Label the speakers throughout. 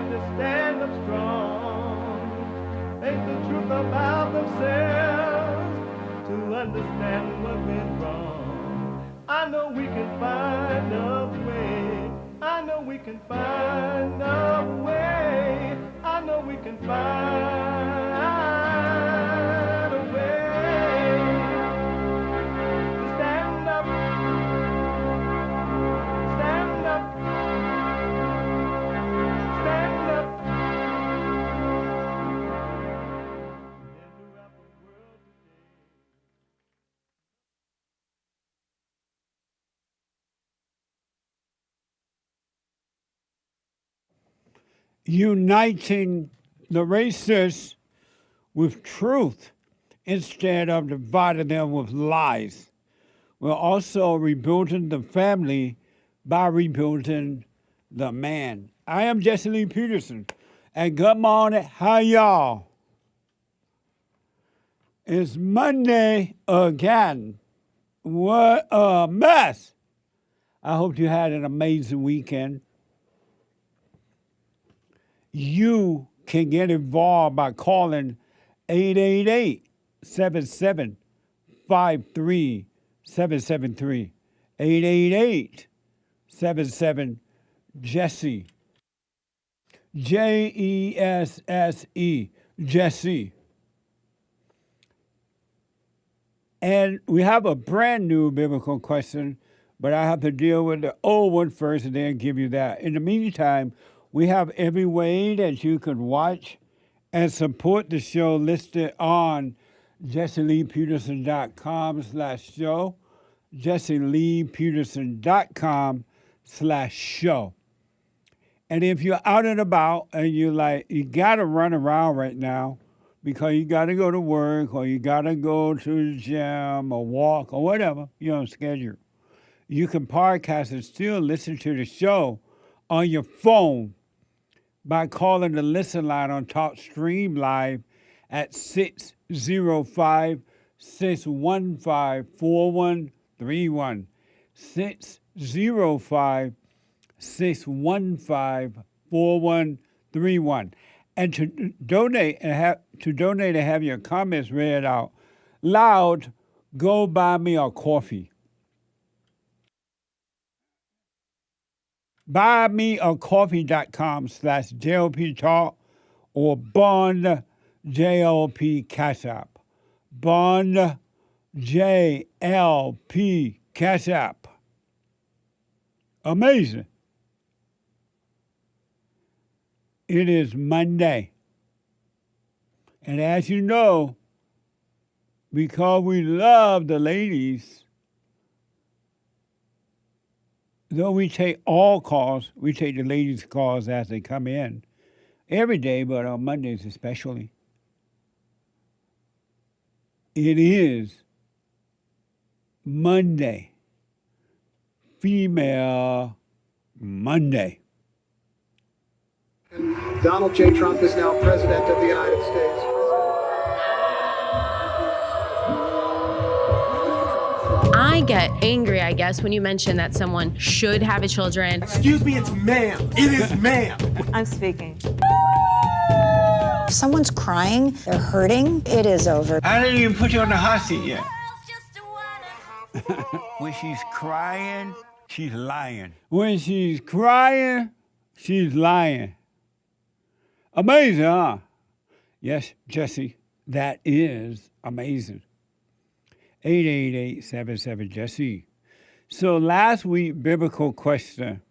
Speaker 1: have to stand up strong, face the truth about themselves, to understand what went wrong. I know we can find a way. I know we can find a way. I know we can find a way to stand up, stand up, stand up. Throughout the world today.
Speaker 2: Uniting the racists with truth instead of dividing them with lies. We're also rebuilding the family by rebuilding the man. I am Jesse Lee Peterson, and good morning. How y'all? It's Monday again. What a mess. I hope you had an amazing weekend. You can get involved by calling 888-77-53-773. 888-77-JESSE. Jesse. Jesse. And we have a brand new biblical question, but I have to deal with the old one first and then give you that. In the meantime, we have every way that you can watch and support the show listed on jesseleepeterson.com/show, jesseleepeterson.com/show. And if you're out and about and you got to run around right now because you got to go to work or you got to go to the gym or walk or whatever, you're on schedule, you can podcast and still listen to the show on your phone by calling the listen line on Talk Stream Live at 605-615-4131. 605-615-4131. And to donate and have your comments read out loud, go buy me a coffee. buymeacoffee.com/JLP Talk or Bond JLP Cash App. Bond JLP Cash App. Amazing. It is Monday. And as you know, because we love the ladies, though we take all calls, we take the ladies' calls as they come in every day, but on Mondays especially. It is Monday, Female Monday.
Speaker 3: Donald J. Trump is now President of the United States.
Speaker 4: I get angry, I guess, when you mention that someone should have a children.
Speaker 5: Excuse me, it's ma'am. It is ma'am.
Speaker 6: I'm speaking.
Speaker 7: If someone's crying, they're hurting, it is over.
Speaker 2: I didn't even put you on the hot seat yet. When she's crying, she's lying. When she's crying, she's lying. Amazing, huh? Yes, Jesse, that is amazing. 888-77-JESSE. So last week, biblical question.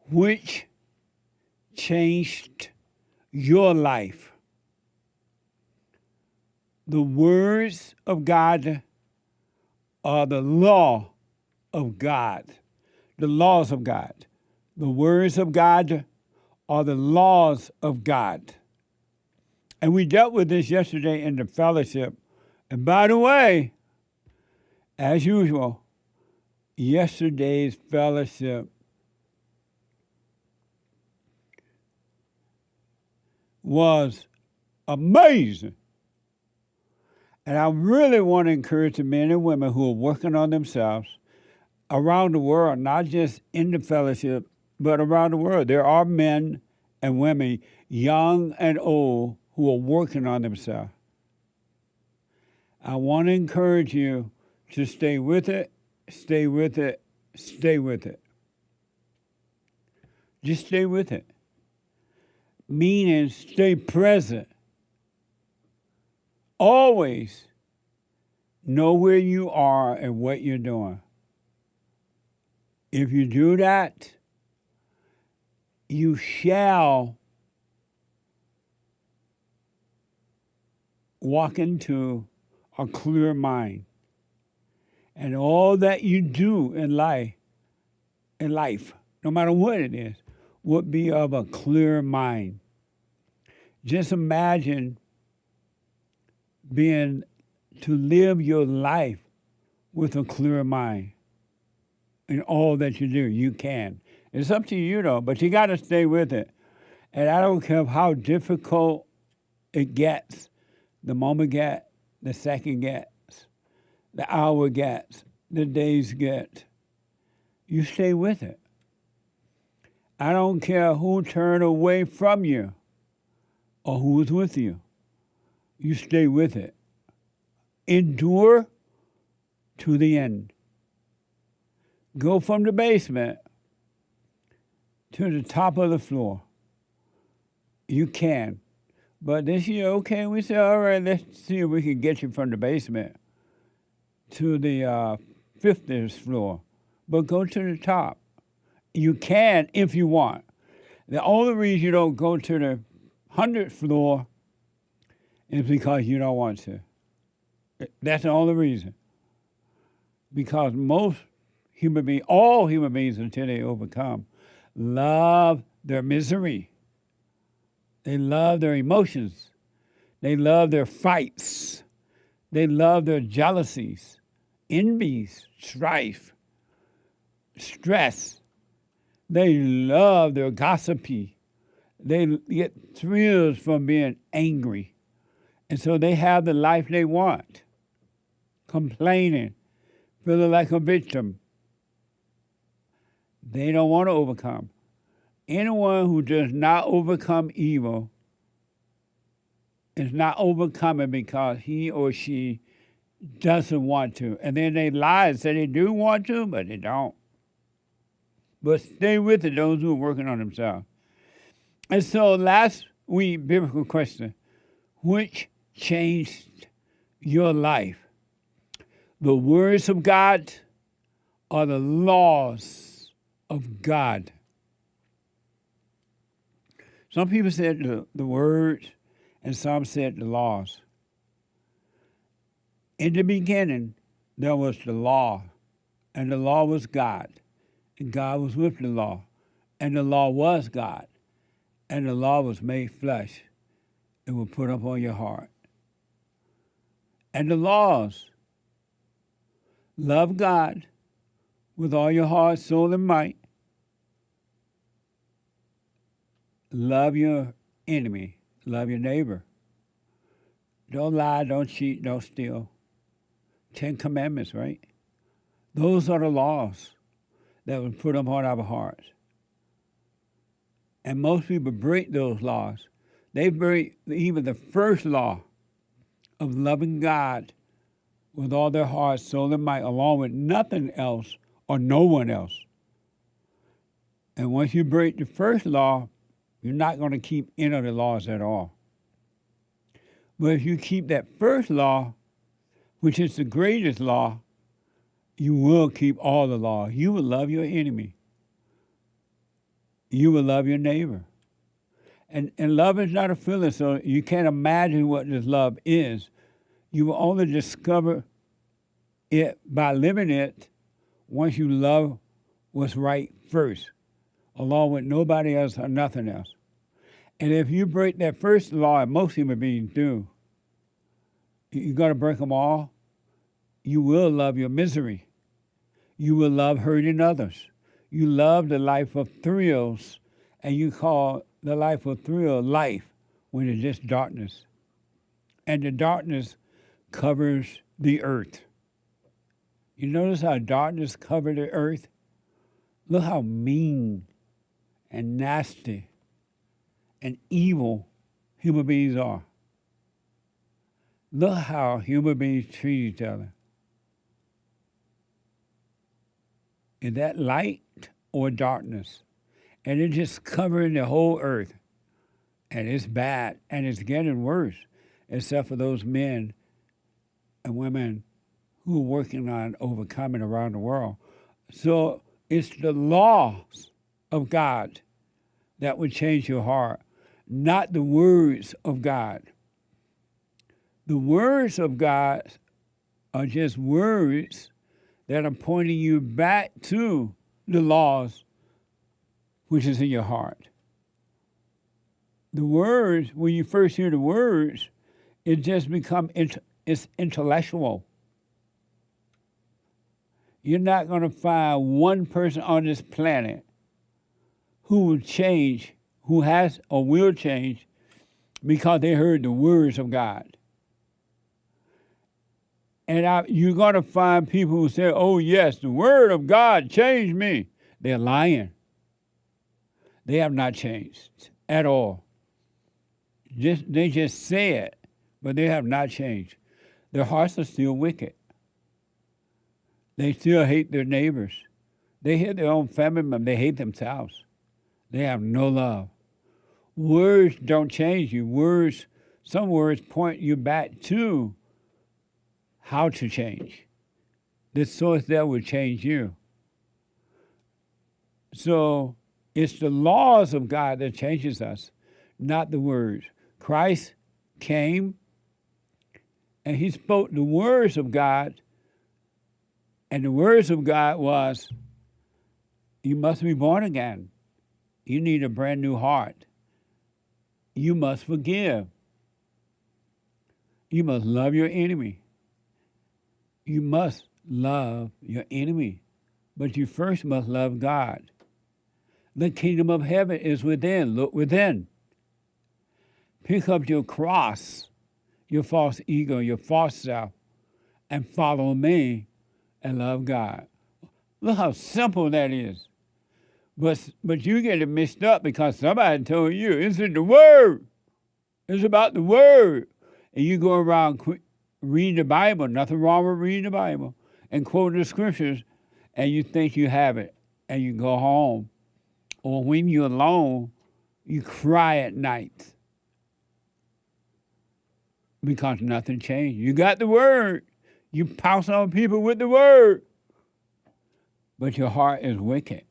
Speaker 2: Which changed your life? The words of God or the law of God? The laws of God. The words of God or the laws of God? And we dealt with this yesterday in the fellowship. And by the way, as usual, yesterday's fellowship was amazing. And I really want to encourage the men and women who are working on themselves around the world, not just in the fellowship, but around the world, there are men and women, young and old, who are working on themselves. I want to encourage you to stay with it, stay with it, stay with it. Just stay with it. Meaning stay present. Always know where you are and what you're doing. If you do that, you shall walk into a clear mind. And all that you do in life, no matter what it is, would be of a clear mind. Just imagine to live your life with a clear mind in all that you do. You can. It's up to you, though, but you got to stay with it. And I don't care how difficult it gets, the moment gets, the second gets, the hour gets, the days get. You stay with it. I don't care who turned away from you or who's with you. You stay with it. Endure to the end. Go from the basement to the top of the floor. You can. But this year, okay, we said, all right, let's see if we can get you from the basement to the 50th floor. But go to the top. You can if you want. The only reason you don't go to the 100th floor is because you don't want to. That's the only reason. Because most human beings, all human beings until they overcome, love their misery. They love their emotions. They love their fights. They love their jealousies, envies, strife, stress. They love their gossipy. They get thrills from being angry. And so they have the life they want, complaining, feeling like a victim. They don't want to overcome. Anyone who does not overcome evil is not overcoming because he or she doesn't want to. And then they lie and say they do want to, but they don't. But stay with it, those who are working on themselves. And so last week, biblical question, which changed your life? The words of God or the laws of God? Some people said the words, and some said the laws. In the beginning, there was the law, and the law was God. And God was with the law, and the law was God, and the law was made flesh and was put up on your heart. And the laws, love God with all your heart, soul, and might. Love your enemy, love your neighbor. Don't lie, don't cheat, don't steal. 10 Commandments, right? Those are the laws that was put upon our hearts. And most people break those laws. They break even the first law of loving God with all their heart, soul, and might, along with nothing else or no one else. And once you break the first law, you're not going to keep any of the laws at all. But if you keep that first law, which is the greatest law, you will keep all the law. You will love your enemy. You will love your neighbor. And love is not a feeling, so you can't imagine what this love is. You will only discover it by living it once you love what's right first, along with nobody else or nothing else. And if you break that first law, and most human beings do, you got to break them all. You will love your misery. You will love hurting others. You love the life of thrills, and you call the life of thrill life when it's just darkness. And the darkness covers the earth. You notice how darkness covers the earth? Look how mean and nasty and evil human beings are. Look how human beings treat each other. Is that light or darkness? And it's just covering the whole earth. And it's bad, and it's getting worse, except for those men and women who are working on overcoming around the world. So it's the laws of God that would change your heart, not the words of God. The words of God are just words that are pointing you back to the laws which is in your heart. The words, when you first hear the words, it just become it's intellectual. You're not going to find one person on this planet who will change, who has or will change, because they heard the words of God. And you're going to find people who say, oh, yes, the word of God changed me. They're lying. They have not changed at all. They just say it, but they have not changed. Their hearts are still wicked. They still hate their neighbors. They hate their own family members. They hate themselves. They have no love. Words don't change you. Some words point you back to how to change. The source that will change you. So it's the laws of God that changes us, not the words. Christ came and he spoke the words of God, and the words of God was, you must be born again. You need a brand new heart. You must forgive. You must love your enemy. You must love your enemy, but you first must love God. The kingdom of heaven is within. Look within. Pick up your cross, your false ego, your false self, and follow me and love God. Look how simple that is. But you get it mixed up because somebody told you, it's in the Word. It's about the Word. And you go around reading the Bible, nothing wrong with reading the Bible, and quoting the scriptures, and you think you have it, and you go home. Or when you're alone, you cry at night because nothing changed. You got the Word. You pounce on people with the Word. But your heart is wicked.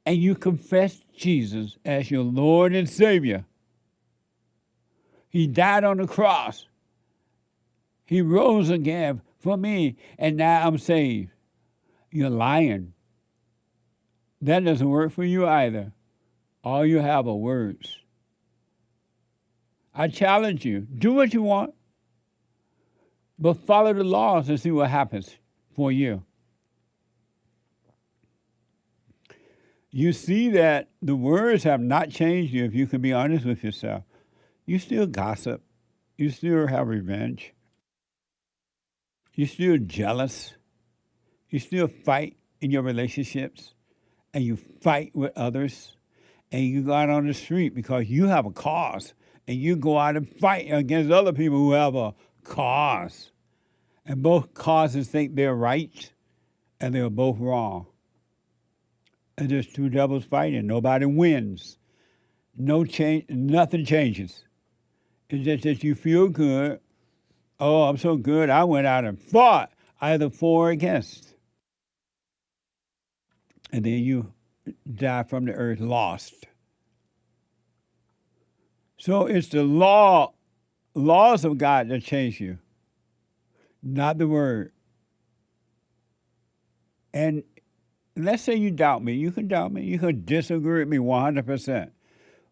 Speaker 2: And you confess Jesus as your Lord and Savior. He died on the cross. He rose again for me, and now I'm saved. You're lying. That doesn't work for you either. All you have are words. I challenge you, do what you want, but follow the laws and see what happens for you. You see that the words have not changed you if you can be honest with yourself. You still gossip. You still have revenge. You're still jealous. You still fight in your relationships, and you fight with others, and you go out on the street because you have a cause, and you go out and fight against other people who have a cause. And both causes think they're right, and they're both wrong. And there's two devils fighting. Nobody wins. No change. Nothing changes. It's just that you feel good. Oh, I'm so good. I went out and fought, either for or against. And then you die from the earth lost. So it's the laws of God that change you, not the word. And let's say you doubt me. You can doubt me. You can disagree with me 100%.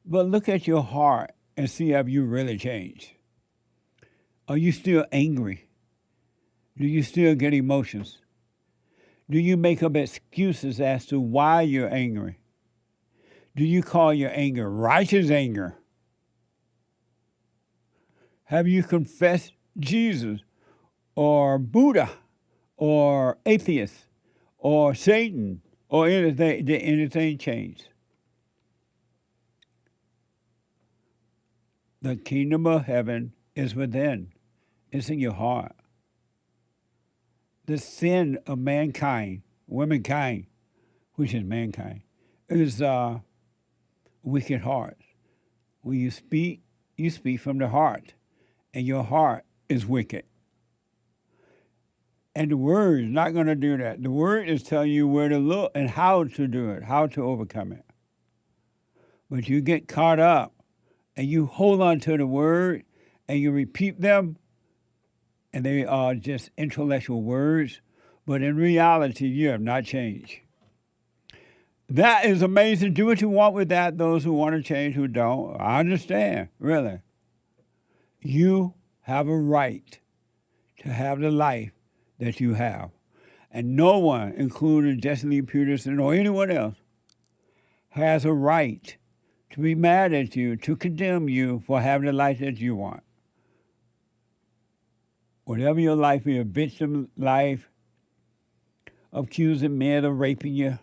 Speaker 2: But look at your heart and see have you really changed. Are you still angry? Do you still get emotions? Do you make up excuses as to why you're angry? Do you call your anger righteous anger? Have you confessed Jesus or Buddha or atheist or Satan Or anything, did anything change? The kingdom of heaven is within. It's in your heart. The sin of mankind, womankind, which is mankind, is wicked hearts. When you speak from the heart, and your heart is wicked. And the word is not going to do that. The word is telling you where to look and how to do it, how to overcome it. But you get caught up and you hold on to the word and you repeat them, and they are just intellectual words, but in reality, you have not changed. That is amazing. Do what you want with that, those who want to change, who don't. I understand, really. You have a right to have the life that you have. And no one, including Jesse Lee Peterson or anyone else, has a right to be mad at you, to condemn you for having the life that you want. Whatever your life is, a victim life, accusing men of raping you,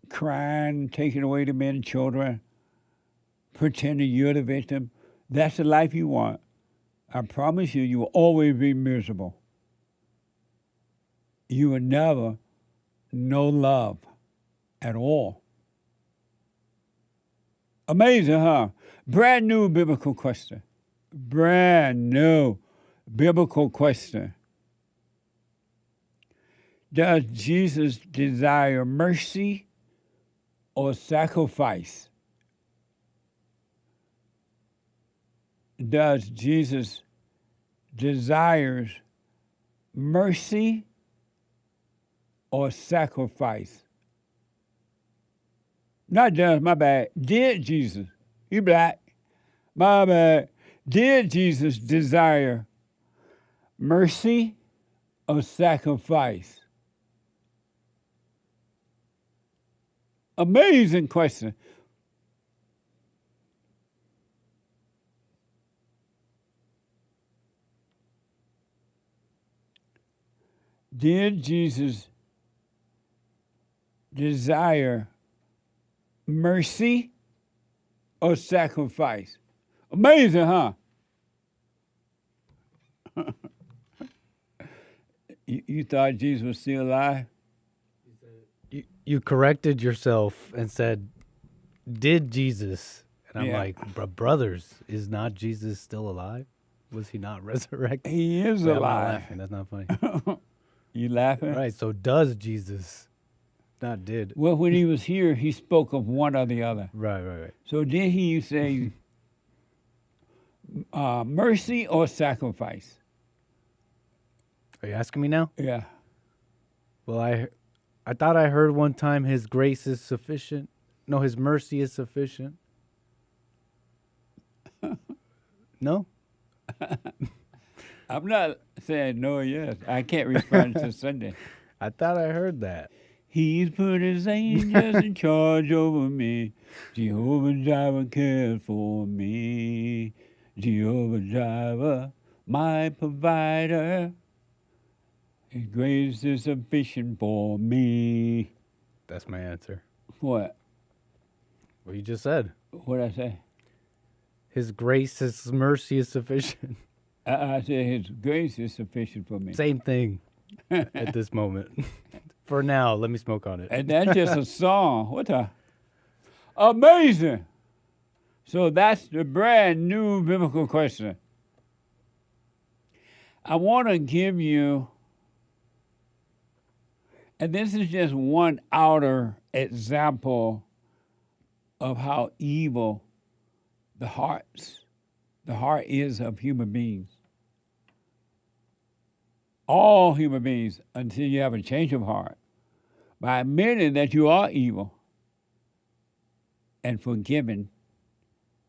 Speaker 2: crying, taking away the men and children, pretending you're the victim, that's the life you want. I promise you, you will always be miserable. You will never know love at all. Amazing, huh? Brand new biblical question. Brand new biblical question. Does Jesus desire mercy or sacrifice? Does Jesus desires mercy or sacrifice? Not does, my bad. Did Jesus, you black, my bad. Did Jesus desire mercy or sacrifice? Amazing question. Did Jesus desire mercy or sacrifice? Amazing, huh? You thought Jesus was still alive?
Speaker 6: You corrected yourself and said, did Jesus? And I'm like, brothers, is not Jesus still alive? Was he not resurrected?
Speaker 2: He is
Speaker 6: Wait,
Speaker 2: alive.
Speaker 6: I'm not laughing. That's not funny.
Speaker 2: You laughing?
Speaker 6: Right, so does Jesus, not did.
Speaker 2: Well, when he was here, he spoke of one or the other.
Speaker 6: Right.
Speaker 2: So did he say mercy or sacrifice?
Speaker 6: Are you asking me now?
Speaker 2: Yeah.
Speaker 6: Well, I thought I heard one time his grace is sufficient. No, his mercy is sufficient. No?
Speaker 2: I'm not saying no or yes. I can't respond to Sunday.
Speaker 6: I thought I heard that.
Speaker 2: He's put his angels in charge over me. Jehovah Jireh cares for me. Jehovah Jireh, my provider. His grace is sufficient for me.
Speaker 6: That's my answer.
Speaker 2: What?
Speaker 6: What you just said.
Speaker 2: What'd I say?
Speaker 6: His grace, his mercy is sufficient.
Speaker 2: I said his grace is sufficient for me.
Speaker 6: Same thing at this moment. For now, let me smoke on it.
Speaker 2: And that's just a song. What the? Amazing. So that's the brand new biblical question. I want to give you, and this is just one outer example of how evil the heart is of human beings. All human beings, until you have a change of heart, by admitting that you are evil and forgiven,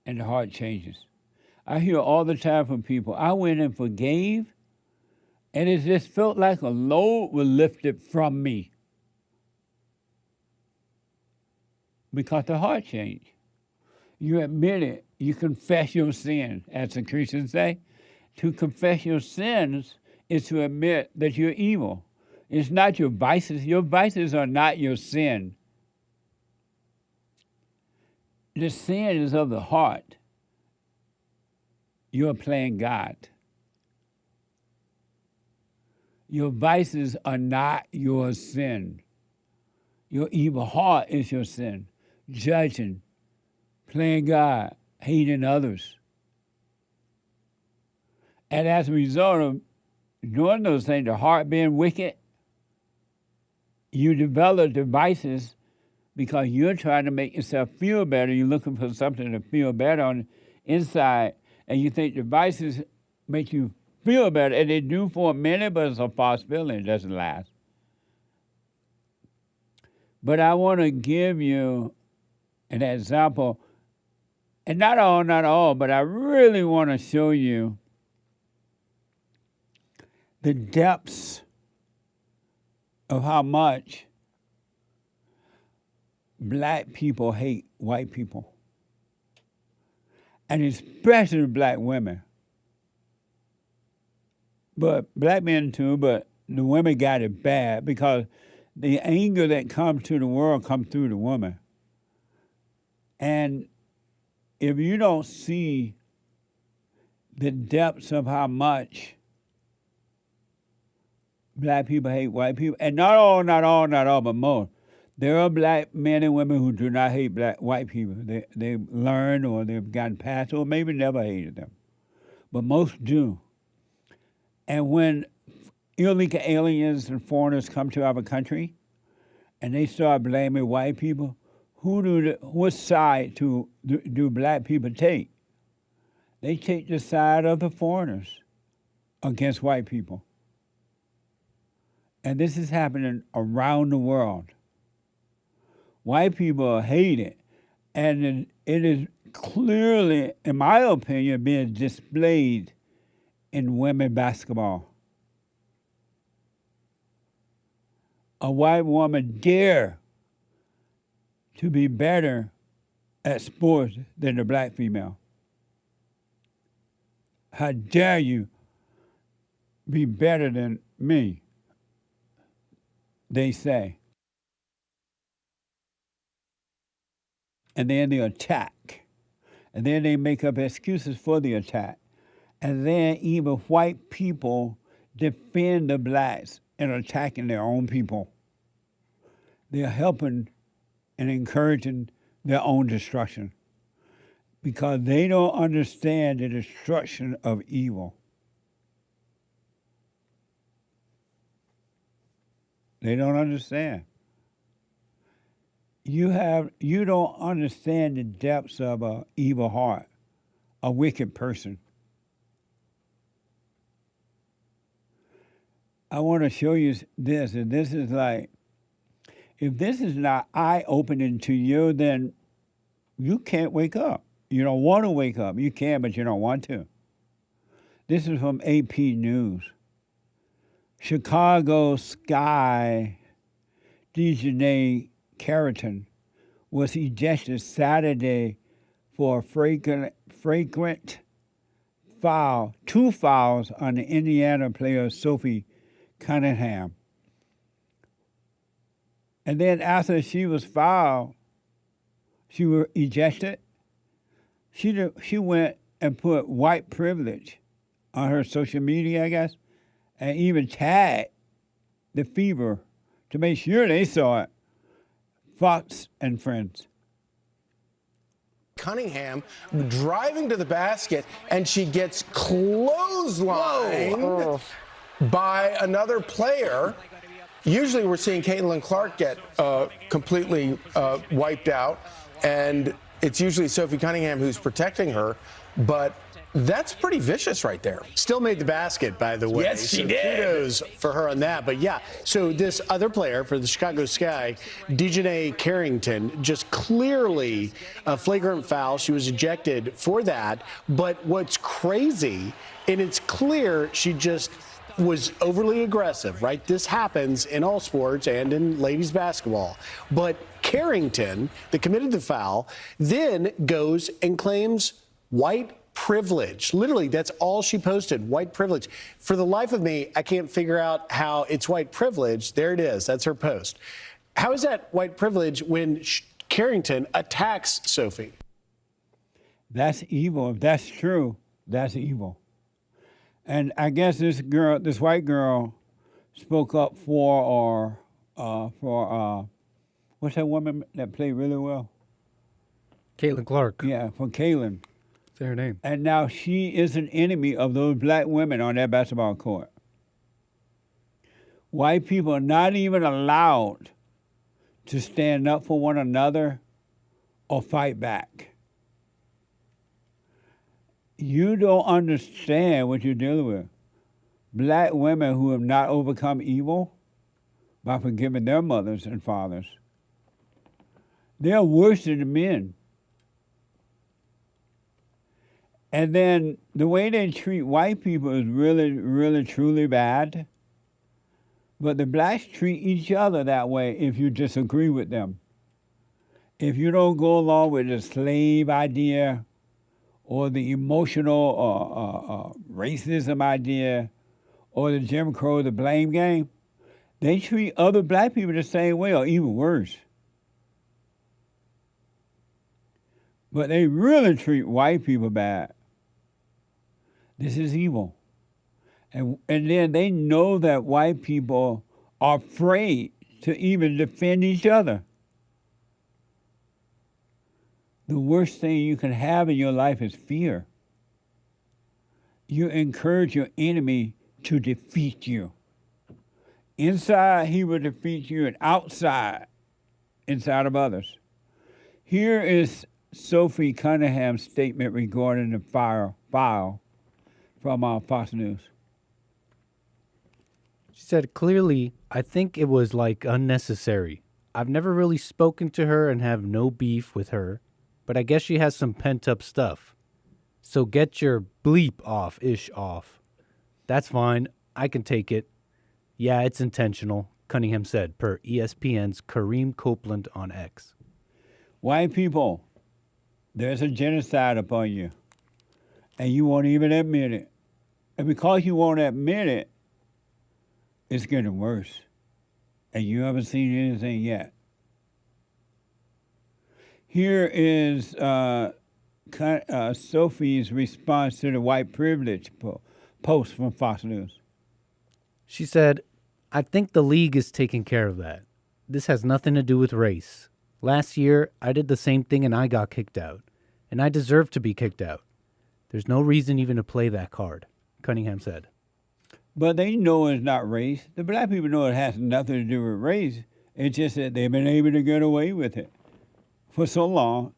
Speaker 2: and the heart changes. I hear all the time from people, I went and forgave, and it just felt like a load was lifted from me. Because the heart changed. You admit it. You confess your sin, as the Christians say. To confess your sins is to admit that you're evil. It's not your vices. Your vices are not your sin. The sin is of the heart. You're playing God. Your vices are not your sin. Your evil heart is your sin. Judging, playing God, hating others. And as a result of doing those things, the heart being wicked, you develop the vices because you're trying to make yourself feel better. You're looking for something to feel better on the inside, and you think the vices make you feel better, and they do for a minute, but it's a false feeling. It doesn't last. But I want to give you an example, and not all, but I really want to show you the depths of how much black people hate white people, and especially black women. But black men too, but the women got it bad because the anger that comes to the world comes through the woman. And if you don't see the depths of how much black people hate white people, and not all, but most, there are black men and women who do not hate white people. They've learned or they've gotten past or maybe never hated them. But most do. And when illegal aliens and foreigners come to our country and they start blaming white people, what side do black people take? They take the side of the foreigners against white people. And this is happening around the world. White people are hated, and it is clearly, in my opinion, being displayed in women basketball. A white woman dare to be better at sports than the black female. How dare you be better than me, they say. And then they attack. And then they make up excuses for the attack. And then even white people defend the blacks and attacking their own people. They're helping and encouraging their own destruction because they don't understand the destruction of evil. They don't understand. You don't understand the depths of an evil heart, a wicked person. I want to show you this, and this is like, if this is not eye-opening to you, then you can't wake up. You don't want to wake up. You can, but you don't want to. This is from AP News. Chicago Sky Dejanay Carrington was ejected Saturday for a flagrant foul, 2 fouls on the Indiana player Sophie Cunningham. And then after she was fouled, she was ejected. She went and put white privilege on her social media, I guess, and even tagged the Fever to make sure they saw it. Fox and Friends.
Speaker 8: Cunningham driving to the basket, and she gets clotheslined by another player. Usually we're seeing Caitlin Clark get completely wiped out, and it's usually Sophie Cunningham who's protecting her, but that's pretty vicious right there.
Speaker 9: Still made the basket, by the way.
Speaker 8: Yes, she did.
Speaker 9: Kudos for her on that. But yeah, so this other player for the Chicago Sky, Dejanay Carrington, just clearly a flagrant foul. She was ejected for that. But what's crazy, and it's clear she just was overly aggressive, right? This happens in all sports and in ladies basketball. But Carrington, that committed the foul, then goes and claims white privilege. Literally, that's all she posted, white privilege. For the life of me, I can't figure out how it's white privilege. There it is. That's her post. How is that white privilege when Carrington attacks Sophie?
Speaker 2: That's evil. If that's true, that's evil. And I guess this white girl, spoke up for what's that woman that played really well?
Speaker 6: Caitlin Clark.
Speaker 2: Yeah, for Caitlin.
Speaker 6: Say her name.
Speaker 2: And now she is an enemy of those black women on that basketball court. White people are not even allowed to stand up for one another or fight back. You don't understand what you're dealing with. Black women who have not overcome evil by forgiving their mothers and fathers, they're worse than the men. And then the way they treat white people is really, really, truly bad. But the blacks treat each other that way if you disagree with them. If you don't go along with the slave idea or the emotional racism idea or the Jim Crow, the blame game, they treat other black people the same way or even worse. But they really treat white people bad. This is evil. And then they know that white people are afraid to even defend each other. The worst thing you can have in your life is fear. You encourage your enemy to defeat you. Inside, he will defeat you, and outside, inside of others. Here is Sophie Cunningham's statement regarding the file from Fox News.
Speaker 6: She said, clearly, I think it was like unnecessary. I've never really spoken to her and have no beef with her, but I guess she has some pent-up stuff. So get your bleep off. That's fine. I can take it. Yeah, it's intentional, Cunningham said, per ESPN's Kareem Copeland on X.
Speaker 2: White people, there's a genocide upon you, and you won't even admit it. And because you won't admit it, it's getting worse. And you haven't seen anything yet. Here is Sophie's response to the white privilege post from Fox News.
Speaker 6: She said, I think the league is taking care of that. This has nothing to do with race. Last year, I did the same thing and I got kicked out. And I deserve to be kicked out. There's no reason even to play that card, Cunningham said.
Speaker 2: But they know it's not race. The black people know it has nothing to do with race. It's just that they've been able to get away with it for so long,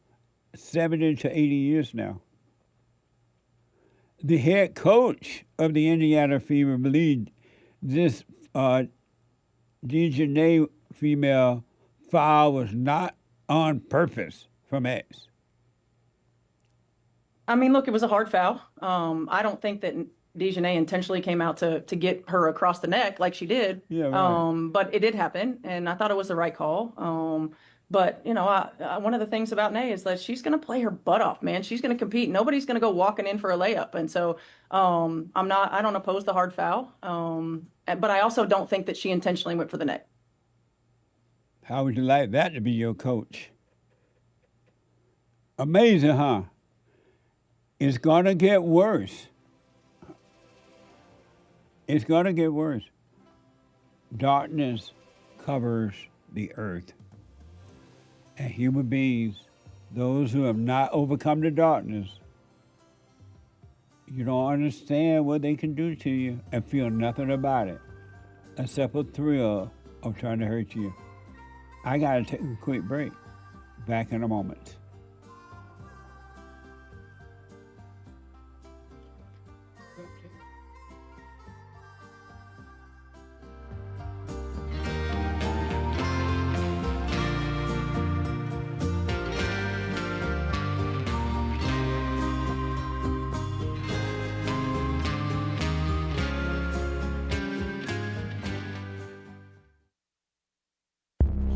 Speaker 2: 70 to 80 years now. The head coach of the Indiana Fever believed this Genio female foul was not on purpose from X.
Speaker 10: I mean, look, it was a hard foul. I don't think that Dejanay intentionally came out to get her across the neck like she did.
Speaker 2: Yeah, right.
Speaker 10: But it did happen, and I thought it was the right call. But, you know, one of the things about Nay is that she's going to play her butt off, man. She's going to compete. Nobody's going to go walking in for a layup. And so I don't oppose the hard foul. But I also don't think that she intentionally went for the neck.
Speaker 2: How would you like that to be your coach? Amazing, huh? It's going to get worse. It's going to get worse. Darkness covers the earth. And human beings, those who have not overcome the darkness, you don't understand what they can do to you and feel nothing about it, except a thrill of trying to hurt you. I got to take a quick break. Back in a moment.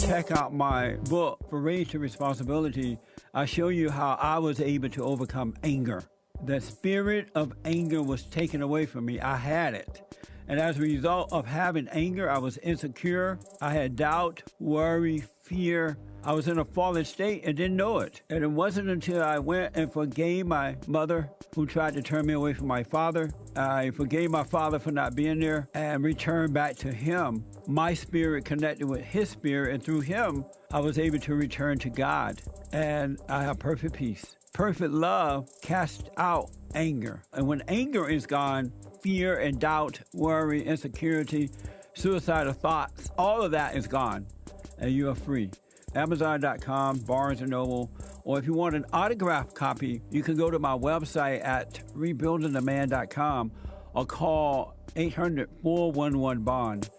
Speaker 2: Check out my book, For Race to Responsibility. I show you how I was able to overcome anger. The spirit of anger was taken away from me. I had it. And as a result of having anger, I was insecure. I had doubt, worry, fear. I was in a fallen state and didn't know it. And it wasn't until I went and forgave my mother who tried to turn me away from my father. I forgave my father for not being there and returned back to him. My spirit connected with his spirit, and through him, I was able to return to God. And I have perfect peace. Perfect love casts out anger. And when anger is gone, fear and doubt, worry, insecurity, suicidal thoughts, all of that is gone, and you are free. Amazon.com, Barnes & Noble, or if you want an autographed copy, you can go to my website at rebuildingtheman.com or call 800-411-BOND.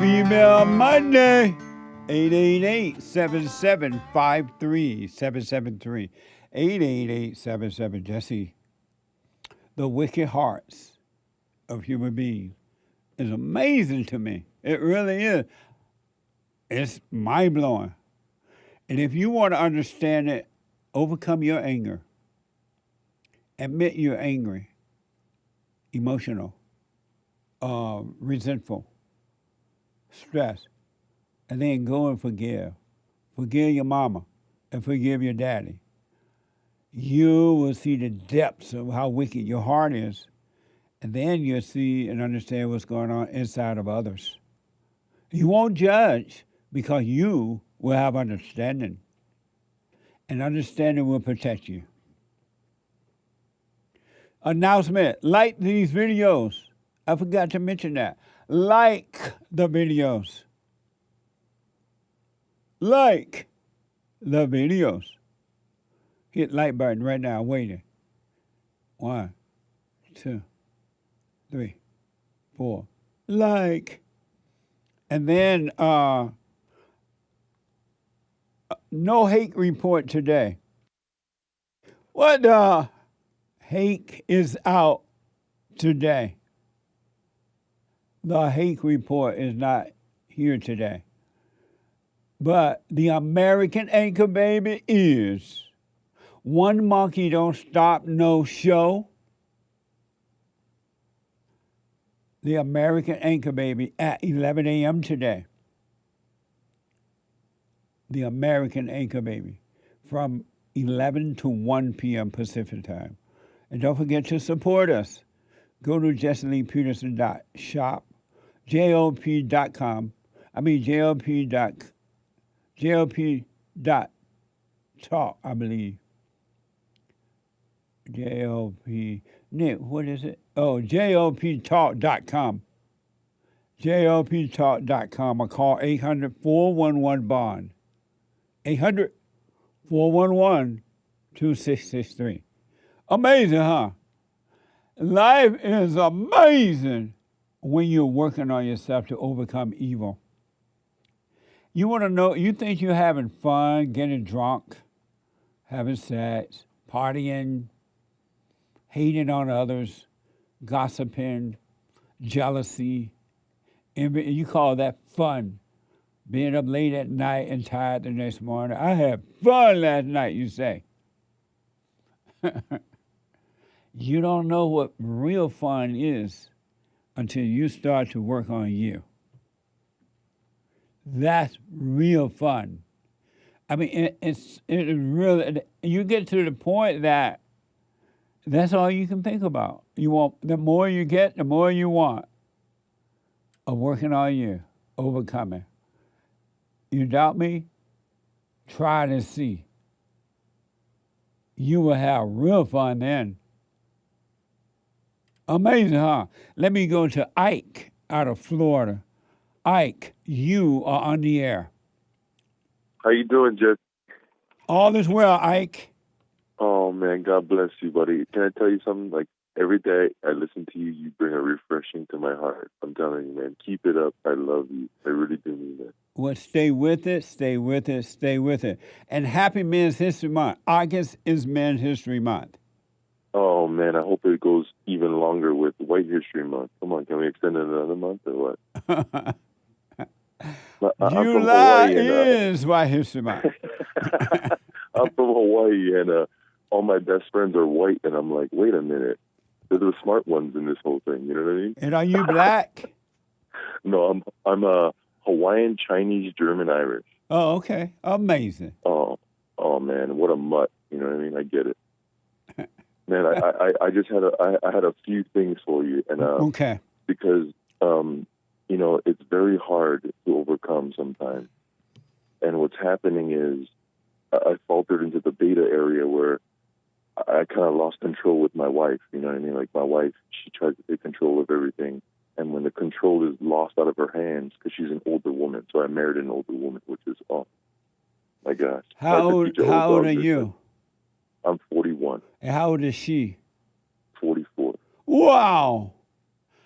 Speaker 2: Female Monday, 888-7753-773. 888-77. Jesse, the wicked hearts of human beings is amazing to me. It really is. It's mind-blowing. And if you want to understand it, overcome your anger. Admit you're angry, emotional, resentful, stress, and then go and forgive. Forgive your mama and forgive your daddy. You will see the depths of how wicked your heart is, and then you'll see and understand what's going on inside of others. You won't judge because you will have understanding, and understanding will protect you. Announcement, like these videos. I forgot to mention that. Like the videos. Like the videos. Hit like button right now, waiting. 1, 2, 3, 4. Like. And then, no hate report today. What the hate is out today? The hate report is not here today. But the American anchor baby is One Monkey Don't Stop No Show. The American anchor baby at 11 a.m. today. The American anchor baby from 11 to 1 p.m. Pacific time. And don't forget to support us. Go to JLP.shop, JLP.com. JLP.talk, I believe. JLP, Nick, what is it? Oh, JLPtalk.com. JLPtalk.com or call 800-411-BOND. 800-411-2663. Amazing, huh? Life is amazing when you're working on yourself to overcome evil. You want to know, you think you're having fun, getting drunk, having sex, partying, hating on others, gossiping, jealousy, envy. You call that fun. Being up late at night and tired the next morning. I had fun last night, you say. You don't know what real fun is until you start to work on you. That's real fun. I mean, it's really, you get to the point that that's all you can think about. You want, the more you get, the more you want of working on you, overcoming. You doubt me? Try to see. You will have real fun then. Amazing, huh? Let me go to Ike out of Florida. Ike, you are on the air.
Speaker 11: How you doing, Jed?
Speaker 2: All is well, Ike.
Speaker 11: Oh, man, God bless you, buddy. Can I tell you something? Like, every day I listen to you, you bring a refreshing to my heart. I'm telling you, man, keep it up. I love you. I really do mean that.
Speaker 2: Well, stay with it, stay with it, stay with it. And happy Men's History Month. August is Men's History Month.
Speaker 11: Oh, man, I hope it goes even longer with White History Month. Come on, can we extend it another month or what? I'm from
Speaker 2: July
Speaker 11: Hawaii,
Speaker 2: is White History Month.
Speaker 11: I'm from Hawaii, and all my best friends are white, and I'm like, wait a minute. They're the smart ones in this whole thing, you know what I mean?
Speaker 2: And are you black?
Speaker 11: No, I'm a Hawaiian, Chinese, German, Irish.
Speaker 2: Oh, okay. Amazing.
Speaker 11: Oh, man, what a mutt. You know what I mean? I get it. Man, I just had I had a few things for you, and
Speaker 2: okay,
Speaker 11: because it's very hard to overcome sometimes, and what's happening is I faltered into the beta area where I kind of lost control with my wife. You know what I mean? Like my wife, she tries to take control of everything, and when the control is lost out of her hands, because she's an older woman, so I married an older woman, which is my gosh.
Speaker 2: How old are you?
Speaker 11: I'm 41.
Speaker 2: And how old is she?
Speaker 11: 44.
Speaker 2: Wow.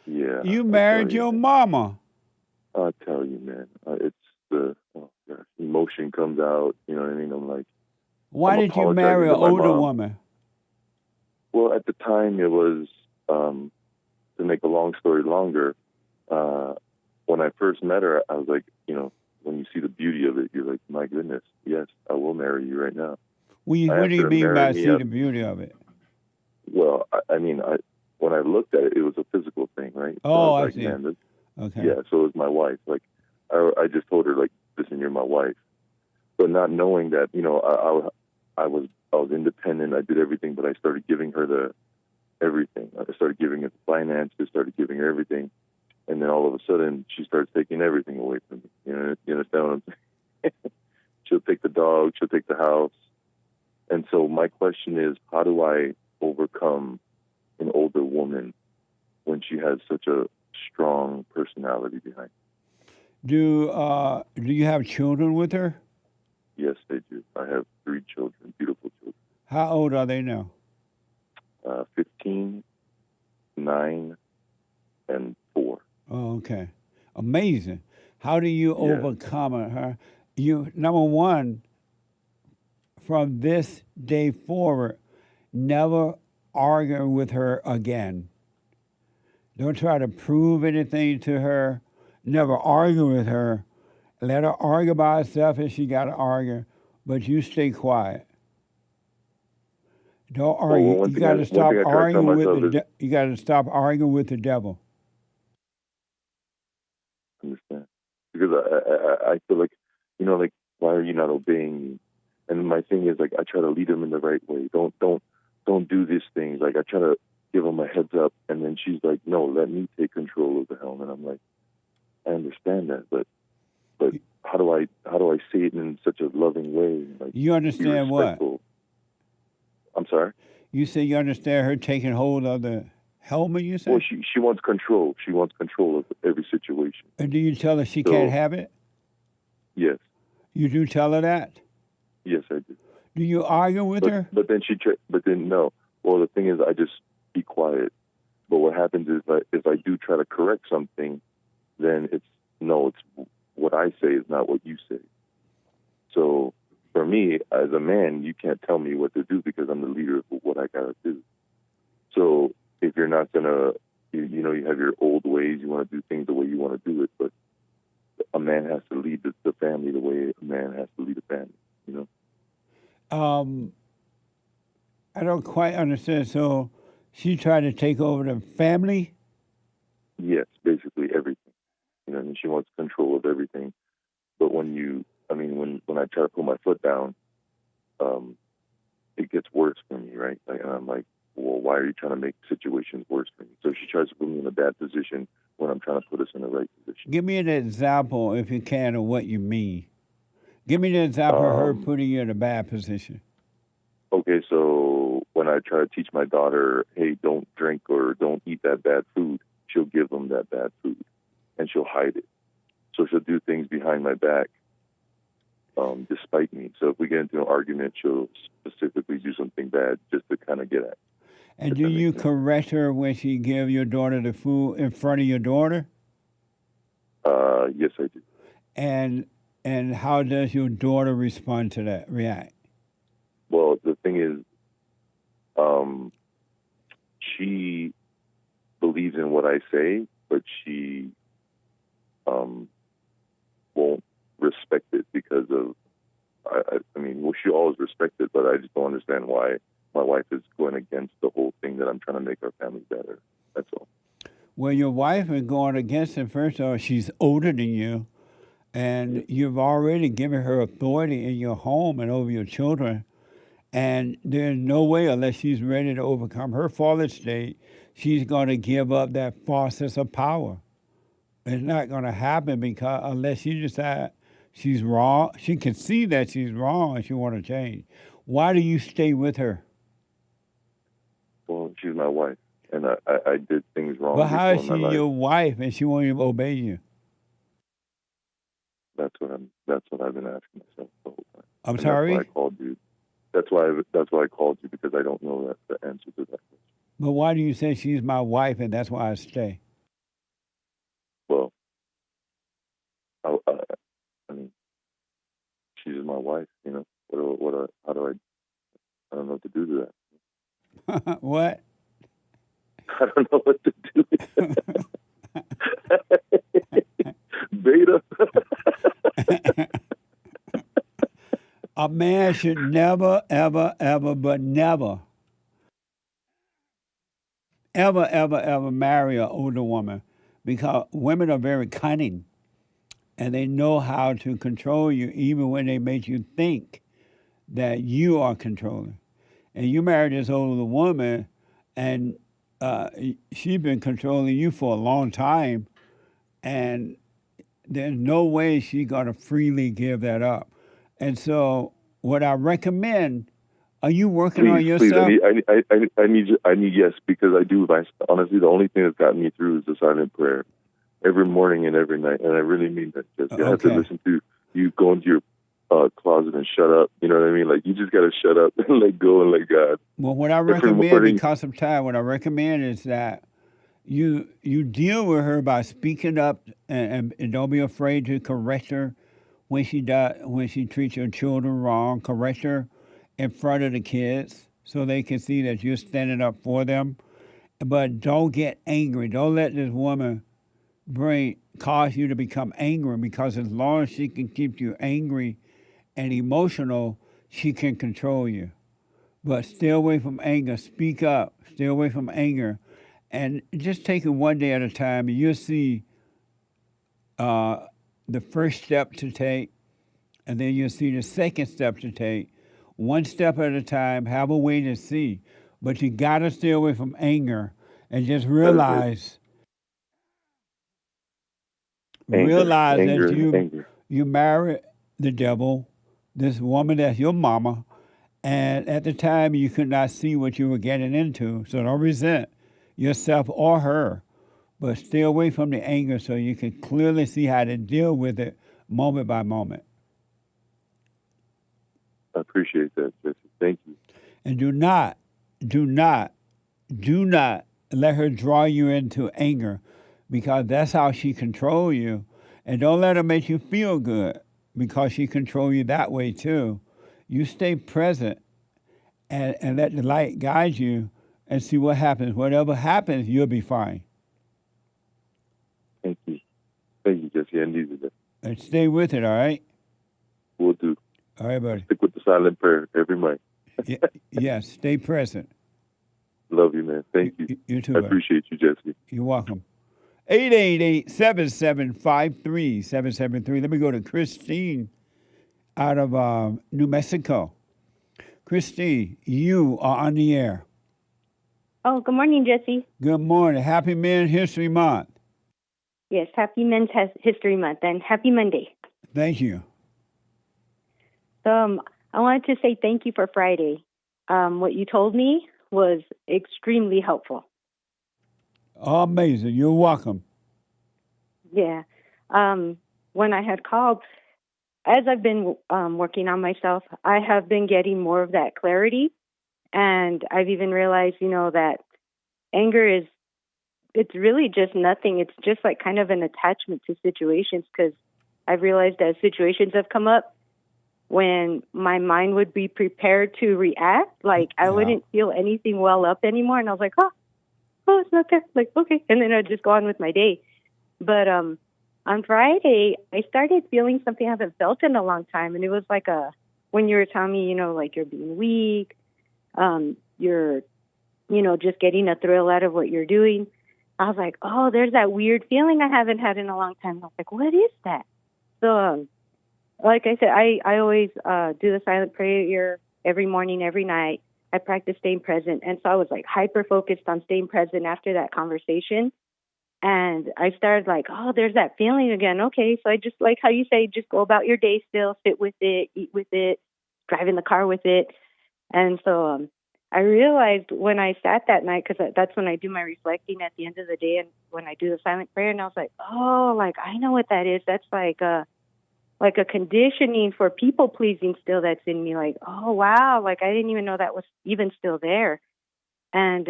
Speaker 11: Yeah.
Speaker 2: You married your mama.
Speaker 11: I tell you, man, it's the emotion comes out. You know what I mean? I'm like,
Speaker 2: why did you marry an older woman?
Speaker 11: Well, at the time, it was to make a long story longer. When I first met her, I was like, when you see the beauty of it, you're like, my goodness, yes, I will marry you right now.
Speaker 2: What do you mean by see the beauty of it?
Speaker 11: Well, I mean, when I looked at it, it was a physical thing, right?
Speaker 2: Oh,
Speaker 11: so
Speaker 2: I see.
Speaker 11: Man,
Speaker 2: okay.
Speaker 11: Yeah, so it was my wife. Like, I just told her, like, listen, you're my wife. But not knowing that, I was independent. I did everything, but I started giving her everything. I started giving her the finances, started giving her everything. And then all of a sudden, she starts taking everything away from me. You understand what I'm saying? She'll take the dog. She'll take the house. And so my question is, how do I overcome an older woman when she has such a strong personality behind her?
Speaker 2: Do you have children with her?
Speaker 11: Yes, they do. I have 3 children, beautiful children.
Speaker 2: How old are they now?
Speaker 11: 15, 9, and 4.
Speaker 2: Oh, okay. Amazing. How do you overcome her? You, number one, from this day forward, never argue with her again. Don't try to prove anything to her. Never argue with her. Let her argue by herself if she got to argue, but you stay quiet. Don't argue.
Speaker 11: Well,
Speaker 2: you got to stop arguing with you got to stop arguing with the devil.
Speaker 11: Understand? Because I feel like, why are you not obeying me? And my thing is, like, I try to lead them in the right way. Don't do these things. Like, I try to give them a heads up, and then she's like, no, let me take control of the helm. And I'm like, I understand that, but how do I say it in such a loving way? Like,
Speaker 2: you understand what?
Speaker 11: I'm sorry?
Speaker 2: You say you understand her taking hold of the helmet, you say?
Speaker 11: Well, she wants control. She wants control of every situation.
Speaker 2: And do you tell her she can't have it?
Speaker 11: Yes.
Speaker 2: You do tell her that?
Speaker 11: Yes, I do.
Speaker 2: Do you argue with her?
Speaker 11: But then no. Well, the thing is, I just be quiet. But what happens is that if I do try to correct something, then it's what I say is not what you say. So for me, as a man, you can't tell me what to do because I'm the leader of what I gotta do. So if you're not gonna, you have your old ways, you want to do things the way you want to do it, but a man has to lead the family the way a man has to lead a family.
Speaker 2: I don't quite understand. So she tried to take over the family?
Speaker 11: Yes, basically everything. And she wants control of everything. But when I try to put my foot down, it gets worse for me, right? And I'm like, well, why are you trying to make situations worse for me? So she tries to put me in a bad position when I'm trying to put us in the right position.
Speaker 2: Give me an example, if you can, of what you mean. Give me the example of her putting you in a bad position.
Speaker 11: Okay, so when I try to teach my daughter, hey, don't drink or don't eat that bad food, she'll give them that bad food, and she'll hide it. So she'll do things behind my back, despite me. So if we get into an argument, she'll specifically do something bad just to kind of get at.
Speaker 2: And do you correct her when she give your daughter the food in front of your daughter?
Speaker 11: Yes, I do.
Speaker 2: And how does your daughter respond to that? React?
Speaker 11: Well, the thing is, she believes in what I say, but she won't respect it because of. I mean, well, she always respects it, but I just don't understand why my wife is going against the whole thing that I'm trying to make our family better. That's all.
Speaker 2: Well, your wife is going against it. First of all, she's older than you, and you've already given her authority in your home and over your children. And there's no way, unless she's ready to overcome her fallen state, she's going to give up that false sense of power. It's not going to happen because unless she decides she's wrong, she can see that she's wrong and she want to change. Why do you stay with her?
Speaker 11: Well, she's my wife, and I did things wrong.
Speaker 2: But how is
Speaker 11: before
Speaker 2: she
Speaker 11: in my life.
Speaker 2: your wife and she won't even obey you?
Speaker 11: That's what I've been asking myself the whole time.
Speaker 2: I'm
Speaker 11: And
Speaker 2: sorry?
Speaker 11: That's why I called you. That's why I called you, because I don't know the answer to that question.
Speaker 2: But why do you say she's my wife and that's why I stay?
Speaker 11: Well, I mean, she's my wife. You know, how do I don't know what to do to that.
Speaker 2: What?
Speaker 11: I don't know what to do with that. Beta.
Speaker 2: A man should never, ever, ever, but never, ever marry an older woman, because women are very cunning and they know how to control you even when they make you think that you are controlling. And you married this older woman and she's been controlling you for a long time, and there's no way she's going to freely give that up. And so what I recommend, are you working on yourself?
Speaker 11: Please, I need yes, because I do. Honestly, the only thing that's gotten me through is the silent prayer every morning and every night, and I really mean that. Jesse. I have to listen to you go into your closet and shut up. You know what I mean? Like, you just got to shut up and let go and let God.
Speaker 2: Well, what I recommend, because of time, what I recommend is that you deal with her by speaking up and don't be afraid to correct her when she treats your children wrong. Correct her in front of the kids so they can see that you're standing up for them. But don't get angry. Don't let this woman cause you to become angry, because as long as she can keep you angry and emotional, she can control you. But stay away from anger. Speak up. Stay away from anger. And just take it one day at a time, and you'll see the first step to take, and then you'll see the second step to take. One step at a time, have a way to see. But you got to stay away from anger and just realize that you married the devil, this woman that's your mama, and at the time you could not see what you were getting into. So don't resent yourself or her, but stay away from the anger so you can clearly see how to deal with it moment by moment.
Speaker 11: I appreciate that, Jesse. Thank you.
Speaker 2: And do not let her draw you into anger, because that's how she controls you. And don't let her make you feel good, because she controls you that way too. You stay present and let the light guide you and see what happens. Whatever happens, you'll be fine.
Speaker 11: Thank you. Thank you, Jesse. I needed that.
Speaker 2: And stay with it, all right?
Speaker 11: Will do.
Speaker 2: All right, buddy.
Speaker 11: Stick with the silent prayer every night.
Speaker 2: Yes, stay present.
Speaker 11: Love you, man. Thank you.
Speaker 2: You too,
Speaker 11: I
Speaker 2: buddy.
Speaker 11: appreciate you, Jesse.
Speaker 2: You're welcome. 888-7753-773. Let me go to Christine out of New Mexico. Christine, you are on the air.
Speaker 12: Oh, good morning, Jesse.
Speaker 2: Good morning. Happy Men's History Month.
Speaker 12: Yes, happy Men's History Month, and happy Monday.
Speaker 2: Thank you.
Speaker 12: I wanted to say thank you for Friday. What you told me was extremely helpful.
Speaker 2: Amazing. You're welcome.
Speaker 12: Yeah. When I had called, as I've been working on myself, I have been getting more of that clarity. And I've even realized, that anger it's really just nothing. It's just like kind of an attachment to situations, because I've realized as situations have come up, when my mind would be prepared to react, like I wouldn't feel anything well up anymore. And I was like, oh, it's not there. Like, okay. And then I'd just go on with my day. But on Friday, I started feeling something I haven't felt in a long time. And it was like when you were telling me, like you're being weak, you're, just getting a thrill out of what you're doing. I was like, oh, there's that weird feeling I haven't had in a long time. I was like, what is that? So, like I said, I always do the silent prayer every morning, every night. I practice staying present. And so I was like hyper focused on staying present after that conversation. And I started like, oh, there's that feeling again. Okay. So I just, like how you say, just go about your day still, sit with it, eat with it, drive in the car with it. And so I realized when I sat that night, because that's when I do my reflecting at the end of the day and when I do the silent prayer, and I was like, oh, like I know what that is. That's like a conditioning for people pleasing still that's in me. Like, oh, wow. Like I didn't even know that was even still there. And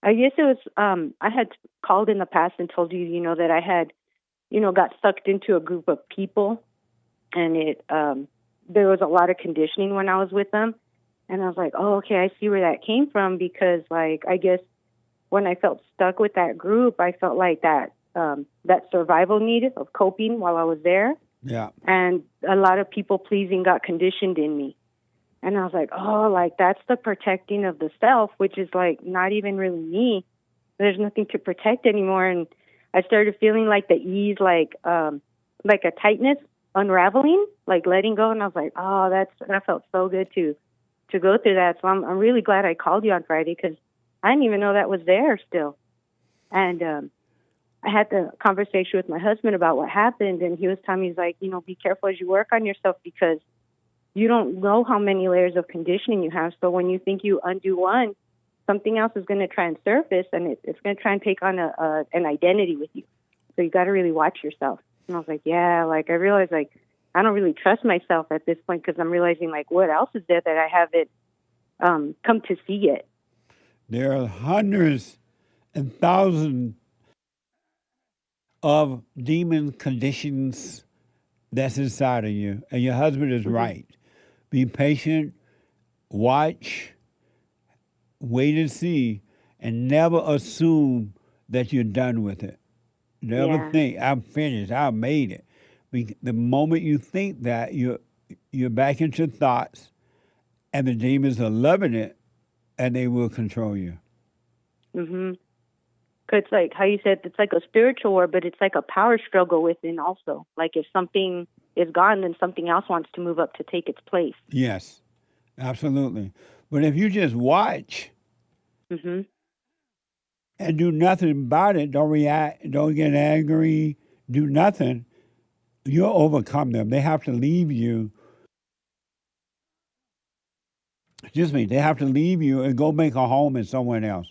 Speaker 12: I guess it was, I had called in the past and told you, that I had, got sucked into a group of people, and there was a lot of conditioning when I was with them. And I was like, oh, okay, I see where that came from, because like, I guess when I felt stuck with that group, I felt like that survival need of coping while I was there.
Speaker 2: Yeah.
Speaker 12: And a lot of people pleasing got conditioned in me. And I was like, oh, like that's the protecting of the self, which is like not even really me. There's nothing to protect anymore. And I started feeling like the ease, like a tightness unraveling, like letting go. And I was like, oh, that felt so good to go through that. So I'm really glad I called you on Friday, because I didn't even know that was there still. And I had the conversation with my husband about what happened, and he was telling me, he's like, be careful as you work on yourself, because you don't know how many layers of conditioning you have. So when you think you undo one, something else is going to try and surface, and it's going to try and take on an identity with you. So you got to really watch yourself. And I was like, yeah, like I realized like I don't really trust myself at this point, because I'm realizing like what else is there that I haven't come to see yet.
Speaker 2: There are hundreds and thousands of demon conditions that's inside of you. And your husband is right. Be patient, watch, wait and see, and never assume that you're done with it. Never think, I'm finished, I made it. The moment you think that, you're back into thoughts, and the demons are loving it, and they will control you.
Speaker 12: Mm-hmm. It's like how you said, it's like a spiritual war, but it's like a power struggle within also. Like if something is gone, then something else wants to move up to take its place.
Speaker 2: Yes, absolutely. But if you just watch and do nothing about it, don't react, don't get angry, do nothing, you'll overcome them. They have to leave you. They have to leave you and go make a home in someone else.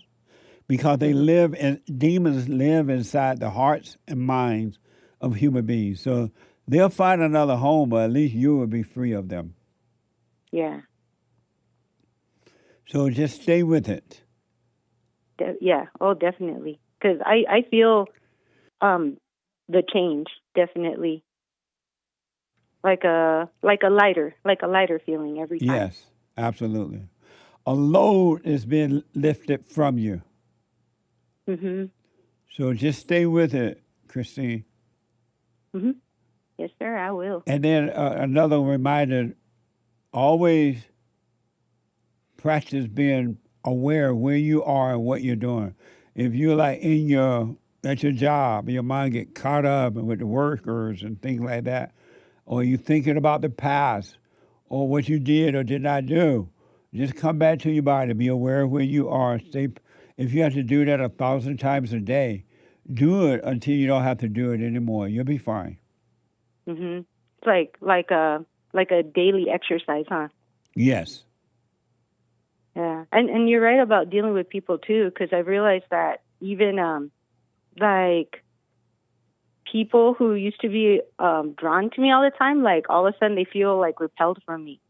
Speaker 2: Because demons live inside the hearts and minds of human beings. So they'll find another home, but at least you will be free of them.
Speaker 12: Yeah.
Speaker 2: So just stay with it.
Speaker 12: Yeah. Oh, definitely. Because I feel the change, definitely. Like a lighter feeling every time.
Speaker 2: Yes, absolutely. A load is being lifted from you.
Speaker 12: Mm-hmm.
Speaker 2: So just stay with it, Christine.
Speaker 12: Mm-hmm. Yes, sir, I will.
Speaker 2: And then another reminder, always practice being aware of where you are and what you're doing. If you're like at your job, your mind get caught up with the workers and things like that, or you're thinking about the past or what you did or did not do, just come back to your body. Be aware of where you are. If you have to do that 1,000 times a day, do it until you don't have to do it anymore. You'll be fine.
Speaker 12: Mm-hmm. It's like a daily exercise, huh?
Speaker 2: Yes.
Speaker 12: Yeah, and you're right about dealing with people too, because I've realized that even like people who used to be drawn to me all the time, like all of a sudden they feel like repelled from me.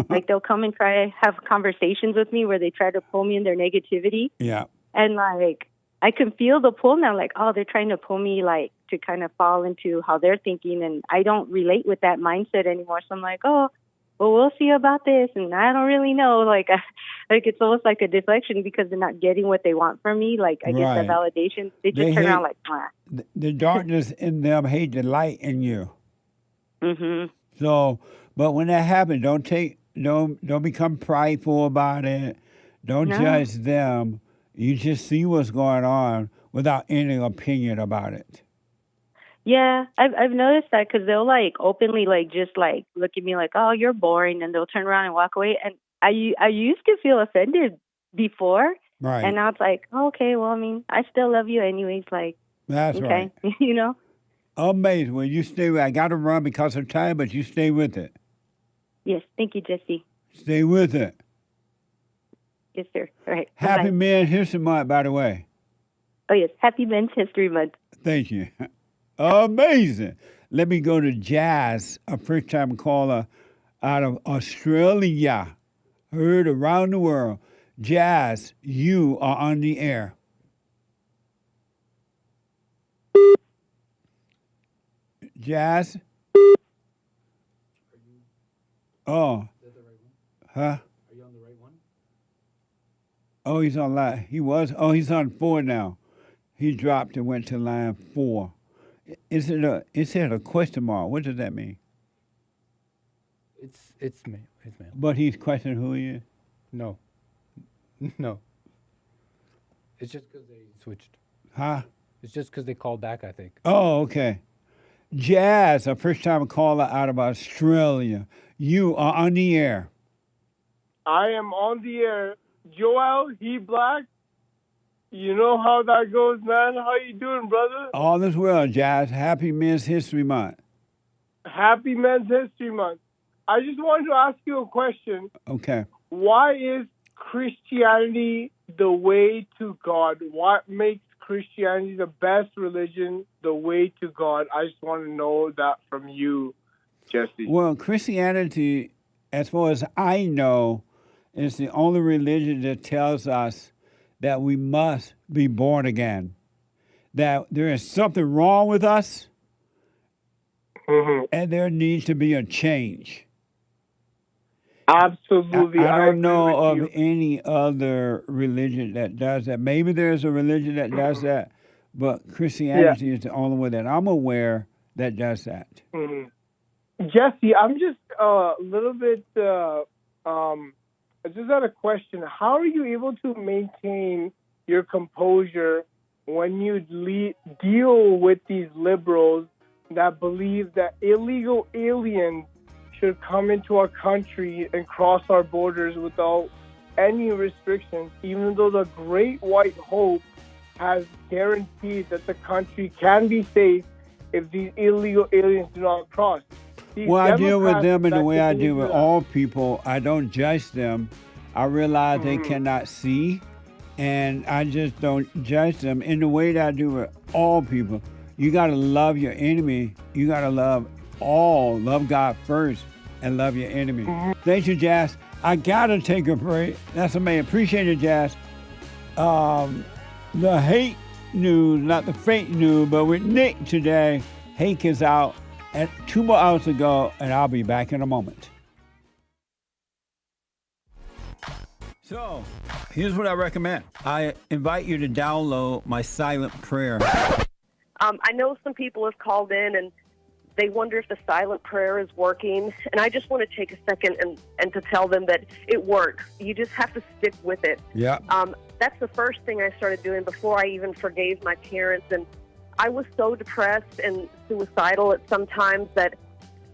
Speaker 12: Like they'll come and try to have conversations with me where they try to pull me in their negativity.
Speaker 2: Yeah.
Speaker 12: And like, I can feel the pull now, like, oh, they're trying to pull me like to kind of fall into how they're thinking. And I don't relate with that mindset anymore. So I'm like, oh, well, we'll see about this. And I don't really know. Like, like it's almost like a deflection because they're not getting what they want from me. Like, I get the validation. They just turn around like, ah.
Speaker 2: The darkness in them hate the light in you.
Speaker 12: Mm-hmm.
Speaker 2: So, but when that happens, don't become prideful about it. Don't judge them. You just see what's going on without any opinion about it.
Speaker 12: Yeah, I've noticed that because they'll like openly like just like look at me like, oh, you're boring, and they'll turn around and walk away. And I used to feel offended before,
Speaker 2: right?
Speaker 12: And now it's like, oh, okay, well, I mean, I still love you anyways. Like,
Speaker 2: that's
Speaker 12: okay,
Speaker 2: right.
Speaker 12: You know.
Speaker 2: Amazing. Well, you stay with. I got to run because of time, but you stay with it.
Speaker 12: Yes, thank you, Jesse.
Speaker 2: Stay with it.
Speaker 12: Yes, sir. All right.
Speaker 2: Happy
Speaker 12: Bye-bye.
Speaker 2: Men's History Month, by the way.
Speaker 12: Oh yes, Happy Men's History Month.
Speaker 2: Thank you. Amazing. Let me go to Jazz, a first-time caller out of Australia, heard around the world. Jazz, you are on the air. Jazz? Oh. Huh? Are you on the right one? Oh, he's on line. He was. Oh, he's on 4 now. He dropped and went to line 4. It said a question mark. What does that mean?
Speaker 6: It's me. It's me.
Speaker 2: But he's questioning who he is?
Speaker 6: No. No. It's just because they switched.
Speaker 2: Huh?
Speaker 6: It's just because they called back, I think.
Speaker 2: Oh, okay. Jazz, a first-time caller out of Australia. You are on the air.
Speaker 13: I am on the air. Joel, he black. You know how that goes, man. How you doing, brother?
Speaker 2: All is well, Jazz. Happy Men's History Month.
Speaker 13: Happy Men's History Month. I just wanted to ask you a question.
Speaker 2: Okay.
Speaker 13: Why is Christianity the way to God? What makes Christianity the best religion, the way to God? I just want to know that from you, Jesse.
Speaker 2: Well, Christianity, as far as I know, is the only religion that tells us that we must be born again, that there is something wrong with us, and there needs to be a change.
Speaker 13: Absolutely.
Speaker 2: I don't know of any other religion that does that. Maybe there's a religion that does that, but Christianity is the only one that I'm aware that does that.
Speaker 13: Jesse, I'm just a little bit, I just had a question. How are you able to maintain your composure when you deal with these liberals that believe that illegal aliens should come into our country and cross our borders without any restrictions, even though the Great White Hope has guaranteed that the country can be safe if these illegal aliens do not cross?
Speaker 2: Well, I deal with them in the way I deal with all people. I don't judge them. I realize they cannot see, and I just don't judge them in the way that I do with all people. You got to love your enemy. You got to love God first, and love your enemy. Thank you, Jazz. I got to take a break. That's amazing. Appreciate it, Jazz. The hate news, not the fake news, but with Nick today, Hake is out. And 2 more hours to go, and I'll be back in a moment. So, here's what I recommend. I invite you to download my silent prayer.
Speaker 14: I know some people have called in and they wonder if the silent prayer is working. And I just want to take a second and to tell them that it works. You just have to stick with it.
Speaker 2: Yeah.
Speaker 14: That's the first thing I started doing before I even forgave my parents. And I was so depressed and suicidal at some times that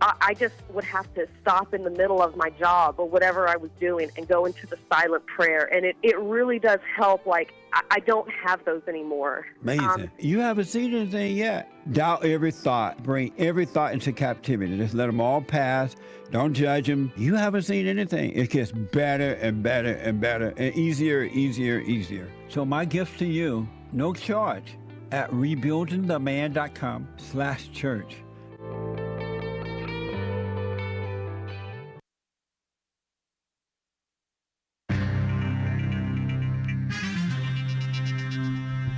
Speaker 14: I just would have to stop in the middle of my job or whatever I was doing and go into the silent prayer. And it really does help. Like, I don't have those anymore.
Speaker 2: Amazing. You haven't seen anything yet. Doubt every thought. Bring every thought into captivity. Just let them all pass. Don't judge them. You haven't seen anything. It gets better and better and better and easier, easier, easier. So my gift to you, no charge, at rebuildingtheman.com/church.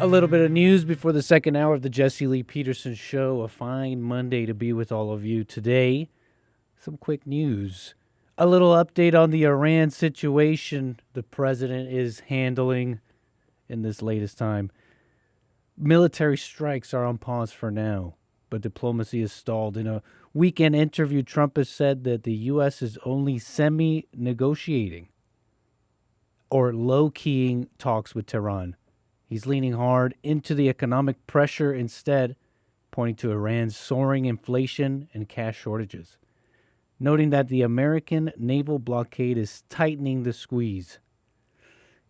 Speaker 6: A little bit of news before the second hour of the Jesse Lee Peterson Show. A fine Monday to be with all of you today. Some quick news. A little update on the Iran situation the president is handling in this latest time. Military strikes are on pause for now, but diplomacy is stalled. In a weekend interview, Trump has said that the U.S. is only semi-negotiating or low-keying talks with Tehran. He's leaning hard into the economic pressure instead, pointing to Iran's soaring inflation and cash shortages, noting that the American naval blockade is tightening the squeeze.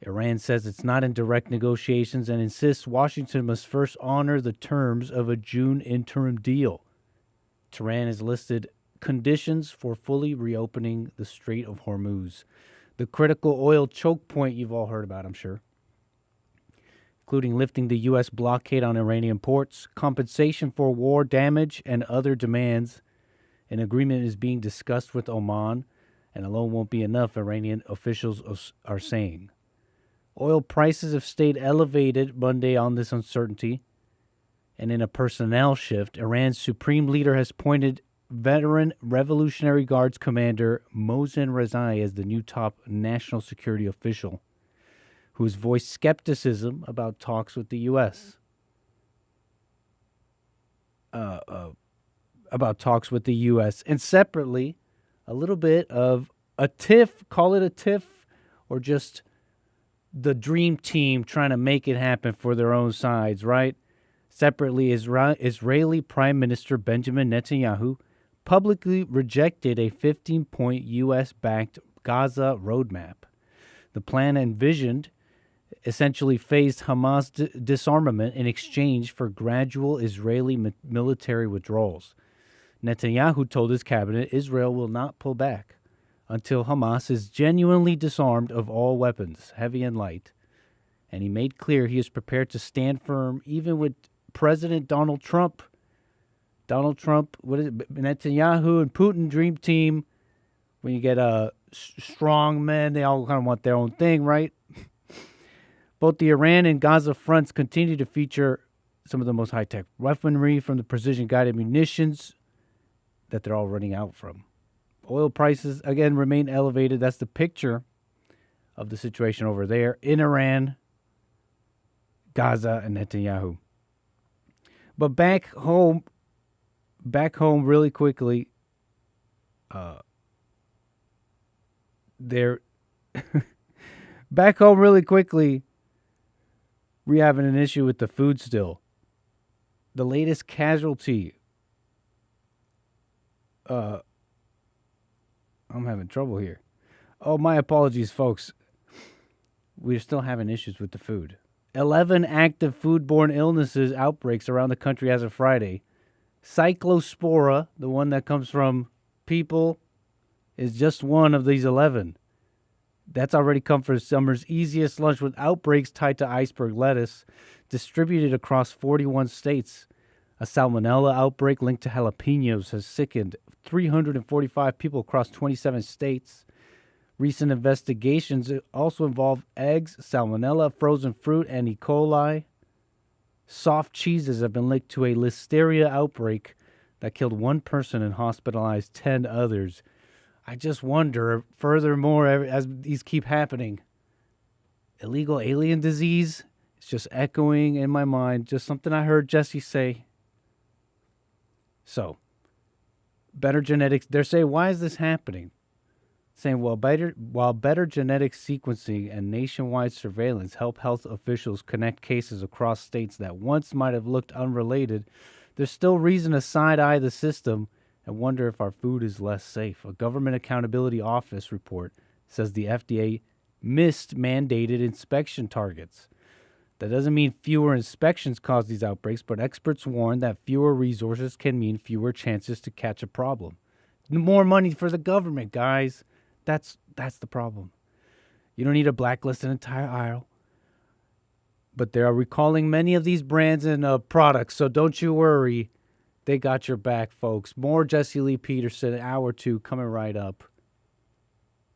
Speaker 6: Iran says it's not in direct negotiations and insists Washington must first honor the terms of a June interim deal. Tehran has listed conditions for fully reopening the Strait of Hormuz, the critical oil choke point you've all heard about, I'm sure, including lifting the U.S. blockade on Iranian ports, compensation for war damage, and other demands. An agreement is being discussed with Oman, and alone won't be enough, Iranian officials are saying. Oil prices have stayed elevated Monday on this uncertainty, and in a personnel shift, Iran's supreme leader has appointed veteran Revolutionary Guards commander Mohsen Rezai as the new top national security official, who has voiced skepticism about talks with the U.S. And separately, a little bit of a tiff, call it a tiff, or just the dream team trying to make it happen for their own sides, right? Separately, Israeli Prime Minister Benjamin Netanyahu publicly rejected a 15-point U.S.-backed Gaza roadmap. The plan envisioned essentially phased Hamas disarmament in exchange for gradual Israeli military withdrawals. Netanyahu told his cabinet Israel will not pull back until Hamas is genuinely disarmed of all weapons, heavy and light. And he made clear he is prepared to stand firm even with President Donald Trump. Netanyahu and Putin dream team. When you get strong men, they all kind of want their own thing, right? Both the Iran and Gaza fronts continue to feature some of the most high-tech weaponry, from the precision-guided munitions that they're all running out from. Oil prices, again, remain elevated. That's the picture of the situation over there in Iran, Gaza, and Netanyahu. But back home really quickly, we're having an issue with the food still. The latest casualty. I'm having trouble here. Oh, my apologies, folks. We're still having issues with the food. 11 active foodborne illnesses outbreaks around the country as of Friday. Cyclospora, the one that comes from people, is just one of these 11. That's already come for summer's easiest lunch, with outbreaks tied to iceberg lettuce distributed across 41 states. A salmonella outbreak linked to jalapenos has sickened 345 people across 27 states. Recent investigations also involve eggs, salmonella, frozen fruit, and E. coli. Soft cheeses have been linked to a listeria outbreak that killed one person and hospitalized 10 others. I just wonder, furthermore, as these keep happening, illegal alien disease is just echoing in my mind, just something I heard Jesse say. So, better genetics, they're saying, why is this happening? Saying, while better genetic sequencing and nationwide surveillance help health officials connect cases across states that once might have looked unrelated, there's still reason to side-eye the system and wonder if our food is less safe. A Government Accountability Office report says the FDA missed mandated inspection targets. That doesn't mean fewer inspections cause these outbreaks, but experts warn that fewer resources can mean fewer chances to catch a problem. More money for the government, guys. That's the problem. You don't need to blacklist an entire aisle. But they are recalling many of these brands and products, so don't you worry. They got your back, folks. More Jesse Lee Peterson, hour 2, coming right up.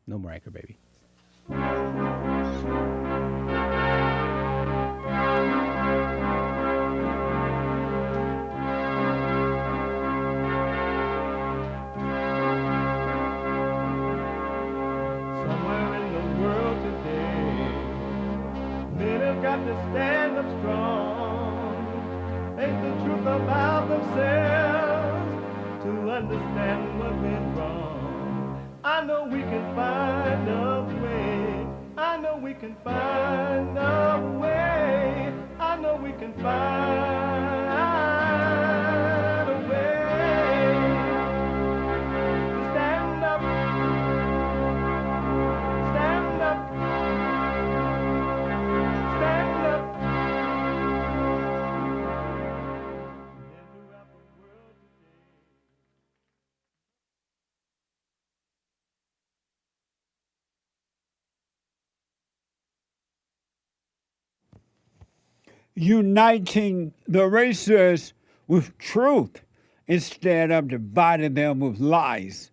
Speaker 6: No more anchor, baby.
Speaker 1: have to stand up strong, face the truth about themselves, to understand what went wrong. I know we can find a way. I know we can find a way. I know we can find a way to stand up, stand up, stand up.
Speaker 2: Uniting the races with truth instead of dividing them with lies.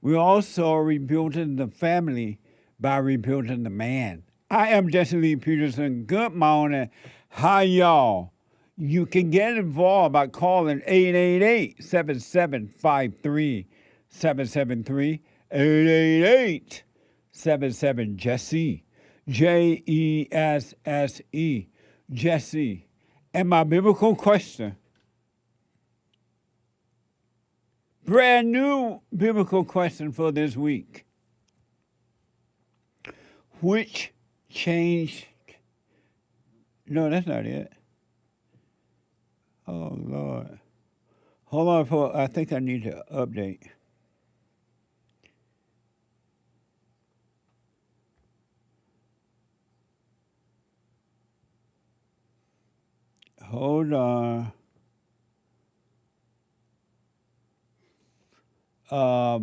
Speaker 2: We're also rebuilding the family by rebuilding the man. I am Jesse Lee Peterson. Good morning. Hi, y'all. You can get involved by calling 888-7753-773, 888-77-JESSE, Jesse, Jesse. And my biblical question, brand new biblical question for this week. Which changed? No, that's not it. Oh, Lord. Hold on, I think I need to update. Hold on. Huh?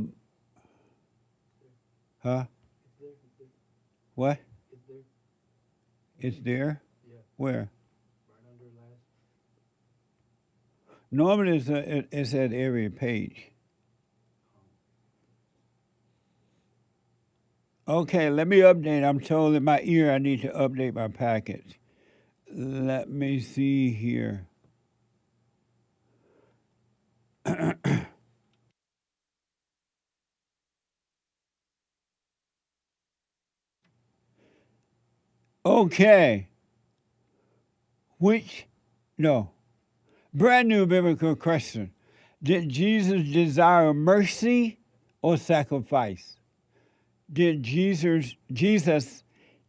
Speaker 2: What? It's there? Yeah. Where? Right under last. Normally it's at every page. Okay, let me update. I'm told in my ear I need to update my package. Let me see here. Okay. Brand new biblical question. Did Jesus desire mercy or sacrifice? Did Jesus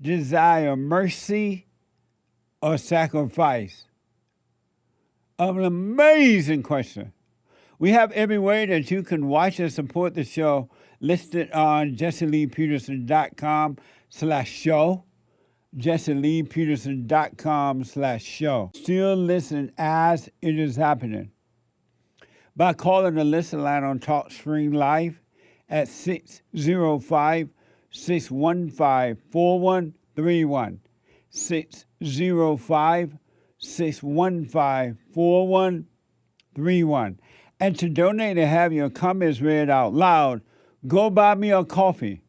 Speaker 2: desire mercy or sacrifice? An amazing question. We have every way that you can watch and support the show listed on jesseleepeterson.com/show. jesseleepeterson.com/show. Still listen as it is happening by calling the listen line on TalkStream Live at 605-615-4131. 605-615-4131. And to donate and have your comments read out loud, go buy me a coffee.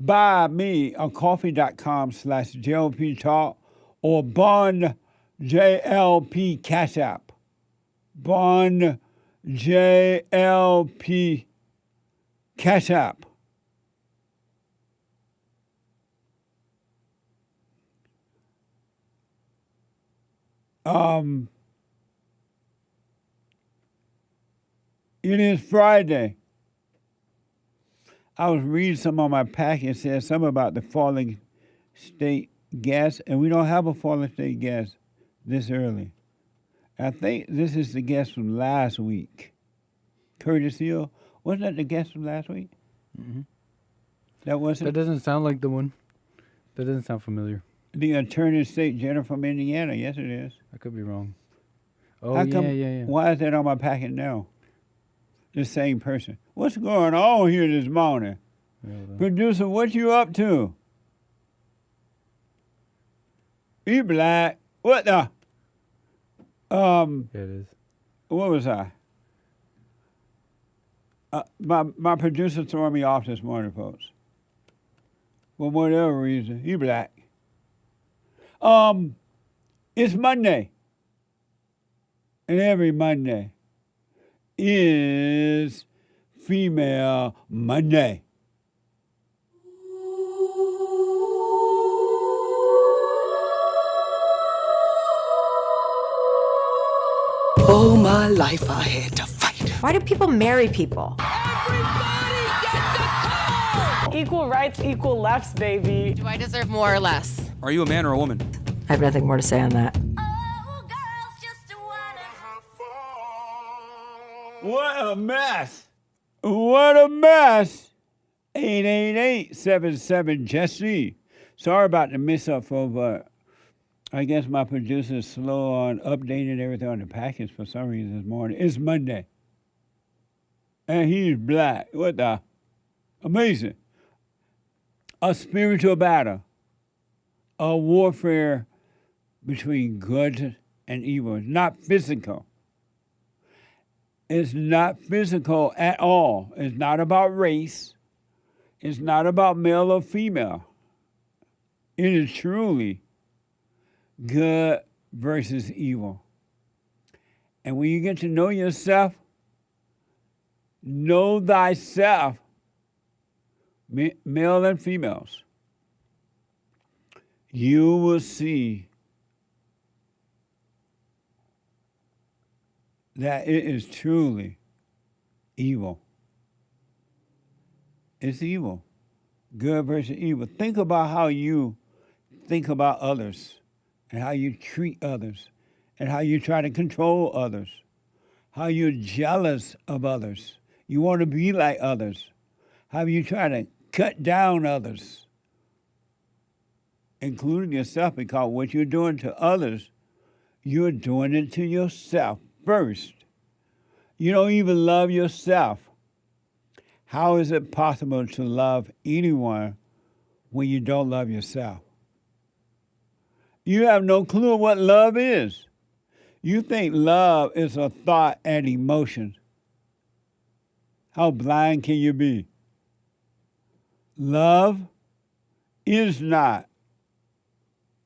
Speaker 2: buymeacoffee.com/JLP Talk or Bond JLP Cash App. Bond JLP Cash App. It is Friday. I was reading some on my packet. It said something about the falling state gas, and we don't have a falling state gas this early. I think this is the guest from last week. Curtis Hill. Wasn't that the guest from last week?
Speaker 6: Mm-hmm.
Speaker 2: That wasn't?
Speaker 6: That doesn't sound like the one. That doesn't sound familiar.
Speaker 2: The Attorney State General from Indiana. Yes, it is.
Speaker 6: I could be wrong. Oh,
Speaker 2: How come,
Speaker 6: yeah.
Speaker 2: Why is that on my packet now? The same person. What's going on here this morning? Producer, what you up to? You black. What the?
Speaker 6: Yeah, it is.
Speaker 2: What was I? My producer threw me off this morning, folks. For whatever reason. You black. It's Monday. And every Monday is Female Monday.
Speaker 15: All my life I had to fight.
Speaker 16: Why do people marry people?
Speaker 17: Equal rights, equal lefts, baby.
Speaker 4: Do I deserve more or less?
Speaker 18: Are you a man or a woman?
Speaker 16: I have nothing more to say on that.
Speaker 2: What a mess. What a mess. 888-77-JESSE. Sorry about the mess-up, folks, but I guess my producer's slow on updating everything on the package for some reason this morning. It's Monday. And he's black. What the? Amazing. A spiritual battle. A warfare between good and evil. It's not physical. It's not physical at all. It's not about race. It's not about male or female. It is truly good versus evil. And when you get to know yourself, know thyself, male and females, you will see that it is truly evil. It's evil. Good versus evil. Think about how you think about others and how you treat others and how you try to control others, how you're jealous of others. You want to be like others, how you try to cut down others, including yourself, because what you're doing to others, you're doing it to yourself first. You don't even love yourself. How is it possible to love anyone when you don't love yourself? You have no clue what love is. You think love is a thought and emotion. How blind can you be? Love is not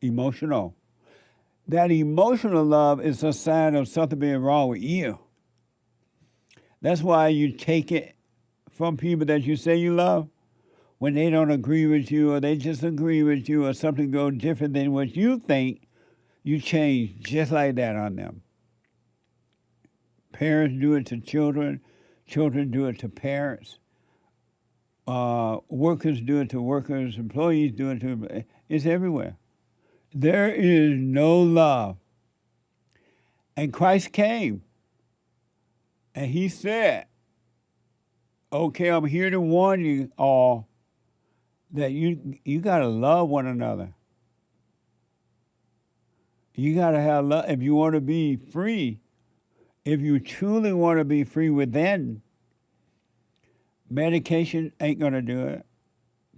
Speaker 2: emotional. That emotional love is a sign of something being wrong with you. That's why you take it from people that you say you love. When they don't agree with you or they disagree with you or something goes different than what you think, you change just like that on them. Parents do it to children. Children do it to parents. Workers do it to workers. Employees do it to... It's everywhere. There is no love. And Christ came. And he said, okay, I'm here to warn you all that you got to love one another. You got to have love. If you want to be free, if you truly want to be free within, medication ain't going to do it.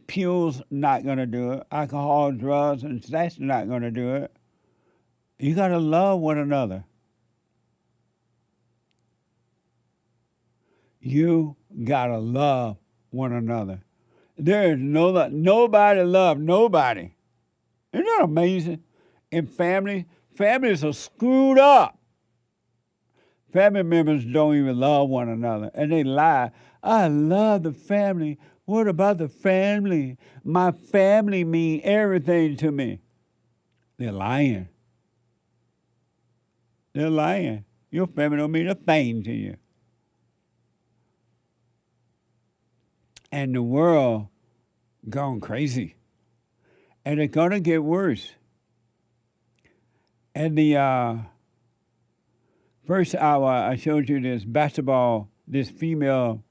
Speaker 2: Pills not going to do it. Alcohol, drugs, and that's not going to do it. You got to love one another. You got to love one another. There is nobody love nobody. Isn't that amazing? In families are screwed up. Family members don't even love one another, and they lie. I love the family. What about the family? My family mean everything to me. They're lying. They're lying. Your family don't mean a thing to you. And the world gone crazy. And it's going to get worse. And the first hour, I showed you this female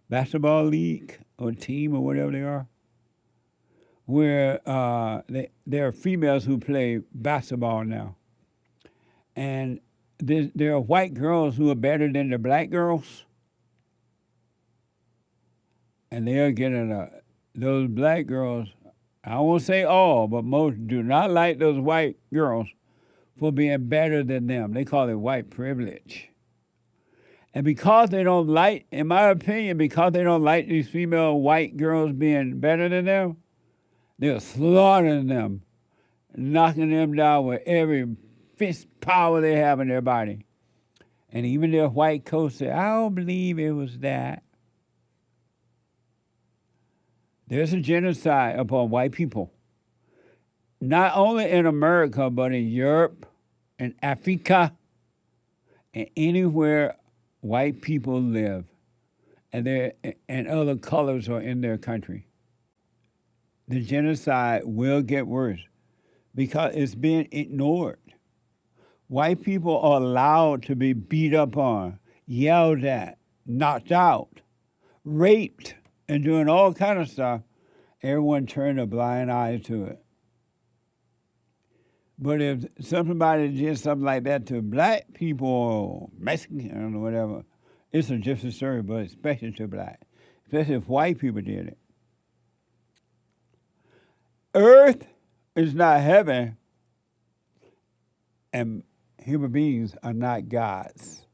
Speaker 2: basketball league or team or whatever they are, where there are females who play basketball now. And there are white girls who are better than the black girls. And they are getting those black girls, I won't say all, but most do not like those white girls for being better than them. They call it white privilege. And because they don't like, in my opinion, because they don't like these female white girls being better than them, they're slaughtering them, knocking them down with every fist power they have in their body. And even their white coach said, I don't believe it was that. There's a genocide upon white people, not only in America, but in Europe, in Africa, And anywhere white people live and other colors are in their country, the genocide will get worse because it's being ignored. White people are allowed to be beat up on, yelled at, knocked out, raped, and doing all kind of stuff. Everyone turned a blind eye to it. But if somebody did something like that to black people or Mexican or whatever, it's a different story, but especially to black, especially if white people did it. Earth is not heaven, and human beings are not gods.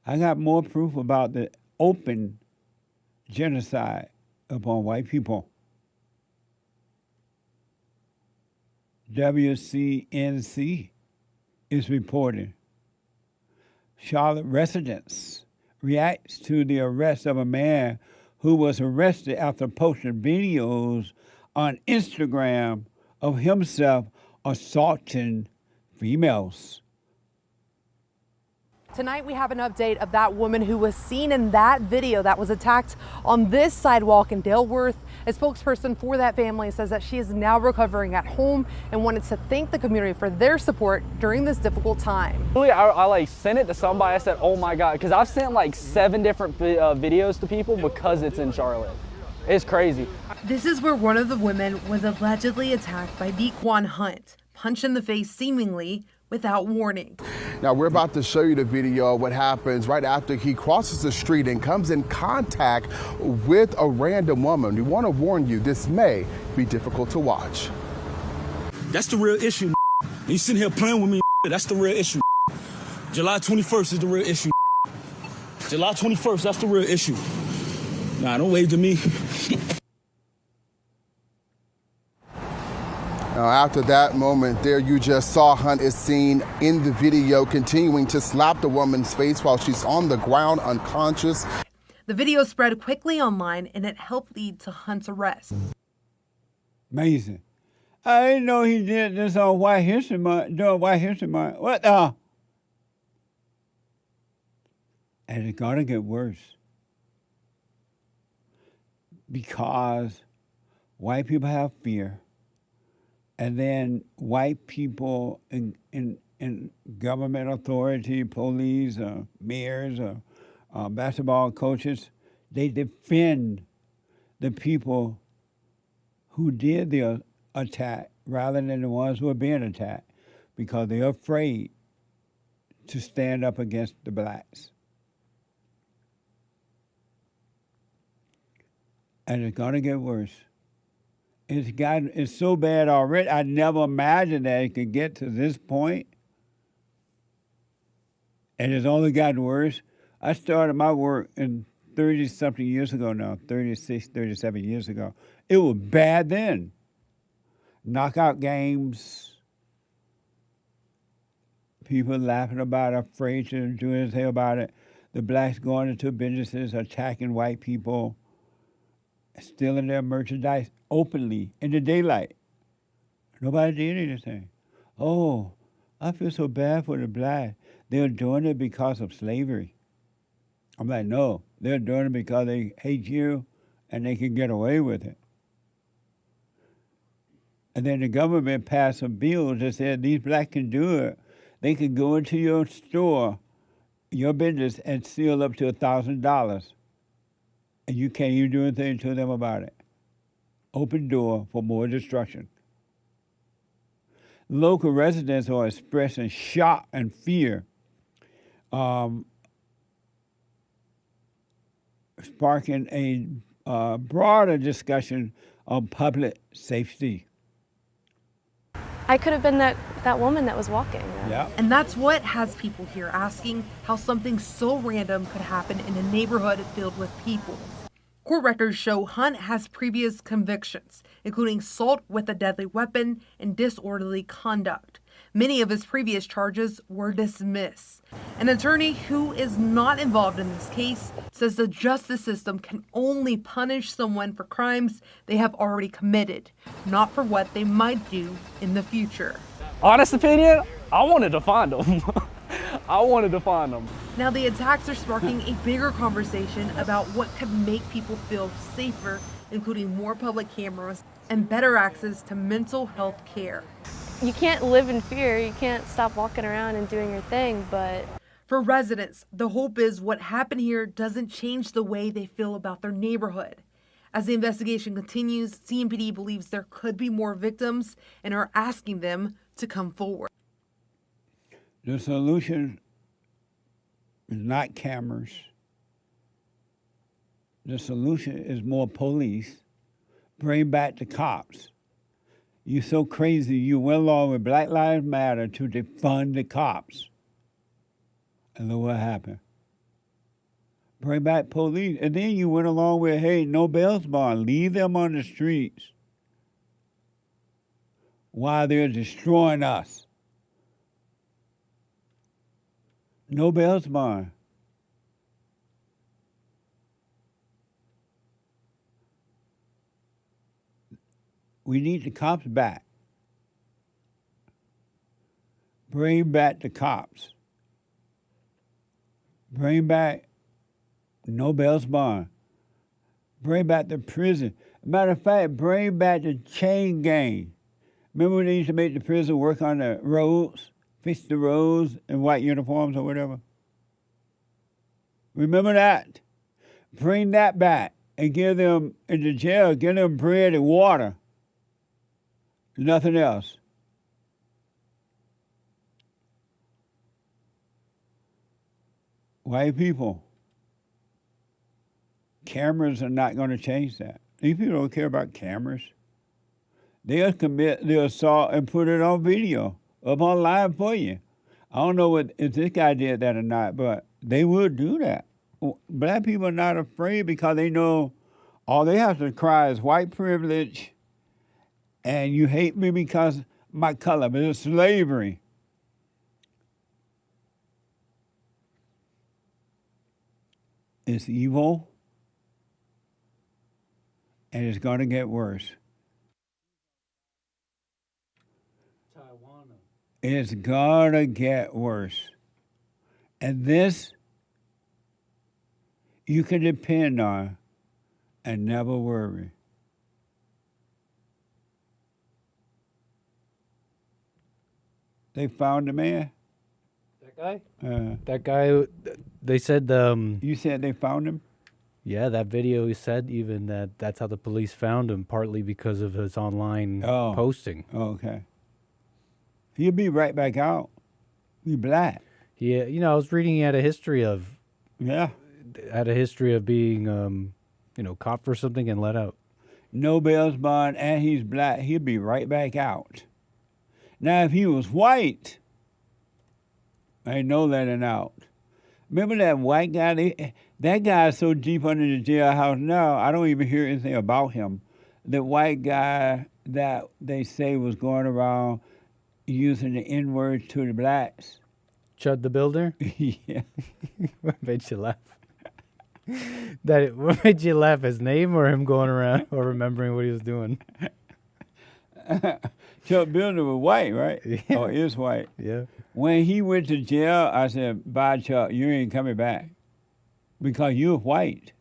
Speaker 2: I got more proof about the open genocide upon white people. WCNC is reporting Charlotte residents reacts to the arrest of a man who was arrested after posting videos on Instagram of himself assaulting females.
Speaker 18: Tonight we have an update of that woman who was seen in that video that was attacked on this sidewalk in Daleworth. A spokesperson for that family says that she is now recovering at home and wanted to thank the community for their support during this difficult time.
Speaker 19: Really, I like sent it to somebody. I said, oh my God, because I've sent like 7 different videos to people because it's in Charlotte. It's crazy.
Speaker 18: This is where one of the women was allegedly attacked by Dequan Hunt, punched in the face seemingly without warning.
Speaker 20: Now we're about to show you the video of what happens right after he crosses the street and comes in contact with a random woman. We want to warn you, this may be difficult to watch.
Speaker 21: That's the real issue. You sitting here playing with me, that's the real issue. July 21st is the real issue. July 21st, that's the real issue. Nah, don't wave to me.
Speaker 20: Now, after that moment there, you just saw Hunt is seen in the video continuing to slap the woman's face while she's on the ground unconscious.
Speaker 18: The video spread quickly online and it helped lead to Hunt's arrest.
Speaker 2: Amazing. I didn't know he did this on White History Month, during White History Month. What the? And it's gonna get worse. Because white people have fear. And then white people in government authority, police, mayors, basketball coaches, they defend the people who did the attack rather than the ones who are being attacked because they're afraid to stand up against the blacks. And it's going to get worse. It's so bad already. I never imagined that it could get to this point. And it's only gotten worse. I started my work in 30-something years ago now, 36, 37 years ago. It was bad then. Knockout games, people laughing about it, afraid to do anything about it. The blacks going into businesses, attacking white people, stealing their merchandise openly in the daylight. Nobody did anything. Oh, I feel so bad for the blacks. They're doing it because of slavery. I'm like, no, they're doing it because they hate you and they can get away with it. And then the government passed some bills that said these blacks can do it. They can go into your store, your business, and steal up to $1,000. And you can't even do anything to them about it. Open door for more destruction. Local residents are expressing shock and fear, sparking a broader discussion on public safety.
Speaker 22: I could have been that woman that was walking.
Speaker 2: Yeah.
Speaker 18: And that's what has people here asking how something so random could happen in a neighborhood filled with people. Court records show Hunt has previous convictions, including assault with a deadly weapon and disorderly conduct. Many of his previous charges were dismissed. An attorney who is not involved in this case says the justice system can only punish someone for crimes they have already committed, not for what they might do in the future.
Speaker 19: Honest opinion, I wanted to find them. I wanted to find them.
Speaker 18: Now, the attacks are sparking a bigger conversation about what could make people feel safer, including more public cameras and better access to mental health care.
Speaker 22: You can't live in fear. You can't stop walking around and doing your thing, but...
Speaker 18: For residents, the hope is what happened here doesn't change the way they feel about their neighborhood. As the investigation continues, CMPD believes there could be more victims and are asking them to come forward.
Speaker 2: The solution is not cameras. The solution is more police. Bring back the cops. You're so crazy, you went along with Black Lives Matter to defund the cops. And look what happened. Bring back police. And then you went along with, hey, no bail bond. Leave them on the streets while they're destroying us. No bail bond. We need the cops back. Bring back the cops. Bring back no bail bond. Bring back the prison. Matter of fact, bring back the chain gang. Remember when they used to make the prison work on the roads, fix the roads in white uniforms or whatever? Remember that? Bring that back and give them in the jail, give them bread and water. Nothing else. White people. Cameras are not going to change that. These people don't care about cameras. They'll commit the assault and put it on video up online for you. I don't know if this guy did that or not, but they would do that. Black people are not afraid because they know all they have to cry is white privilege and you hate me because my color, but it's slavery. It's evil, and it's going to get worse.
Speaker 6: Tawana.
Speaker 2: It's going to get worse. And this, you can depend on and never worry. They found the man?
Speaker 6: That guy? That guy, they said...
Speaker 2: you said they found him?
Speaker 6: Yeah, that video, he said even that's how the police found him, partly because of his online posting.
Speaker 2: Oh, okay. He'll be right back out. He's black.
Speaker 6: Yeah, you know, I was reading he had a history of...
Speaker 2: Yeah.
Speaker 6: Had a history of being, caught for something and let out.
Speaker 2: No bail bond, and he's black. He'll be right back out. Now, if he was white, ain't no letting out. Remember that white guy? That guy's so deep under the jailhouse now, I don't even hear anything about him. The white guy that they say was going around using the N-word to the blacks.
Speaker 6: Chud the Builder?
Speaker 2: Yeah.
Speaker 6: What made you laugh? What made you laugh? His name or him going around or remembering what he was doing?
Speaker 2: Chuck Builder was white, right?
Speaker 6: Yeah.
Speaker 2: Oh, is white.
Speaker 6: Yeah.
Speaker 2: When he went to jail, I said, bye, Chuck, you ain't coming back. Because you're white.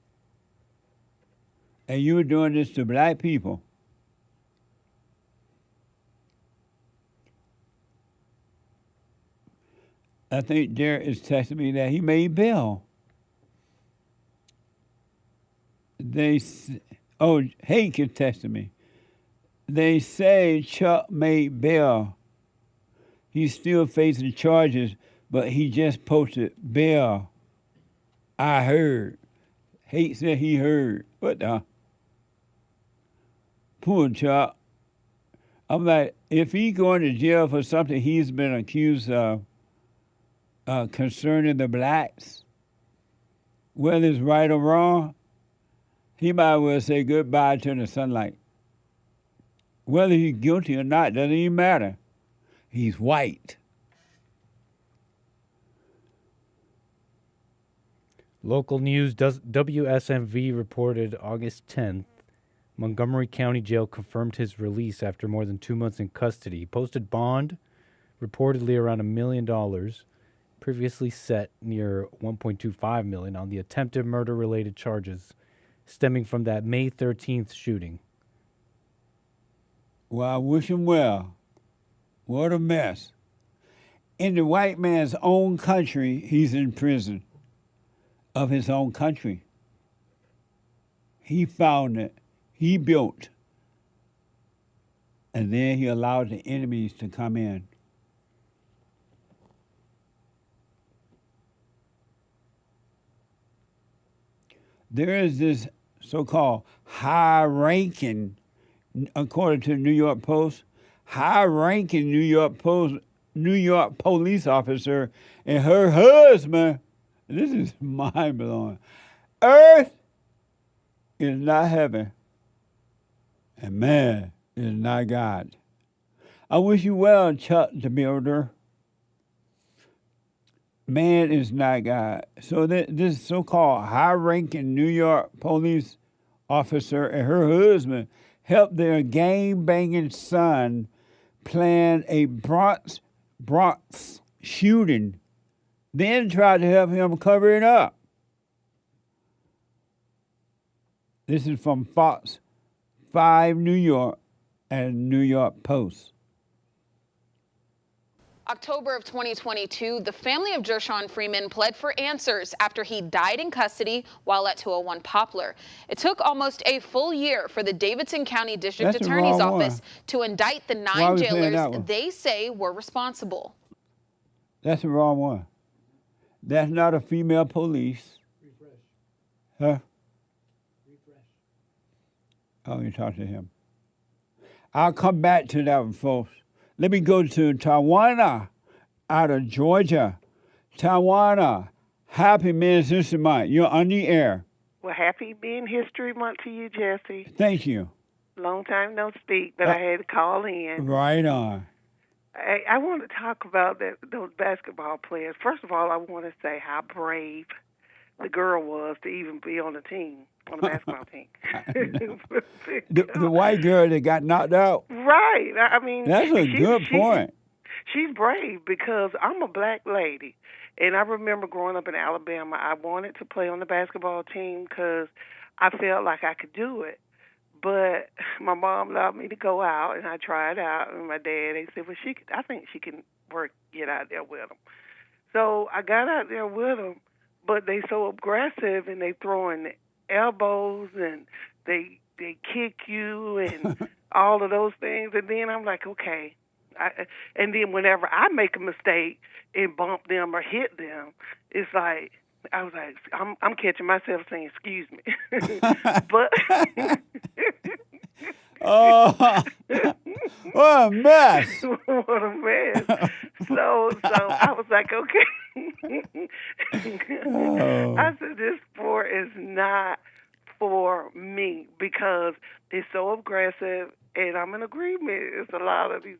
Speaker 2: And you were doing this to black people. I think Jareth is texting me that he made bail. Hank is texting me. They say Chuck made bail. He's still facing charges, but he just posted bail. I heard. Hate said he heard. What the? Poor Chuck. I'm like, if he's going to jail for something he's been accused of concerning the blacks, whether it's right or wrong, he might well say goodbye to the sunlight. Whether he's guilty or not, doesn't even matter. He's white.
Speaker 6: Local news, WSMV reported August 10th, Montgomery County Jail confirmed his release after more than 2 months in custody. He posted bond reportedly around $1 million, previously set near $1.25 million on the attempted murder-related charges stemming from that May 13th shooting.
Speaker 2: Well, I wish him well. What a mess. In the white man's own country, he's in prison of his own country. He found it. He built. And then he allowed the enemies to come in. There is this so-called high-ranking, according to the New York Post, high-ranking New York police officer and her husband. This is mind-blowing. Earth is not heaven, and man is not God. I wish you well, Chuck the Builder. Man is not God. So this so-called high-ranking New York police officer and her husband helped their gang-banging son plan a Bronx shooting, then tried to help him cover it up. This is from Fox 5 New York and New York Post.
Speaker 3: October of 2022, the family of Jershawn Freeman pled for answers after he died in custody while at 201 Poplar. It took almost a full year for the Davidson County District Attorney's Office to indict the 9 jailers they say were responsible.
Speaker 2: That's the wrong one. That's not a female police.
Speaker 5: Refresh.
Speaker 2: Huh?
Speaker 5: Refresh.
Speaker 2: Oh, you talk to him. I'll come back to that one, folks. Let me go to Tawana out of Georgia. Tawana, happy Men's History Month. You're on the air.
Speaker 23: Well, happy Men's History Month to you, Jesse.
Speaker 2: Thank you.
Speaker 23: Long time no speak, but I had to call in.
Speaker 2: Right on.
Speaker 23: I want to talk about those basketball players. First of all, I want to say how brave the girl was to even be on the team, on the basketball team.
Speaker 2: The white girl that got knocked out.
Speaker 23: Right. I mean,
Speaker 2: that's a good point.
Speaker 23: She's brave because I'm a black lady. And I remember growing up in Alabama, I wanted to play on the basketball team because I felt like I could do it. But my mom allowed me to go out, and I tried out. And my dad, they said, well, I think she can get out there with them. So I got out there with them, but they so aggressive, and they throwing elbows, and they kick you, and all of those things. And then I'm like, okay. And then whenever I make a mistake and bump them or hit them, it's like, I was like, I'm catching myself saying, excuse me. But
Speaker 2: oh, what a mess.
Speaker 23: What a mess. So I was like, okay. I said, this sport is not for me because it's so aggressive, and I'm in agreement. It's a lot of these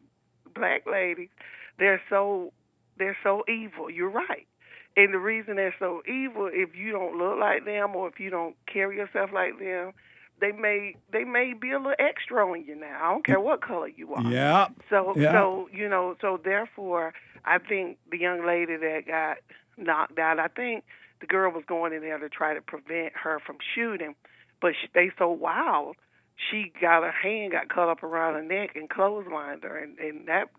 Speaker 23: black ladies. They're so evil. You're right. And the reason they're so evil, if you don't look like them or if you don't carry yourself like them, they may be a little extra on you now. I don't care what color you are.
Speaker 2: Yeah.
Speaker 23: So therefore, I think the young lady that got knocked out, I think the girl was going in there to try to prevent her from shooting, but they so wild. She got her hand got cut up around her neck and clotheslined her, and that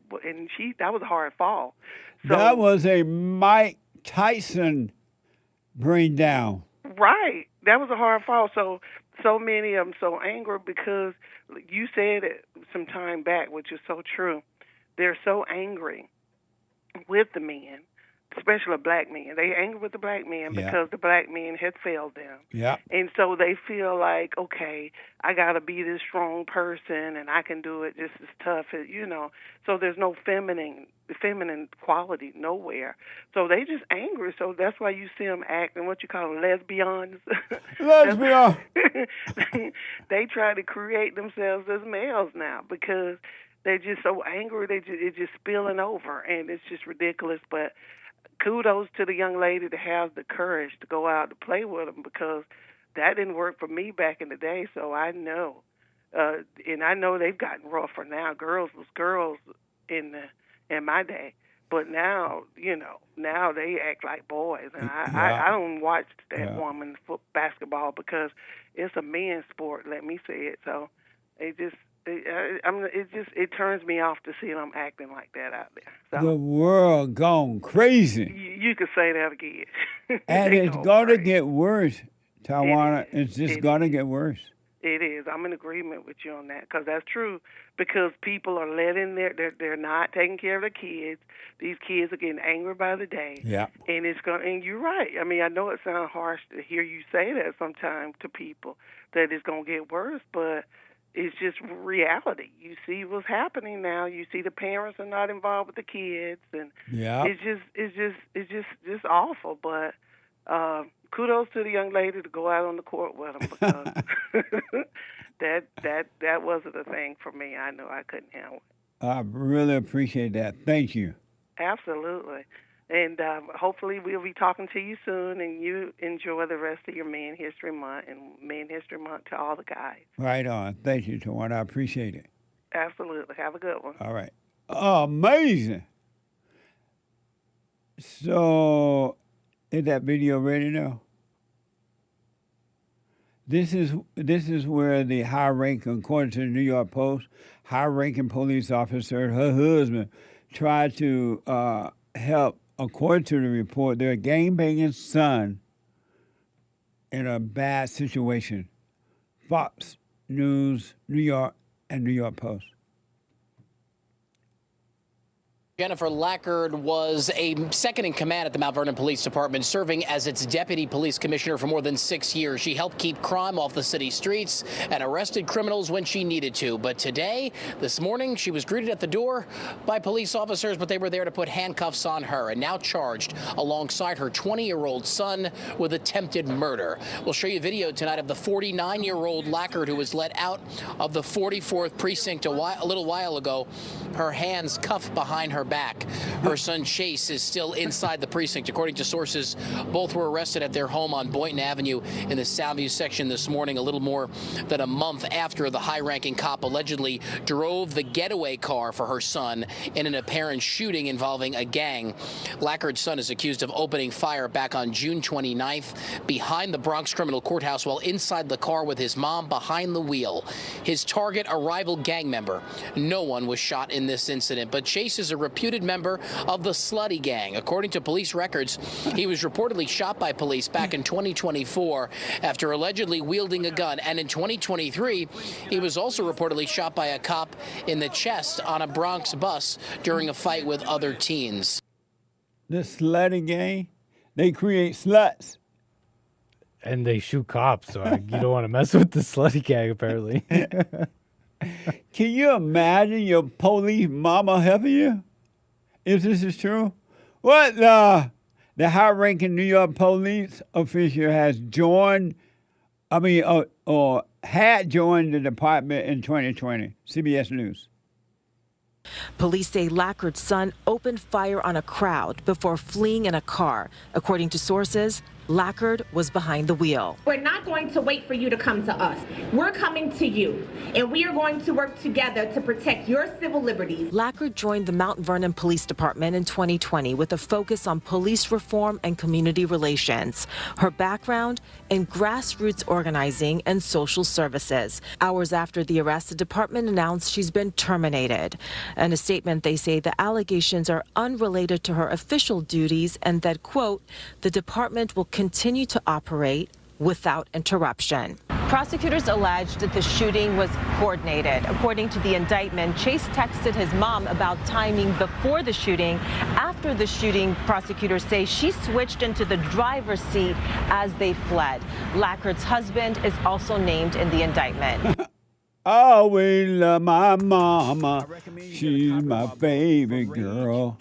Speaker 23: was a hard fall. So,
Speaker 2: that was a Mike Tyson bring down.
Speaker 23: Right, that was a hard fall. So many of them so angry because you said it some time back, which is so true. They're so angry with the men, especially black men. They angry with the black men because the black men had failed them.
Speaker 2: Yeah.
Speaker 23: And so they feel like, okay, I got to be this strong person and I can do it just as tough as, So there's no feminine quality nowhere. So they just angry. So that's why you see them acting what you call lesbians.
Speaker 2: Lesbian.
Speaker 23: They try to create themselves as males now because they're just so angry. It's just spilling over, and it's just ridiculous. But kudos to the young lady to have the courage to go out to play with them because that didn't work for me back in the day. So I know, and I know they've gotten rougher now. Girls in in my day. But now, now they act like boys, and I don't watch that woman basketball because it's a men's sport. Let me say it. So it turns me off to see them acting like that out there. So,
Speaker 2: the world gone crazy.
Speaker 23: You could say that again.
Speaker 2: And it's going to get worse, Tawana. It's just going to get worse.
Speaker 23: It is. I'm in agreement with you on that because that's true. Because people are they're not taking care of their kids. These kids are getting angry by the day.
Speaker 2: Yeah.
Speaker 23: And and you're right. I mean, I know it sounds harsh to hear you say that sometimes to people that it's going to get worse, but it's just reality. You see what's happening now. You see the parents are not involved with the kids, and it's just awful. But kudos to the young lady to go out on the court with them because that wasn't a thing for me. I know I couldn't handle it.
Speaker 2: I really appreciate that. Thank you.
Speaker 23: Absolutely. And hopefully we'll be talking to you soon, and you enjoy the rest of your Man History Month, and Man History Month to all the guys.
Speaker 2: Right on. Thank you, Tawana. I appreciate it.
Speaker 23: Absolutely. Have a good one.
Speaker 2: All right. Amazing. So, is that video ready now? This is where the high-ranking, according to the New York Post, high-ranking police officer and her husband tried to help, according to the report, their gang-banging son in a bad situation. Fox News, New York, and New York Post.
Speaker 7: Jennifer Lackard was a second in command at the Mount Vernon Police Department, serving as its deputy police commissioner for more than 6 years. She helped keep crime off the city streets and arrested criminals when she needed to. But today, this morning, she was greeted at the door by police officers, but they were there to put handcuffs on her and now charged alongside her 20-year-old son with attempted murder. We'll show you video tonight of the 49-year-old Lackard who was let out of the 44th precinct a little while ago, her hands cuffed behind her back. Her son Chase is still inside the precinct. According to sources, both were arrested at their home on Boynton Avenue in the Soundview section this morning, a little more than a month after the high-ranking cop allegedly drove the getaway car for her son in an apparent shooting involving a gang. Lackard's son is accused of opening fire back on June 29th behind the Bronx Criminal Courthouse while inside the car with his mom behind the wheel. His target, a rival gang member. No one was shot in this incident, but Chase is a reputed member of the Slutty Gang. According to police records, he was reportedly shot by police back in 2024 after allegedly wielding a gun. And in 2023, he was also reportedly shot by a cop in the chest on a Bronx bus during a fight with other teens.
Speaker 2: The Slutty Gang, they create sluts.
Speaker 6: And they shoot cops, so you don't want to mess with the Slutty Gang, apparently.
Speaker 2: Can you imagine your police mama helping you? If this is true, what the high-ranking New York police official has joined, or had joined the department in 2020. CBS News.
Speaker 8: Police say Lackard's son opened fire on a crowd before fleeing in a car. According to sources, Lackard was behind the wheel.
Speaker 9: We're not going to wait for you to come to us. We're coming to you, and we are going to work together to protect your civil liberties.
Speaker 8: Lackard joined the Mount Vernon Police Department in 2020 with a focus on police reform and community relations. Her background in grassroots organizing and social services. Hours after the arrest, the department announced she's been terminated. In a statement, they say the allegations are unrelated to her official duties and that, quote, the department will continue to operate without interruption. Prosecutors alleged that the shooting was coordinated. According to the indictment, Chase texted his mom about timing before the shooting. After the shooting, prosecutors say she switched into the driver's seat as they fled. Lackard's husband is also named in the indictment.
Speaker 2: I always love my mama. She's my baby girl.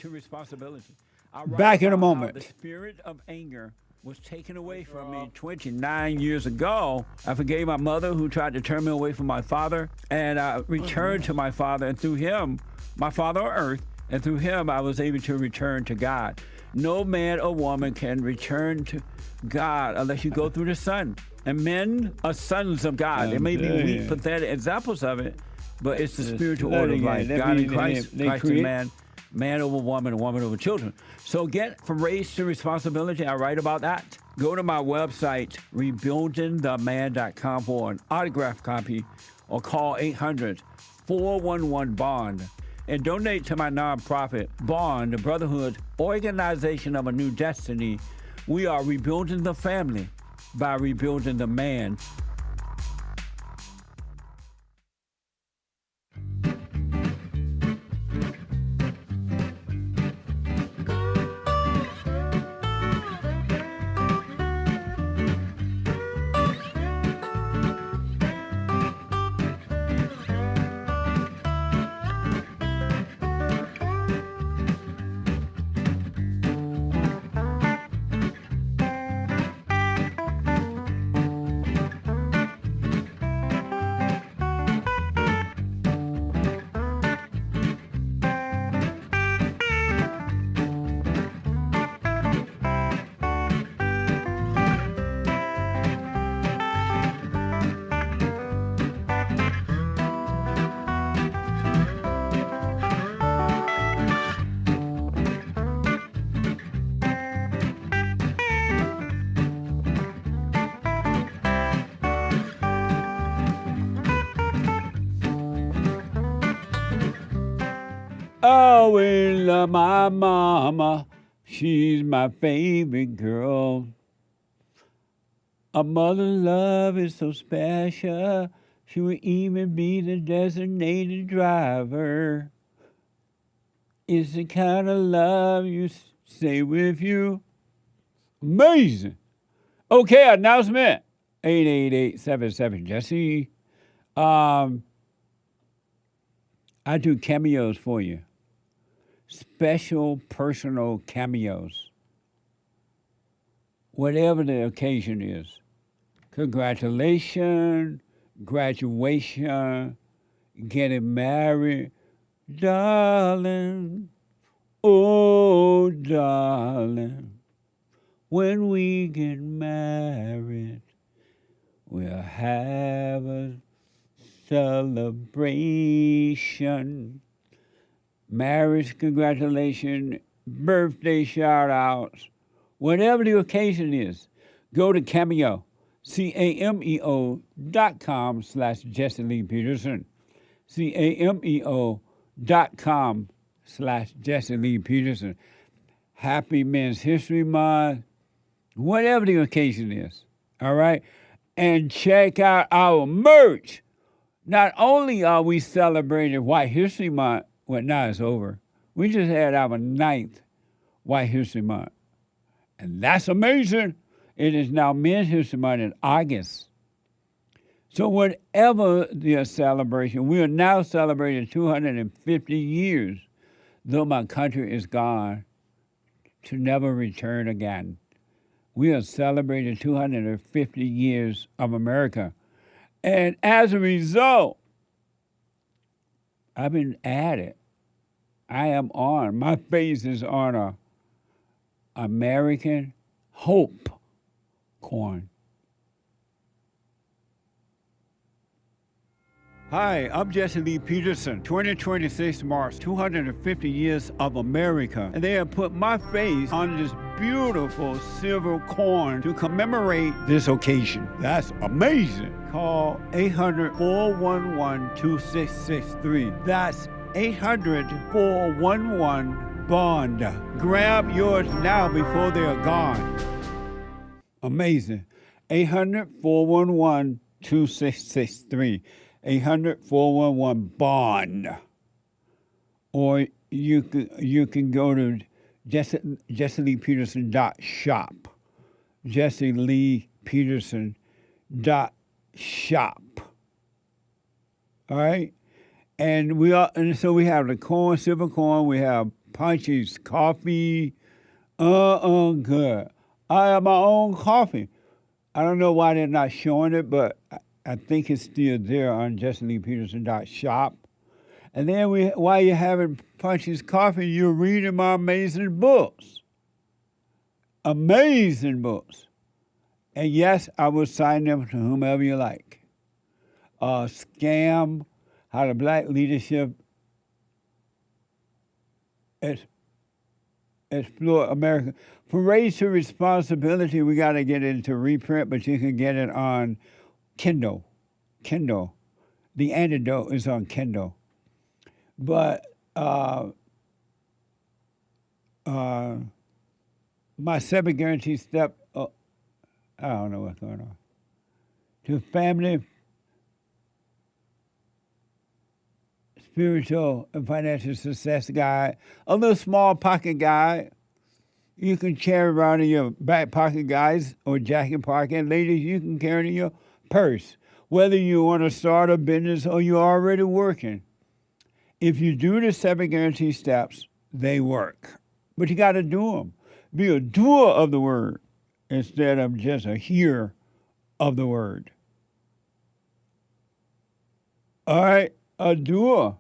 Speaker 2: Back in a moment. The spirit of anger was taken away from me 29 years ago. I forgave my mother who tried to turn me away from my father, and I returned to my father, and through him, my father on earth, and through him I was able to return to God. No man or woman can return to God unless you go through the Son. And men are sons of God. There may be weak, pathetic examples of it, but it's the spiritual order of life. God in Christ, Christ in man. man over woman and woman over children. So get from race to responsibility. I write about that. Go to my website, rebuildingtheman.com for an autographed copy or call 800-411-BOND and donate to my nonprofit, Bond, the Brotherhood Organization of a New Destiny. We are rebuilding the family by rebuilding the man. Oh, we love my mama. She's my favorite girl. A mother's love is so special. She would even be the designated driver. It's the kind of love you stay with you. Amazing. Okay, announcement. 888-77-JESSE. I do cameos for you. Special personal cameos. Whatever the occasion is. Congratulations, graduation, getting married. Darling, oh darling, when we get married, we'll have a celebration. Marriage, congratulations, birthday shout-outs, whatever the occasion is, go to Cameo, CAMEO.com/Jesse Lee Peterson, CAMEO.com/Jesse Lee Peterson. Happy Men's History Month, whatever the occasion is, all right? And check out our merch. Not only are we celebrating White History Month, well, now it's over. We just had our 9th White History Month. And that's amazing. It is now Men's History Month in August. So whatever the celebration, we are now celebrating 250 years, though my country is gone to never return again. We are celebrating 250 years of America. And as a result, I've been added. I am on. My face is on a American Hope coin. Hi, I'm Jesse Lee Peterson. 2026 marks 250 years of America, and they have put my face on this beautiful silver coin to commemorate this occasion. That's amazing. Call 800-411-2663. That's 800-411-BOND. Grab yours now before they are gone. Amazing. 800-411-2663. 800-411-BOND. Or you can go to JesseLeePeterson.shop. JesseLeePeterson.shop. All right? And so we have the corn, silver corn, we have punches, coffee. Good. I have my own coffee. I don't know why they're not showing it, but I think it's still there on JesseLeePeterson.shop. And then while you're having Punch's coffee, you're reading my amazing books. Amazing books. And yes, I will sign them to whomever you like. Scam, How the Black Leadership explore America. For Race to Responsibility, we got to get it into reprint, but you can get it on Kindle. Kindle. The Antidote is on Kindle. But my 7 guarantee step, I don't know what's going on. To family, spiritual, and financial success guide, a little small pocket guide you can carry around in your back pocket, guys, or jacket pocket. Ladies, you can carry it in your purse, whether you want to start a business or you're already working. If you do the 7 guarantee steps, they work. But you got to do them. Be a doer of the word instead of just a hearer of the word. All right, a doer.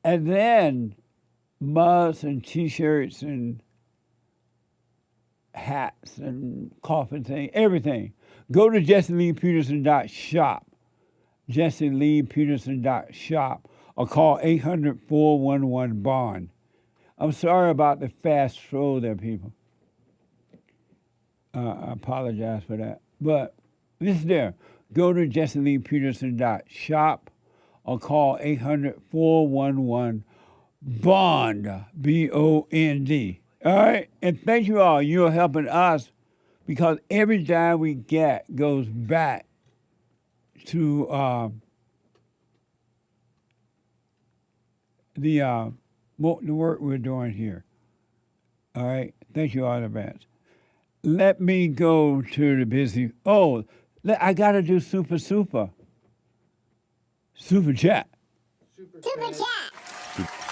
Speaker 2: And then mugs and T-shirts and hats and coffin thing, everything. Go to JesseLeePeterson.shop, JesseLeePeterson.shop, or call 800-411-BOND. I'm sorry about the fast flow there, people. I apologize for that. But this is there. Go to JesseLeePeterson.shop or call 800-411-BOND, B-O-N-D. All right? And thank you all. You're helping us because every dime we get goes back to the work we're doing here. All right? Thank you all in advance. Let me go to the busy. Oh, I got to do super chat.
Speaker 10: Super chat.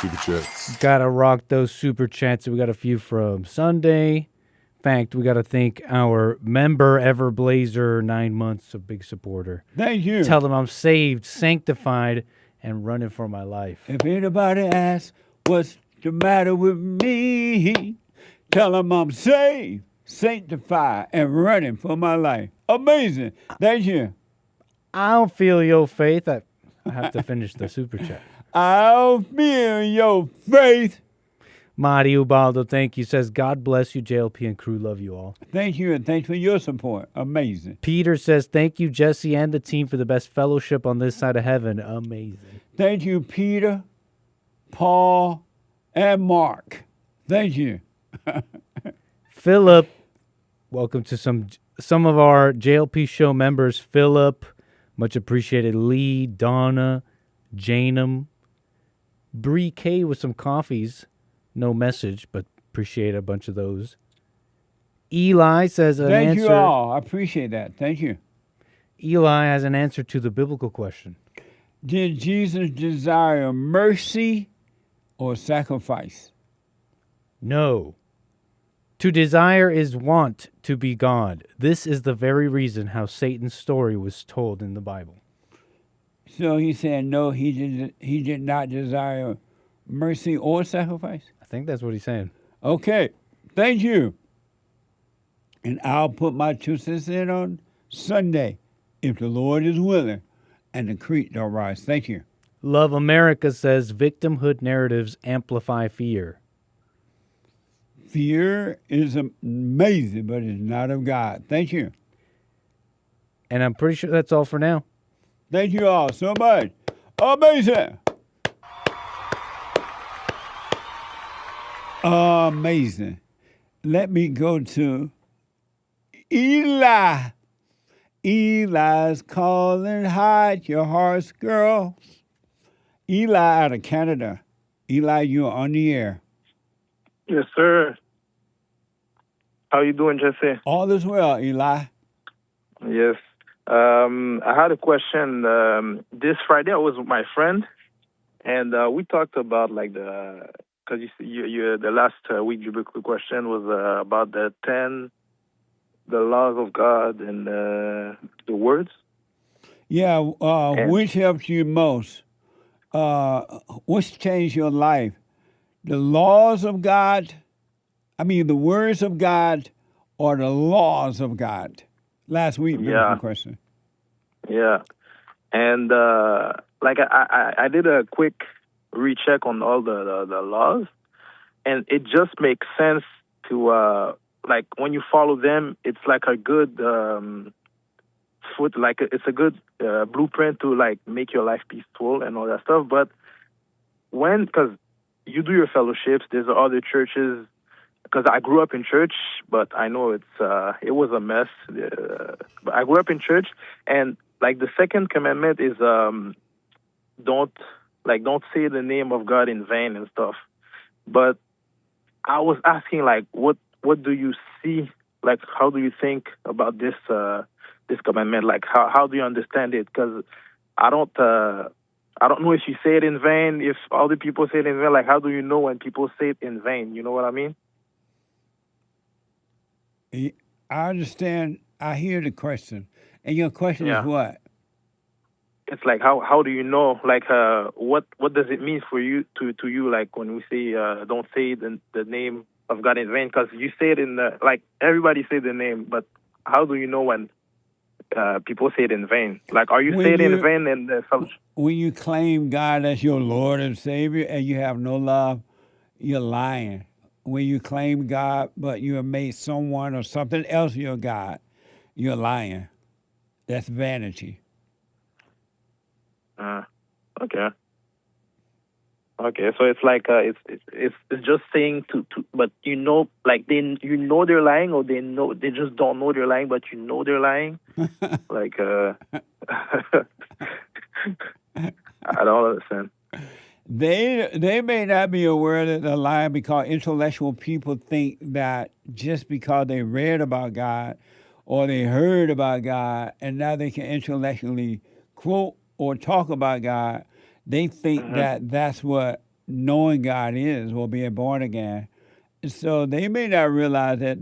Speaker 10: Super chats.
Speaker 6: Gotta rock those super chats. We got a few from Sunday. In fact, we got to thank our member, Everblazer, 9 months, a big supporter.
Speaker 2: Thank you.
Speaker 6: Tell them I'm saved, sanctified, and running for my life.
Speaker 2: If anybody asks what's the matter with me, tell them I'm saved, sanctified, and running for my life. Amazing. Thank you.
Speaker 6: I don't feel your faith. I have to finish the super chat.
Speaker 2: I'll feel your faith.
Speaker 6: Marty Ubaldo, thank you. Says, God bless you, JLP and crew. Love you all.
Speaker 2: Thank you, and thanks for your support. Amazing.
Speaker 6: Peter says, thank you, Jesse and the team, for the best fellowship on this side of heaven. Amazing.
Speaker 2: Thank you, Peter, Paul, and Mark. Thank you.
Speaker 6: Philip, welcome to some of our JLP show members. Philip, much appreciated. Lee, Donna, Janum, Bree K with some coffees. No message, but appreciate a bunch of those. Eli says an answer.
Speaker 2: Thank you all. I appreciate that. Thank you.
Speaker 6: Eli has an answer to the biblical question.
Speaker 2: Did Jesus desire mercy or sacrifice?
Speaker 6: No. To desire is want to be God. This is the very reason how Satan's story was told in the Bible.
Speaker 2: So he's saying no, he did not desire mercy or sacrifice?
Speaker 6: I think that's what he's saying.
Speaker 2: Okay. Thank you. And I'll put my 2 cents in on Sunday, if the Lord is willing, and the creek don't rise. Thank you.
Speaker 6: Love America says victimhood narratives amplify fear.
Speaker 2: Fear is amazing, but it's not of God. Thank you.
Speaker 6: And I'm pretty sure that's all for now.
Speaker 2: Thank you all so much. Amazing. Amazing. Let me go to Eli. Eli's calling, hide your hearts, girls. Eli out of Canada. Eli, you're on the air.
Speaker 11: Yes, sir. How you doing, Jesse?
Speaker 2: All is well, Eli.
Speaker 11: Yes. I had a question. This Friday, I was with my friend, and we talked about like because you the last week biblical question was about the laws of God and the words.
Speaker 2: Yeah. Which helps you most? What's changed your life? The laws of God, the words of God, or the laws of God? Last week, biblical question.
Speaker 11: Yeah. And like I did a quick recheck on all the laws, and it just makes sense to like when you follow them, it's like a good it's a good blueprint to like make your life peaceful and all that stuff. But because you do your fellowships, there's other churches. Because I grew up in church, but I know it was a mess. But I grew up in church, and like the second commandment is don't say the name of God in vain and stuff. But I was asking like, what do you see? Like, how do you think about this commandment? Like, how do you understand it? Because I don't know if you say it in vain. If other people say it in vain, like, how do you know when people say it in vain? You know what I mean?
Speaker 2: I understand. I hear the question, and your question is what?
Speaker 11: It's like how do you know? Like, what does it mean for you to you? Like when we say don't say the name of God in vain, because you say it in like everybody say the name, but how do you know when people say it in vain? Like, are you saying it in vain in the fellowship?
Speaker 2: When you claim God as your Lord and Savior and you have no love, you're lying. When you claim God, but you have made someone or something else your God, you're lying. That's vanity.
Speaker 11: Okay. Okay, so it's like it's just saying to but like you know they're lying, or they just don't know they're lying, but you know they're lying. Like I don't understand.
Speaker 2: They may not be aware that they're lying because intellectual people think that just because they read about God or they heard about God and now they can intellectually quote or talk about God, they think that that's what knowing God is or being born again. So they may not realize that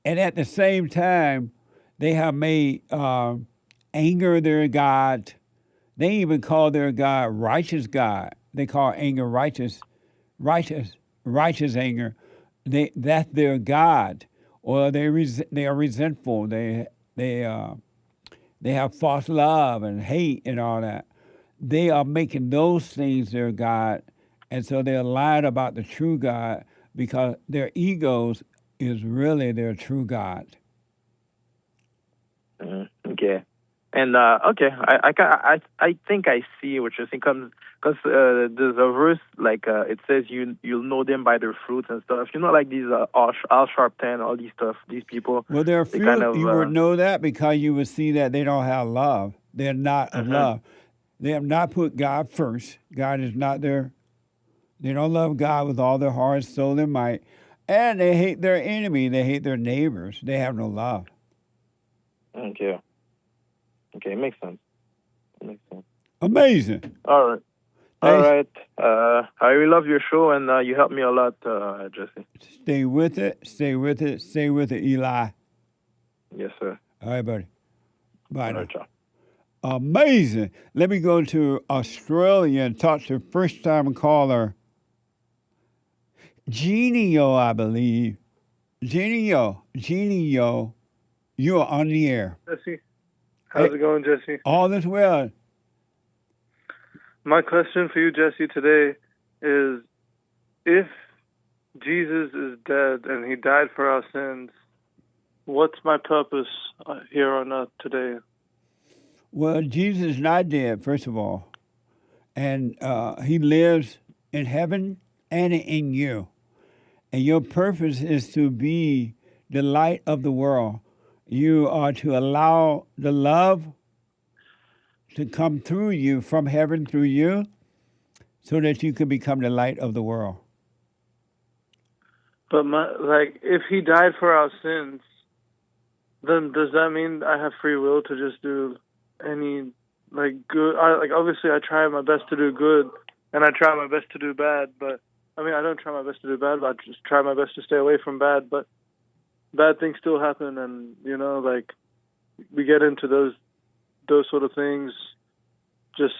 Speaker 2: and at the same time, they have made anger their God. They even call their God righteous God. They call anger righteous anger. That's their God, or they are resentful. They have false love and hate and all that. They are making those things their God, and so they're lying about the true God because their egos is really their true God.
Speaker 11: Okay. And okay, I think I see what you're saying, because there's a verse like it says you'll know them by their fruits and stuff. You know, like these Al Sharpton, all these stuff, these people.
Speaker 2: Well, there are few you would know that because you would see that they don't have love. They're not of love. They have not put God first. God is not their. They don't love God with all their heart, soul, and might, and they hate their enemy. They hate their neighbors. They have no love.
Speaker 11: Okay. Okay, makes sense.
Speaker 2: Amazing.
Speaker 11: All right. Thanks. All right. I really love your show, and you helped me a lot, Jesse.
Speaker 2: Stay with it. Stay with it. Stay with it, Eli.
Speaker 11: Yes, sir.
Speaker 2: All right, buddy. Bye.
Speaker 11: All right, ciao.
Speaker 2: Amazing. Let me go to Australia and talk to first-time caller Genio, I believe. Genio, you are on the air.
Speaker 12: Jesse. How's it going, Jesse?
Speaker 2: All is well.
Speaker 12: My question for you, Jesse, today is, if Jesus is dead and he died for our sins, what's my purpose here on earth today?
Speaker 2: Well, Jesus is not dead, first of all. And he lives in heaven and in you. And your purpose is to be the light of the world. You are to allow the love to come through you, from heaven through you, so that you can become the light of the world.
Speaker 12: But if he died for our sins, then does that mean I have free will to just do any good? Obviously I try my best to do good, and I try my best to do bad. But I don't try my best to do bad, but I just try my best to stay away from bad. But bad things still happen, and we get into those sort of things. Just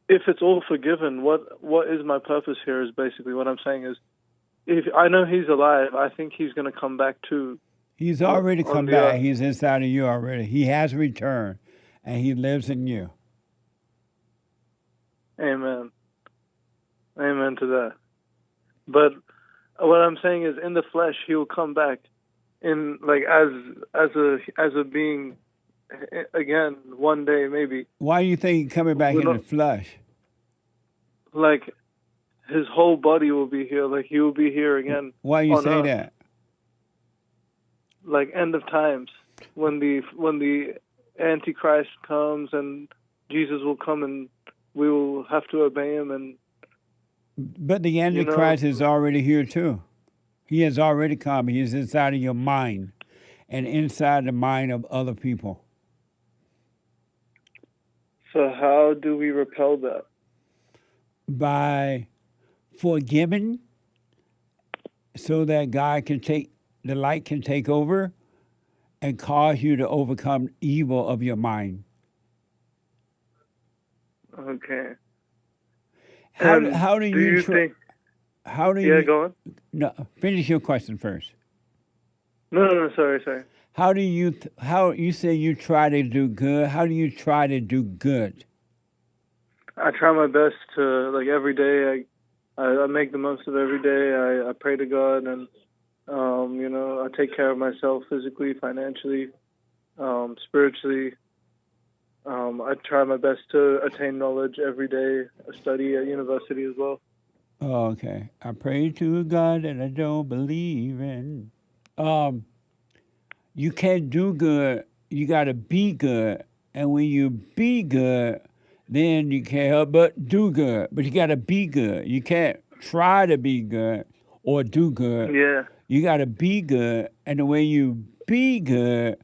Speaker 12: if it's all forgiven, what is my purpose here? Is basically what I'm saying. Is if I know he's alive, I think he's going to come back too.
Speaker 2: He's already come back. He's inside of you already. He has returned, and he lives in you.
Speaker 12: Amen. Amen to that. But what I'm saying is, in the flesh, he will come back in like as a being again one day maybe.
Speaker 2: Why do you think he's coming back in the flesh?
Speaker 12: Like his whole body will be here. Like he will be here again.
Speaker 2: Why you
Speaker 12: on
Speaker 2: say
Speaker 12: earth.
Speaker 2: that?
Speaker 12: Like end of times, when the Antichrist comes and Jesus will come and we will have to obey him. And
Speaker 2: But the Antichrist is already here too. He has already come. He is inside of your mind and inside the mind of other people.
Speaker 12: So how do we repel that?
Speaker 2: By forgiving, so that God can the light can take over and cause you to overcome evil of your mind.
Speaker 12: Okay.
Speaker 2: How do you
Speaker 12: think?
Speaker 2: How do
Speaker 12: yeah,
Speaker 2: you?
Speaker 12: go on.
Speaker 2: No, finish your question first.
Speaker 12: No, sorry.
Speaker 2: How do you? How you say you try to do good? How do you try to do good?
Speaker 12: I try my best to, like, every day. I make the most of every day. I pray to God, and I take care of myself physically, financially, spiritually. I try my best to attain knowledge every day. I study at university as well.
Speaker 2: Oh, okay. I pray to a God that I don't believe in. You can't do good. You got to be good. And when you be good, then you can't help but do good. But you got to be good. You can't try to be good or do good.
Speaker 12: Yeah.
Speaker 2: You got to be good. And the way you be good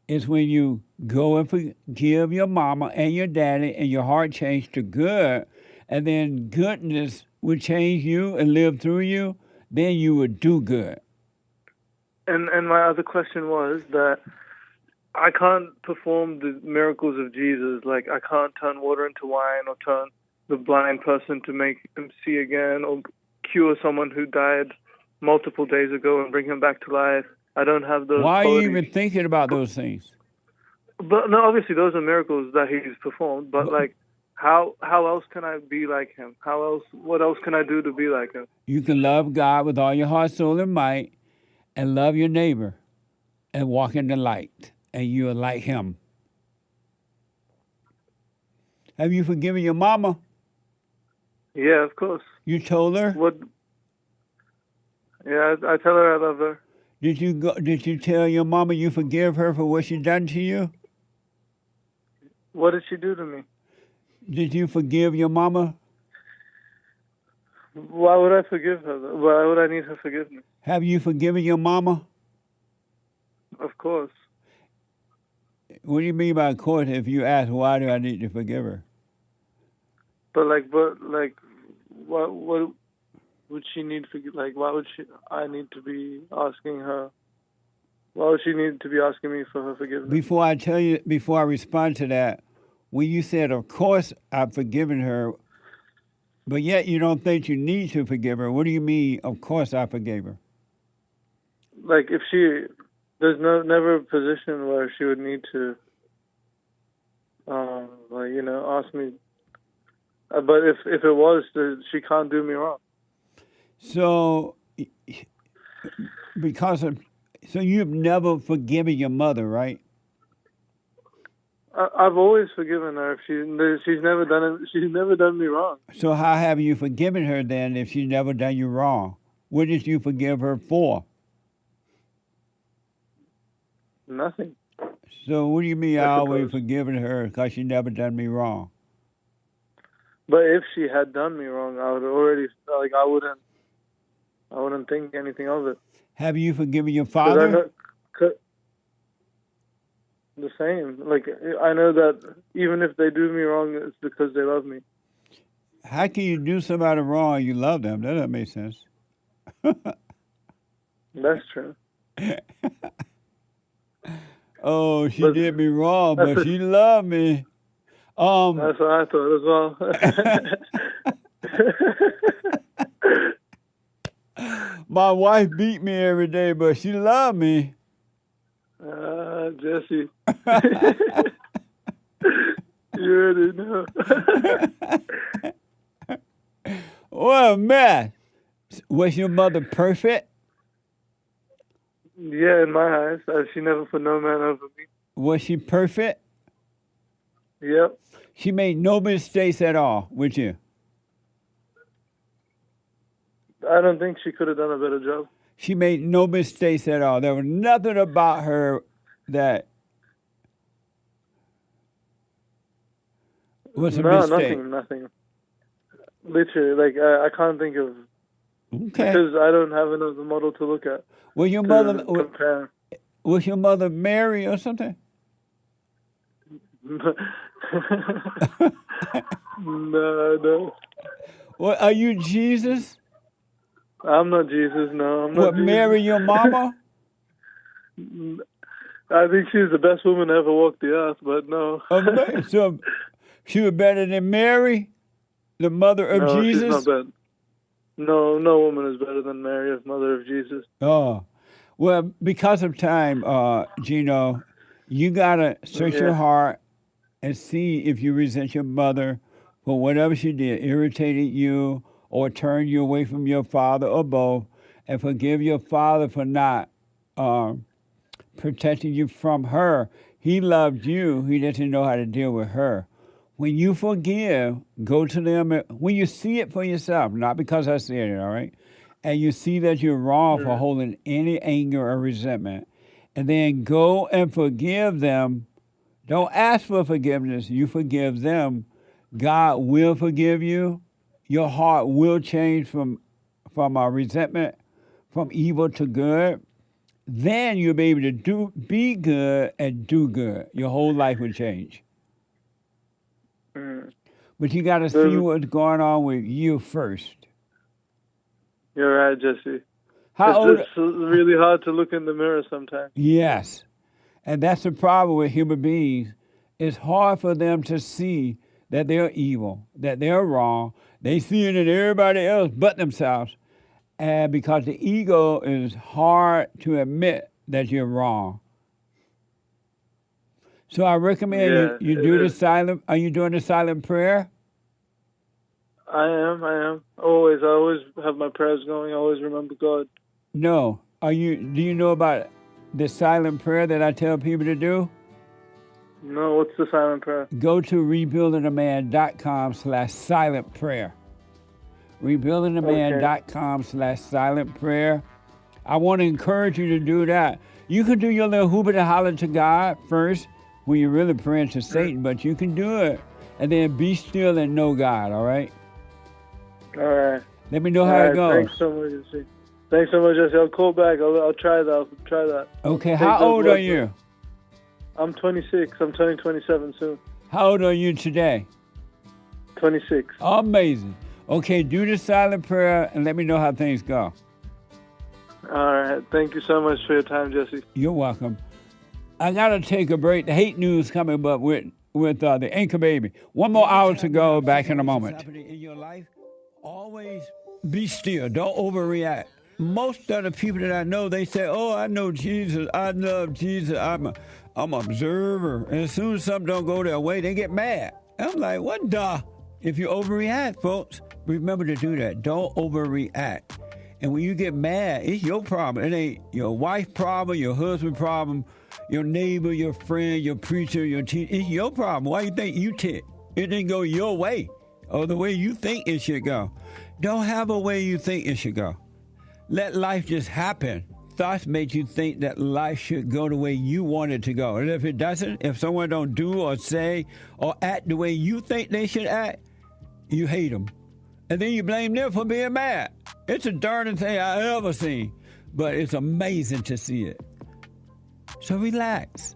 Speaker 2: is when you go and forgive your mama and your daddy and your heart change to good. And then goodness would change you and live through you. Then you would do good.
Speaker 12: And my other question was that I can't perform the miracles of Jesus. Like, I can't turn water into wine or turn the blind person to make him see again or cure someone who died multiple days ago and bring him back to life. I don't have those
Speaker 2: Why
Speaker 12: qualities.
Speaker 2: are you even thinking about those things?
Speaker 12: But no, obviously those are miracles that he's performed. But like, how else can I be like him? What else can I do to be like him?
Speaker 2: You can love God with all your heart, soul, and might, and love your neighbor, and walk in the light, and you are like him. Have you forgiven your mama?
Speaker 12: Yeah, of course.
Speaker 2: You told her?
Speaker 12: What? Yeah, I tell her I love her.
Speaker 2: Did you tell your mama you forgive her for what she done to you?
Speaker 12: What did she do to me?
Speaker 2: Did you forgive your mama?
Speaker 12: Why would I forgive her? Why would I need her forgiveness?
Speaker 2: Have you forgiven your mama?
Speaker 12: Of course.
Speaker 2: What do you mean by of course if you ask why do I need to forgive her?
Speaker 12: But what would she need to like? Why would I need to be asking her? Why would she need to be asking me for her forgiveness?
Speaker 2: Before I respond to that, when you said, of course I've forgiven her, but yet you don't think you need to forgive her, what do you mean, of course I forgave her?
Speaker 12: Like, if there's never a position where she would need to, ask me. But if it was, she can't do me wrong.
Speaker 2: So, so you've never forgiven your mother, right?
Speaker 12: I've always forgiven her. If she's never done it. She's never done me wrong.
Speaker 2: So how have you forgiven her then if she's never done you wrong? What did you forgive her for?
Speaker 12: Nothing.
Speaker 2: So what do you mean I always forgiven her because she never done me wrong?
Speaker 12: But if she had done me wrong, I would already I wouldn't think anything of it.
Speaker 2: Have you forgiven your father?
Speaker 12: The same. Like, I know that even if they do me wrong, it's because they love me.
Speaker 2: How can you do somebody wrong and you love them? That doesn't make sense.
Speaker 12: That's true.
Speaker 2: Oh, she did me wrong, but she loved me.
Speaker 12: That's what I thought as well.
Speaker 2: My wife beat me every day, but she loved me.
Speaker 12: Jesse. You already know.
Speaker 2: Well, You're a mess. Was your mother perfect?
Speaker 12: Yeah, in my eyes. She never put no man over me.
Speaker 2: Was she perfect?
Speaker 12: Yep.
Speaker 2: She made no mistakes at all with you?
Speaker 12: I don't think she could have done a better job.
Speaker 2: She made no mistakes at all. There was nothing about her that was a mistake.
Speaker 12: Nothing. Literally, like, I can't think of...
Speaker 2: Okay.
Speaker 12: Because I don't have another model to look at.
Speaker 2: Was your mother... Was your mother Mary or something?
Speaker 12: No.
Speaker 2: Well, are you Jesus?
Speaker 12: I'm not Jesus, no. I'm not
Speaker 2: What,
Speaker 12: Jesus.
Speaker 2: Mary your mama?
Speaker 12: I think she's the best woman to ever walk the earth, but no.
Speaker 2: So she was better than Mary, the mother of
Speaker 12: no,
Speaker 2: Jesus?
Speaker 12: She's not bad. No woman is better than Mary, the mother of Jesus.
Speaker 2: Oh. Well, because of time, Gino, you got to search your heart and see if you resent your mother for whatever she did, irritated you or turned you away from your father or both, and forgive your father for not protecting you from her. He loved you. He didn't know how to deal with her. When you forgive, go to them. When you see it for yourself, not because I said it, all right? And you see that you're wrong for holding any anger or resentment, and then go and forgive them. Don't ask for forgiveness. You forgive them. God will forgive you. Your heart will change from resentment, from evil to good. Then you'll be able to be good and do good. Your whole life will change. But you got to see what's going on with you first.
Speaker 12: You're right, Jesse. It's really hard to look in the mirror sometimes.
Speaker 2: Yes. And that's the problem with human beings. It's hard for them to see that they're evil, that they're wrong. They see it in everybody else but themselves. And because the ego is hard to admit that you're wrong. So I recommend you do the silent. Are you doing the silent prayer?
Speaker 12: I am. I always have my prayers going. I always remember God.
Speaker 2: No. Do you know about the silent prayer that I tell people to do?
Speaker 12: No, what's the silent prayer?
Speaker 2: Go to rebuildingaman.com/silent prayer. Rebuildingaman.com/silent prayer. I want to encourage you to do that. You can do your little hooping and holler to God first when you're really praying to Satan, but you can do it. And then be still and know God, all right?
Speaker 12: All right.
Speaker 2: Let me know how it goes.
Speaker 12: Thanks so much, Jesse. Thanks so much, Jesse. I'll call back. I'll try that. I'll try that.
Speaker 2: Okay, how old are you?
Speaker 12: I'm 26. I'm turning 27 soon.
Speaker 2: How old are you today?
Speaker 12: 26.
Speaker 2: Amazing. Okay, do the silent prayer and let me know how things go.
Speaker 12: All right. Thank you so much for your time, Jesse.
Speaker 2: You're welcome. I got to take a break. The hate news coming up with the anchor baby. One more hour to go. Back in a moment. In your life, always be still. Don't overreact. Most of the people that I know, they say, "Oh, I know Jesus. I love Jesus. I'm an observer." And as soon as something don't go their way, they get mad. I'm like, what the? If you overreact, folks, remember to do that. Don't overreact. And when you get mad, it's your problem. It ain't your wife's problem, your husband's problem, your neighbor, your friend, your preacher, your teacher. It's your problem. Why you think you tick? It didn't go your way or the way you think it should go. Don't have a way you think it should go. Let life just happen. Thoughts make you think that life should go the way you want it to go. And if it doesn't, if someone don't do or say or act the way you think they should act, you hate them. And then you blame them for being mad. It's the darndest thing I ever seen. But it's amazing to see it. So relax.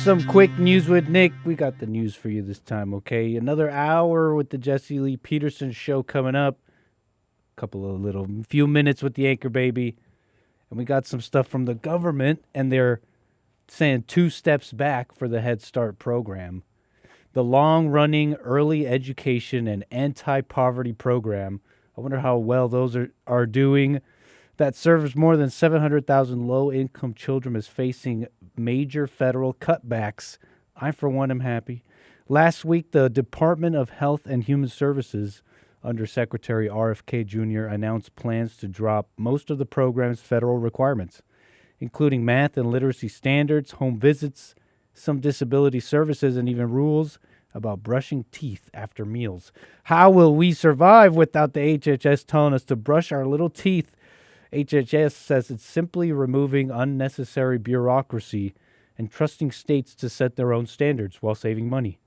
Speaker 6: Some quick news with Nick. We got the news for you this time, okay? Another hour with the Jesse Lee Peterson show coming up. Few minutes with the anchor baby. And we got some stuff from the government, and they're saying 2 steps back for the Head Start program. The long-running early education and anti-poverty program. I wonder how well those are doing. that serves more than 700,000 low-income children is facing major federal cutbacks. I, for one, am happy. Last week, the Department of Health and Human Services, under Secretary RFK Jr., announced plans to drop most of the program's federal requirements, including math and literacy standards, home visits, some disability services, and even rules about brushing teeth after meals. How will we survive without the HHS telling us to brush our little teeth? HHS says it's simply removing unnecessary bureaucracy and trusting states to set their own standards while saving money.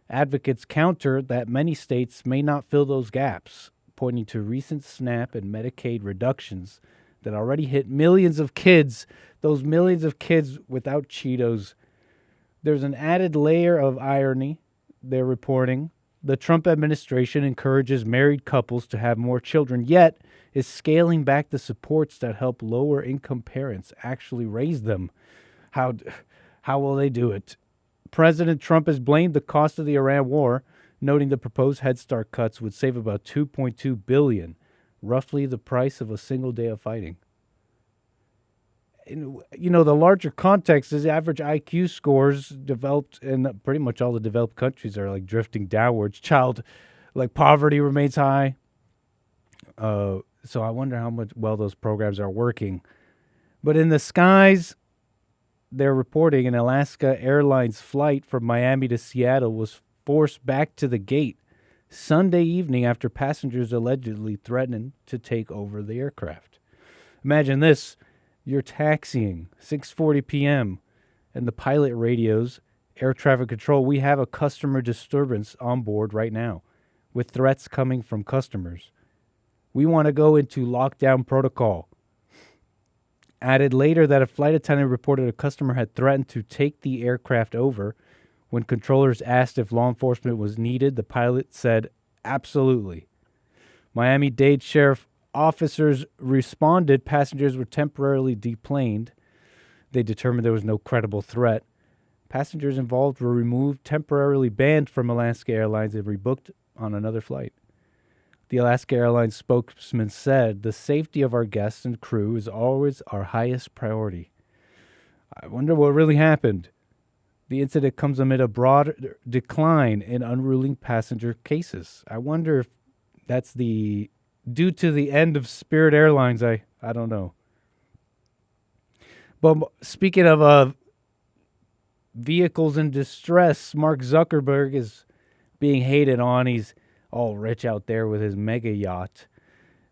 Speaker 6: Advocates counter that many states may not fill those gaps, pointing to recent SNAP and Medicaid reductions that already hit millions of kids, those millions of kids without Cheetos. There's an added layer of irony, they're reporting. The Trump administration encourages married couples to have more children, yet is scaling back the supports that help lower-income parents actually raise them. How will they do it? President Trump has blamed the cost of the Iran war, noting the proposed Head Start cuts would save about $2.2 billion, roughly the price of a single day of fighting. You know, the larger context is average IQ scores developed in pretty much all the developed countries are like drifting downwards. Poverty remains high. So I wonder how well those programs are working. But in the skies, they're reporting an Alaska Airlines flight from Miami to Seattle was forced back to the gate Sunday evening after passengers allegedly threatened to take over the aircraft. Imagine this. You're taxiing, 6:40 p.m., and the pilot radios, air traffic control, we have a customer disturbance on board right now with threats coming from customers. We want to go into lockdown protocol. Added later that a flight attendant reported a customer had threatened to take the aircraft over. When controllers asked if law enforcement was needed, the pilot said, absolutely. Miami-Dade Sheriff officers responded. Passengers were temporarily deplaned. They determined there was no credible threat. Passengers involved were removed, temporarily banned from Alaska Airlines, and rebooked on another flight. The Alaska Airlines spokesman said, the safety of our guests and crew is always our highest priority. I wonder what really happened. The incident comes amid a broad decline in unruly passenger cases. I wonder if that's due to the end of Spirit Airlines. I don't know. But speaking of vehicles in distress, Mark Zuckerberg is being hated on. He's all rich out there with his mega yacht.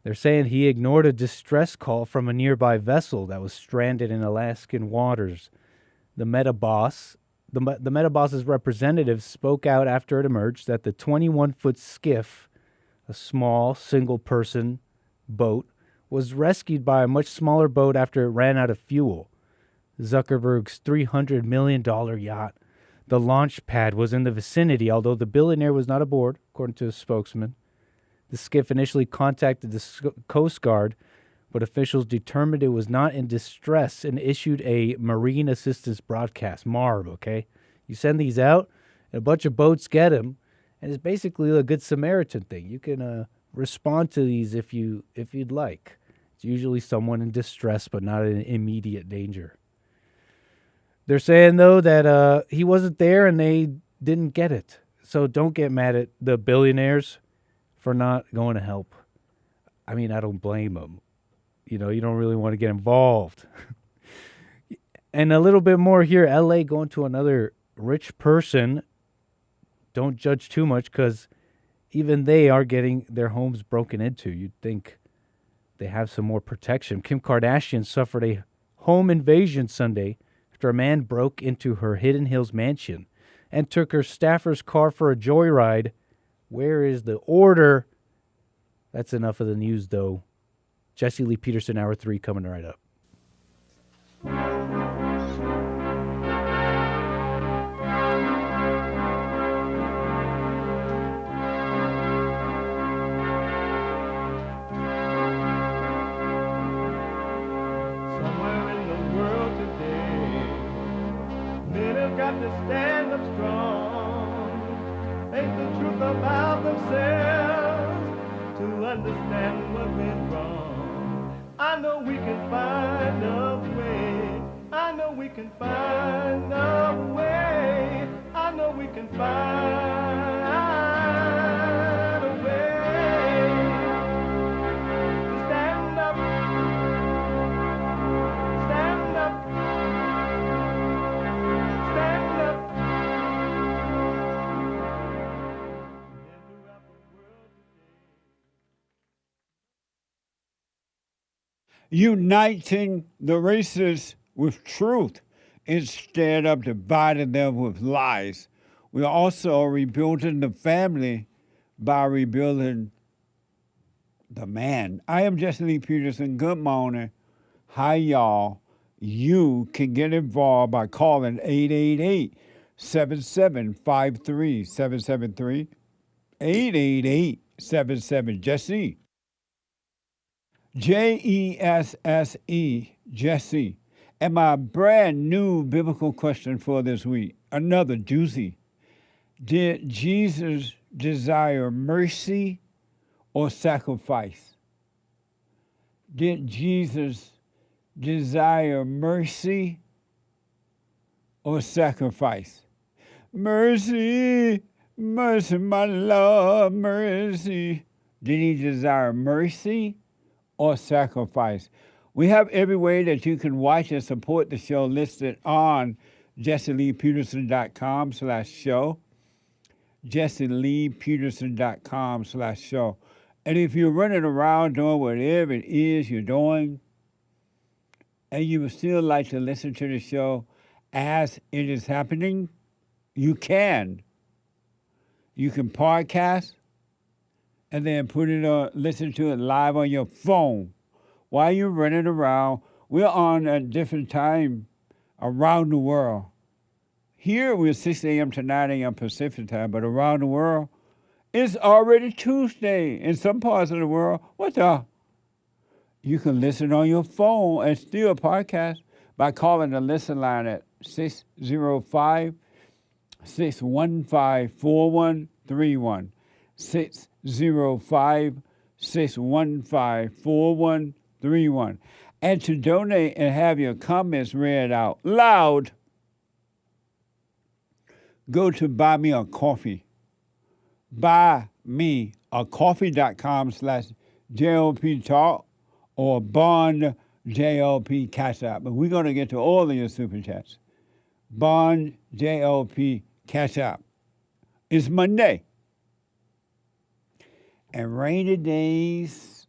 Speaker 6: They're saying he ignored a distress call from a nearby vessel that was stranded in Alaskan waters. The Meta boss's representative spoke out after it emerged that the 21-foot skiff, a small single-person boat, was rescued by a much smaller boat after it ran out of fuel. Zuckerberg's $300 million yacht, the launch pad, was in the vicinity, although the billionaire was not aboard, according to a spokesman. The skiff initially contacted the Coast Guard, but officials determined it was not in distress and issued a Marine Assistance Broadcast, MARB, okay? You send these out, and a bunch of boats get them, and it's basically a Good Samaritan thing. You can respond to these if you'd like. It's usually someone in distress, but not in immediate danger. They're saying, though, that he wasn't there and they didn't get it. So don't get mad at the billionaires for not going to help. I mean, I don't blame them. You know, you don't really want to get involved. And a little bit more here, L.A. going to another rich person. Don't judge too much because even they are getting their homes broken into. You'd think they have some more protection. Kim Kardashian suffered a home invasion Sunday after a man broke into her Hidden Hills mansion and took her staffer's car for a joyride. Where is the order? That's enough of the news, though. Jesse Lee Peterson, Hour 3, coming right up.
Speaker 1: Somewhere in the world today, men have got to stand up strong, face the truth about themselves, to understand what went wrong. I know we can find a way. I know we can find a way. I know we can find a way to stand up, stand up, stand up.
Speaker 2: Uniting the races with truth instead of dividing them with lies. We are also rebuilding the family by rebuilding the man. I am Jesse Lee Peterson. Good morning. Hi, y'all. You can get involved by calling 888-7753-773. 888-77-JESSE. Jesse, Jesse. And my brand new biblical question for this week, another doozy. Did Jesus desire mercy or sacrifice? Did Jesus desire mercy or sacrifice? Mercy, mercy, my Lord, mercy. Did he desire mercy or sacrifice? We have every way that you can watch and support the show listed on jesseleepeterson.com/show. jesseleepeterson.com/show. And if you're running around doing whatever it is you're doing, and you would still like to listen to the show as it is happening, you can. You can podcast and then put it on, listen to it live on your phone while you're running around. We're on at different time around the world. Here we're 6 a.m. to 9 a.m. Pacific time, but around the world, it's already Tuesday. In some parts of the world, what the? You can listen on your phone and still podcast by calling the listen line at 605-615-4131. 605-615-4131. And to donate and have your comments read out loud, go to Buy Me a Coffee. BuyMeACoffee.com/JLP Talk or Bond JLP Cash App. But we're going to get to all of your super chats. Bond JLP Cash App. It's Monday. And rainy days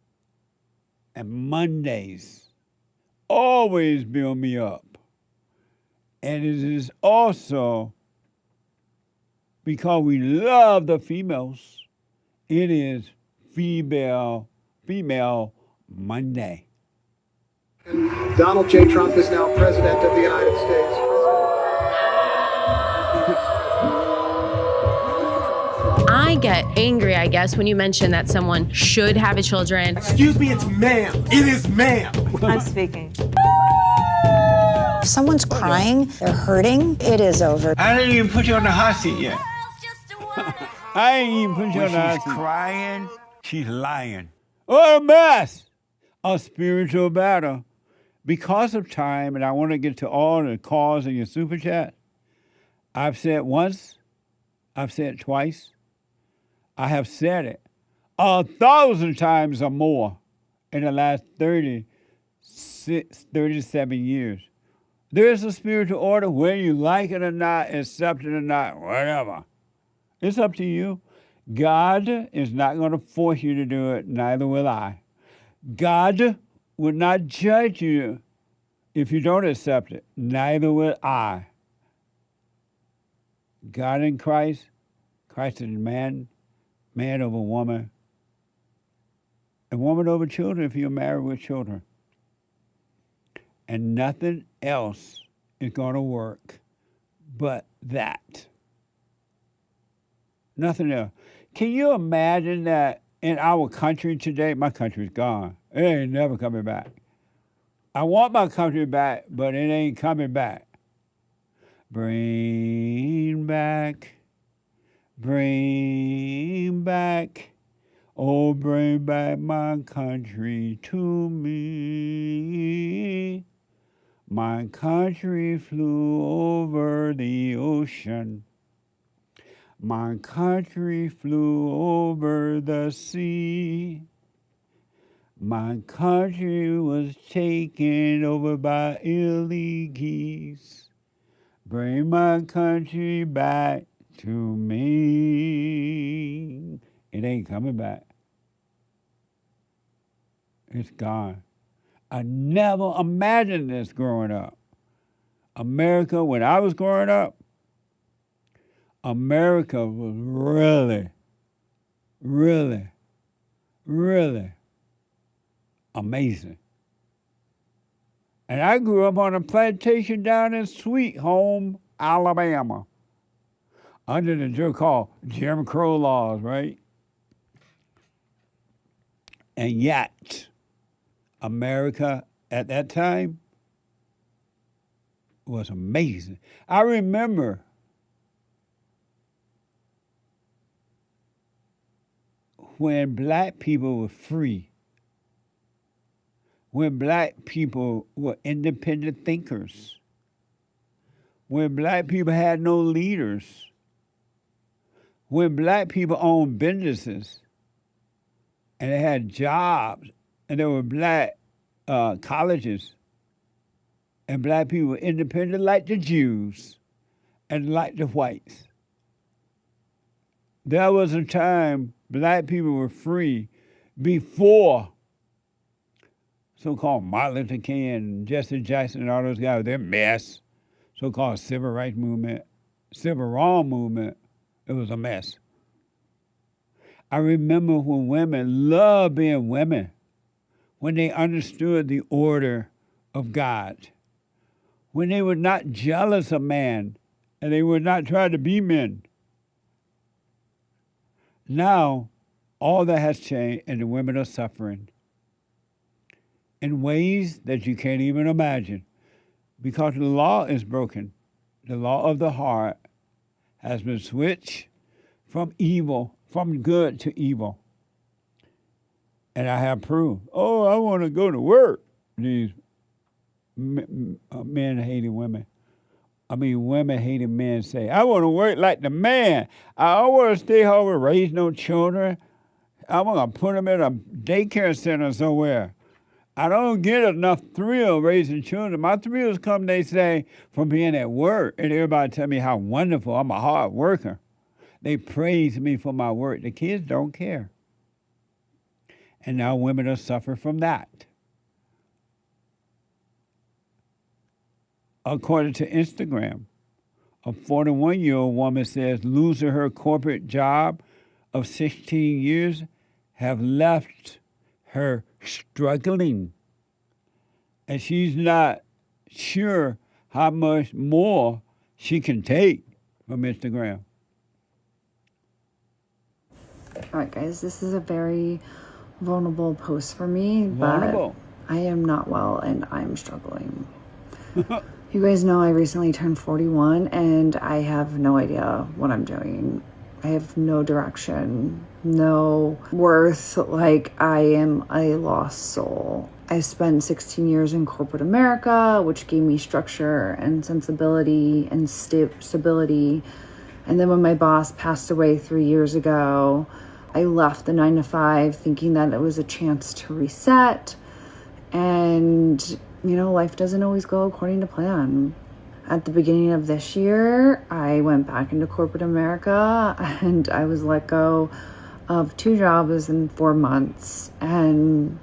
Speaker 2: and Mondays always build me up. And it is also because we love the females. It is Female Monday.
Speaker 13: Donald J. Trump is now President of the United States.
Speaker 4: I get angry, I guess, when you mention that someone should have a children.
Speaker 13: Excuse me, it's ma'am. It is ma'am.
Speaker 14: I'm speaking. If someone's crying, they're hurting, it is over.
Speaker 2: I didn't even put you on the hot seat yet. I ain't even put you on the hot seat. She's crying, she's lying. What a mess! A spiritual battle. Because of time, and I want to get to all the calls in your super chat, I've said once, I've said twice, I have said it 1,000 times or more in the last 37 years. There is a spiritual order, whether you like it or not, accept it or not, whatever. It's up to you. God is not going to force you to do it, neither will I. God will not judge you if you don't accept it, neither will I. God in Christ, Christ is man over woman, and woman over children if you're married with children. And nothing else is going to work but that. Nothing else. Can you imagine that in our country today? My country's gone. It ain't never coming back. I want my country back, but it ain't coming back. Bring back Oh, bring back my country to me. My country flew over the ocean. My country flew over the sea. My country was taken over by illegies. Bring my country back to me. It ain't coming back. It's gone. I never imagined this growing up. America, when I was growing up, America was really, really, really amazing. And I grew up on a plantation down in Sweet Home, Alabama, under the so-called Jim Crow laws, right? And yet, America at that time was amazing. I remember when black people were free, when black people were independent thinkers, when black people had no leaders, when black people owned businesses and they had jobs and there were black colleges and black people were independent like the Jews and like the whites. There was a time black people were free before so-called Martin Luther King and Jesse Jackson and all those guys, their mess, so-called civil rights movement, civil wrong movement. It was a mess. I remember when women loved being women, when they understood the order of God, when they were not jealous of man and they were not trying to be men. Now, all that has changed and the women are suffering in ways that you can't even imagine because the law is broken. The law of the heart has been switched from evil, from good to evil. And I have proof. Oh, I want to go to work. These men hating women. I mean, women hating men say, I want to work like the man. I don't want to stay home and raise no children. I want to put them in a daycare center somewhere. I don't get enough thrill raising children. My thrills come, they say, from being at work. And everybody tell me how wonderful. I'm a hard worker. They praise me for my work. The kids don't care. And now women are suffering from that. According to Instagram, a 41-year-old woman says losing her corporate job of 16 years have left her struggling. And she's not sure how much more she can take from Instagram.
Speaker 15: All right, guys, this is a very vulnerable post for me,
Speaker 2: Vulnerable.
Speaker 15: but I am not well and I'm struggling. You guys know I recently turned 41 and I have no idea what I'm doing. I have no direction, no worth. Like, I am a lost soul. I spent 16 years in corporate America, which gave me structure and sensibility and stability. And then when my boss passed away 3 years ago, I left the 9-to-5 thinking that it was a chance to reset. And, you know, life doesn't always go according to plan. At the beginning of this year, I went back into corporate America and I was let go of 2 jobs in 4 months. And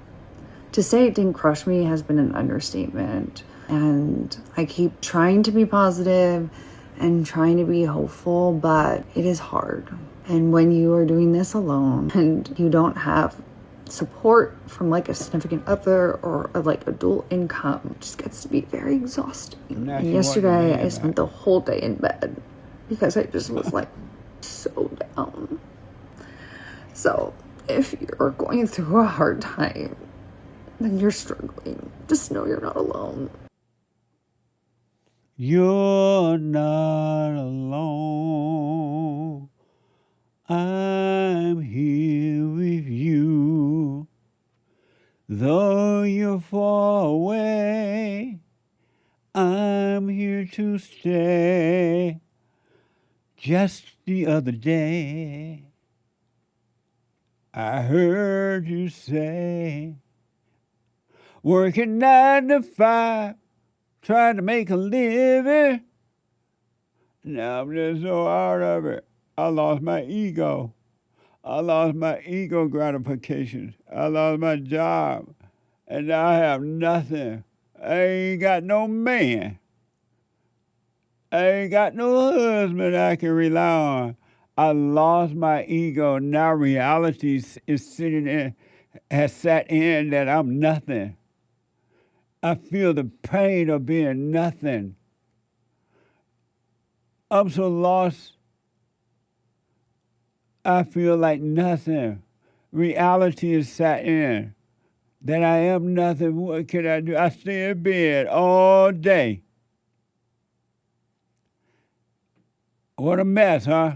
Speaker 15: to say it didn't crush me has been an understatement. And I keep trying to be positive and trying to be hopeful, but it is hard. And when you are doing this alone and you don't have support from like a significant other or like a dual income, it just gets to be very exhausting. And yesterday I spent the whole day in bed because I just was like so down. So if you're going through a hard time and you're struggling, just know you're not alone.
Speaker 2: You're not alone. I'm here with you. Though you're far away, I'm here to stay. Just the other day, I heard you say, working 9 to 5, trying to make a living. Now I'm just so out of it. I lost my ego. I lost my ego gratification. I lost my job. And now I have nothing. I ain't got no man. I ain't got no husband I can rely on. I lost my ego. Now reality is sitting in, has sat in that I'm nothing. I feel the pain of being nothing. I'm so lost. I feel like nothing. Reality is sat in that I am nothing. What can I do? I stay in bed all day. What a mess, huh?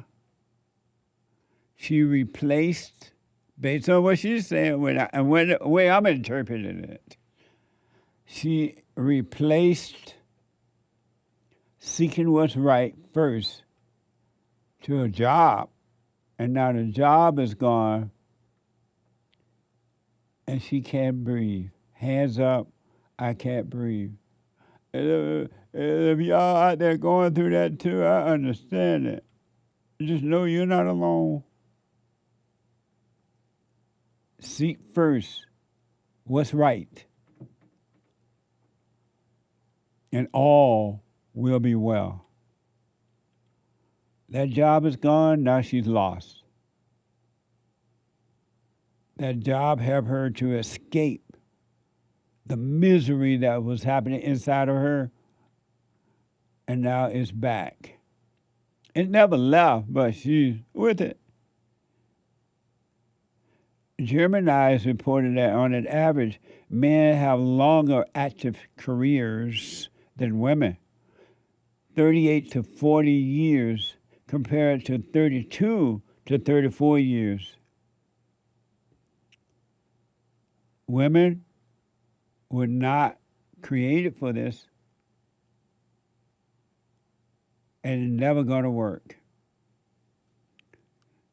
Speaker 2: She replaced, based on what she's saying, the way I'm interpreting it, she replaced seeking what's right first to a job. And now the job is gone and she can't breathe. Hands up, I can't breathe. If y'all out there going through that too, I understand it. Just know you're not alone. Seek first what's right, and all will be well. That job is gone, now she's lost. That job helped her to escape the misery that was happening inside of her, and now it's back. It never left, but she's with it. Gemini's reported that on an average, men have longer active careers than women, 38 to 40 years compared to 32 to 34 years. Women were not created for this, and it's never going to work.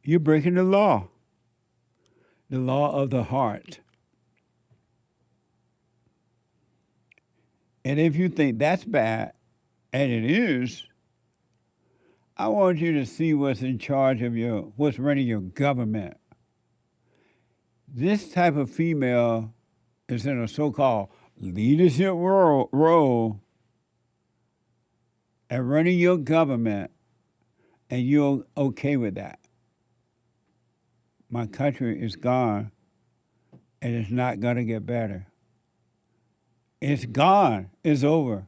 Speaker 2: You're breaking the law of the heart. And if you think that's bad, and it is, I want you to see what's in charge of what's running your government. This type of female is in a so-called leadership role and running your government, and you're okay with that. My country is gone, and it's not going to get better. It's gone. It's over.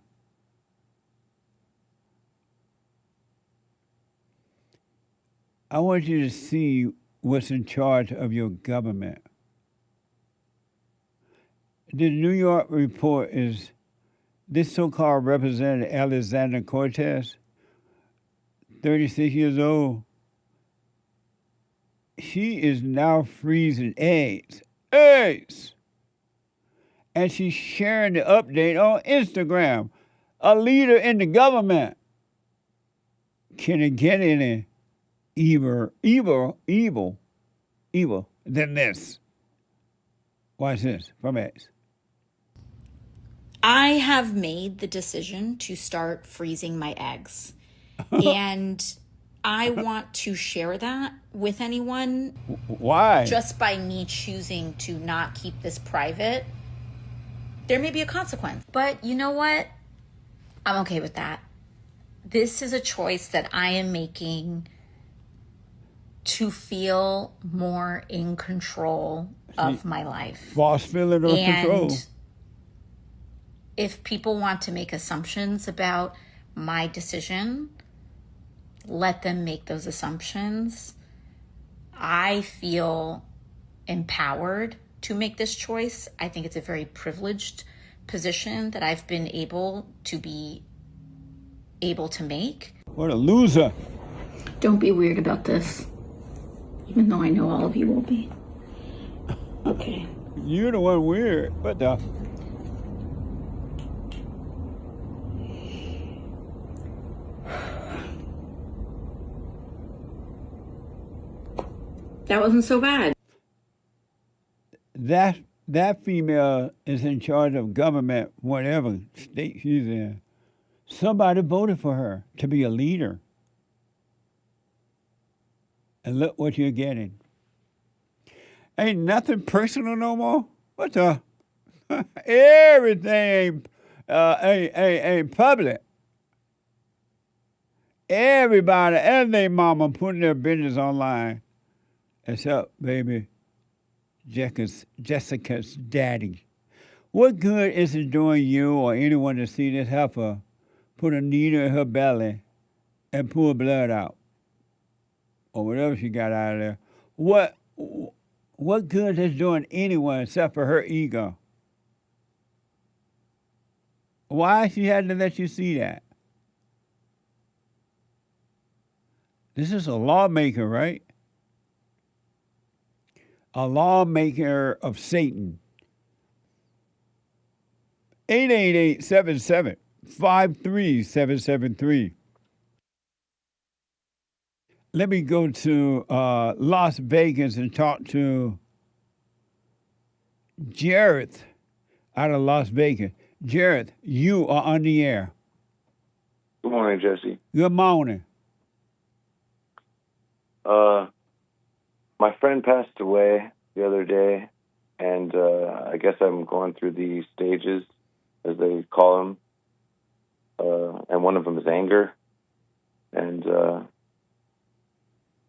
Speaker 2: I want you to see what's in charge of your government. The New York report is this so-called Representative Alexander Cortez, 36 years old. She is now freezing eggs. And she's sharing the update on Instagram. A leader in the government. Can it get any evil than this? Watch this from X.
Speaker 16: I have made the decision to start freezing my eggs. And I want to share that with anyone.
Speaker 2: Why?
Speaker 16: Just by me choosing to not keep this private, there may be a consequence. But you know what? I'm okay with that. This is a choice that I am making to feel more in control of my life.
Speaker 2: False feeling of control.
Speaker 16: If people want to make assumptions about my decision, let them make those assumptions. I feel empowered to make this choice. I think it's a very privileged position that I've been able to make.
Speaker 2: What a loser.
Speaker 17: Don't be weird about this, even though I know all of you will be. Okay.
Speaker 2: You're the one weird. What the?
Speaker 17: That wasn't so bad.
Speaker 2: That female is in charge of government, whatever state she's in. Somebody voted for her to be a leader. And look what you're getting. Ain't nothing personal no more. What the? Everything ain't public. Everybody and their mama putting their business online. Except, baby, Jessica's daddy. What good is it doing you or anyone to see this heifer put a needle in her belly and pull blood out? Or whatever she got out of there. What good is doing anyone except for her ego? Why she had to let you see that? This is a lawmaker, right? A lawmaker of Satan. 888-77-53773. Let me go to Las Vegas and talk to Jareth out of Las Vegas. Jareth, you are on the air.
Speaker 20: Good morning, Jesse.
Speaker 2: Good morning.
Speaker 20: My friend passed away the other day, and I guess I'm going through the stages, as they call them, and one of them is anger. And the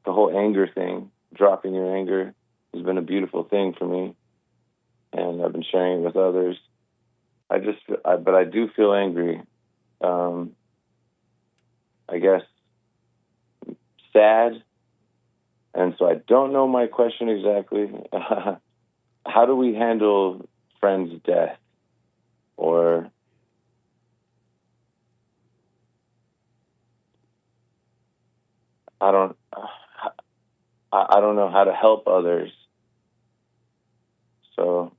Speaker 20: whole anger thing, dropping your anger, has been a beautiful thing for me, and I've been sharing it with others. But I do feel angry. I guess sad. And so I don't know my question exactly. How do we handle friends' death? Or I don't know how to help others. So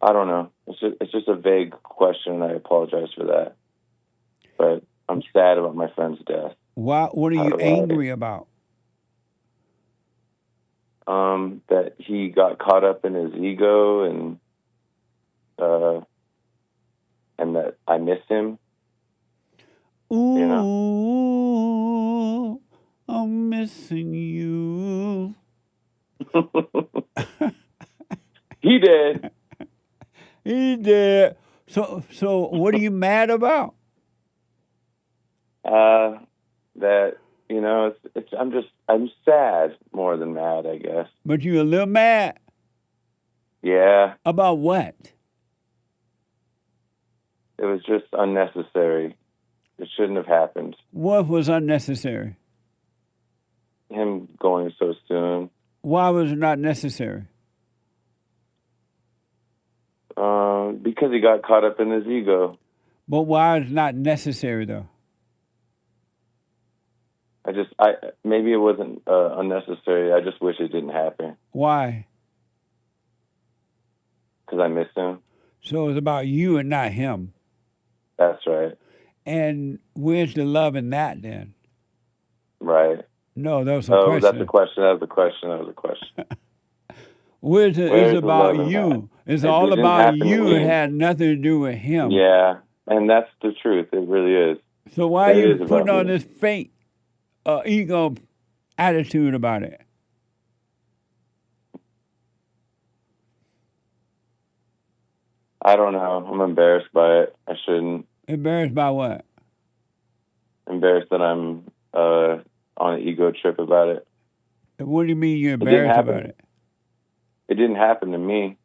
Speaker 20: I don't know. It's just a vague question, and I apologize for that. But I'm sad about my friend's death.
Speaker 2: What are you angry about?
Speaker 20: That he got caught up in his ego, and that I miss him.
Speaker 2: Ooh,
Speaker 20: you know?
Speaker 2: I'm missing you.
Speaker 20: He did.
Speaker 2: He did. So what are you mad about?
Speaker 20: That, I'm sad more than mad, I guess.
Speaker 2: But you're a little mad?
Speaker 20: Yeah.
Speaker 2: About what?
Speaker 20: It was just unnecessary. It shouldn't have happened.
Speaker 2: What was unnecessary?
Speaker 20: Him going so soon.
Speaker 2: Why was it not necessary?
Speaker 20: Because he got caught up in his ego.
Speaker 2: But why is it not necessary, though?
Speaker 20: Maybe it wasn't unnecessary. I just wish it didn't happen.
Speaker 2: Why?
Speaker 20: Because I miss him.
Speaker 2: So it's about you and not him.
Speaker 20: That's right.
Speaker 2: And where's the love in that then?
Speaker 20: Right.
Speaker 2: No, that was a question.
Speaker 20: That's a question. That was a question.
Speaker 2: It's about you. It's all about you. It had nothing to do with him.
Speaker 20: Yeah, and that's the truth. It really is.
Speaker 2: So why are you putting on this fake ego attitude about it?
Speaker 20: I don't know. I'm embarrassed by it. I shouldn't.
Speaker 2: Embarrassed by what?
Speaker 20: Embarrassed that I'm on an ego trip about it.
Speaker 2: What do you mean you're embarrassed about it?
Speaker 20: It didn't happen to me.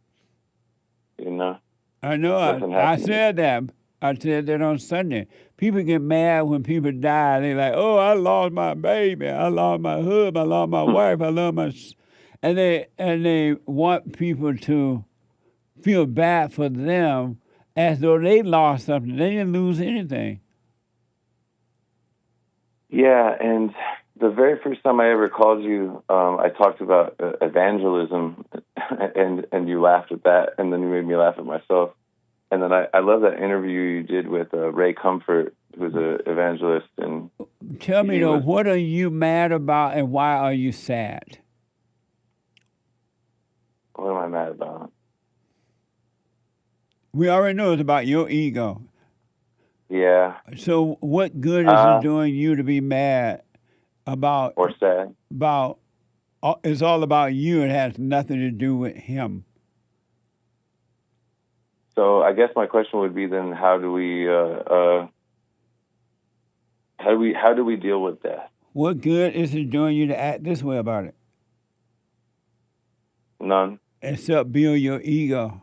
Speaker 2: I know. I said that. I said that on Sunday. People get mad when people die. They're like, "Oh, I lost my baby. I lost my husband. I lost my wife. I lost my," and they want people to feel bad for them as though they lost something. They didn't lose anything.
Speaker 20: Yeah, and the very first time I ever called you, I talked about evangelism, and you laughed at that, and then you made me laugh at myself. And then I love that interview you did with Ray Comfort, who's an evangelist. And
Speaker 2: tell me though, what are you mad about, and why are you sad?
Speaker 20: What am I mad about?
Speaker 2: We already know it's about your ego.
Speaker 20: Yeah.
Speaker 2: So what good is it doing you to be mad about
Speaker 20: or sad?
Speaker 2: About it's all about you. It has nothing to do with him.
Speaker 20: So I guess my question would be then, how do we deal with that?
Speaker 2: What good is it doing you to act this way about it?
Speaker 20: None.
Speaker 2: Except build your ego.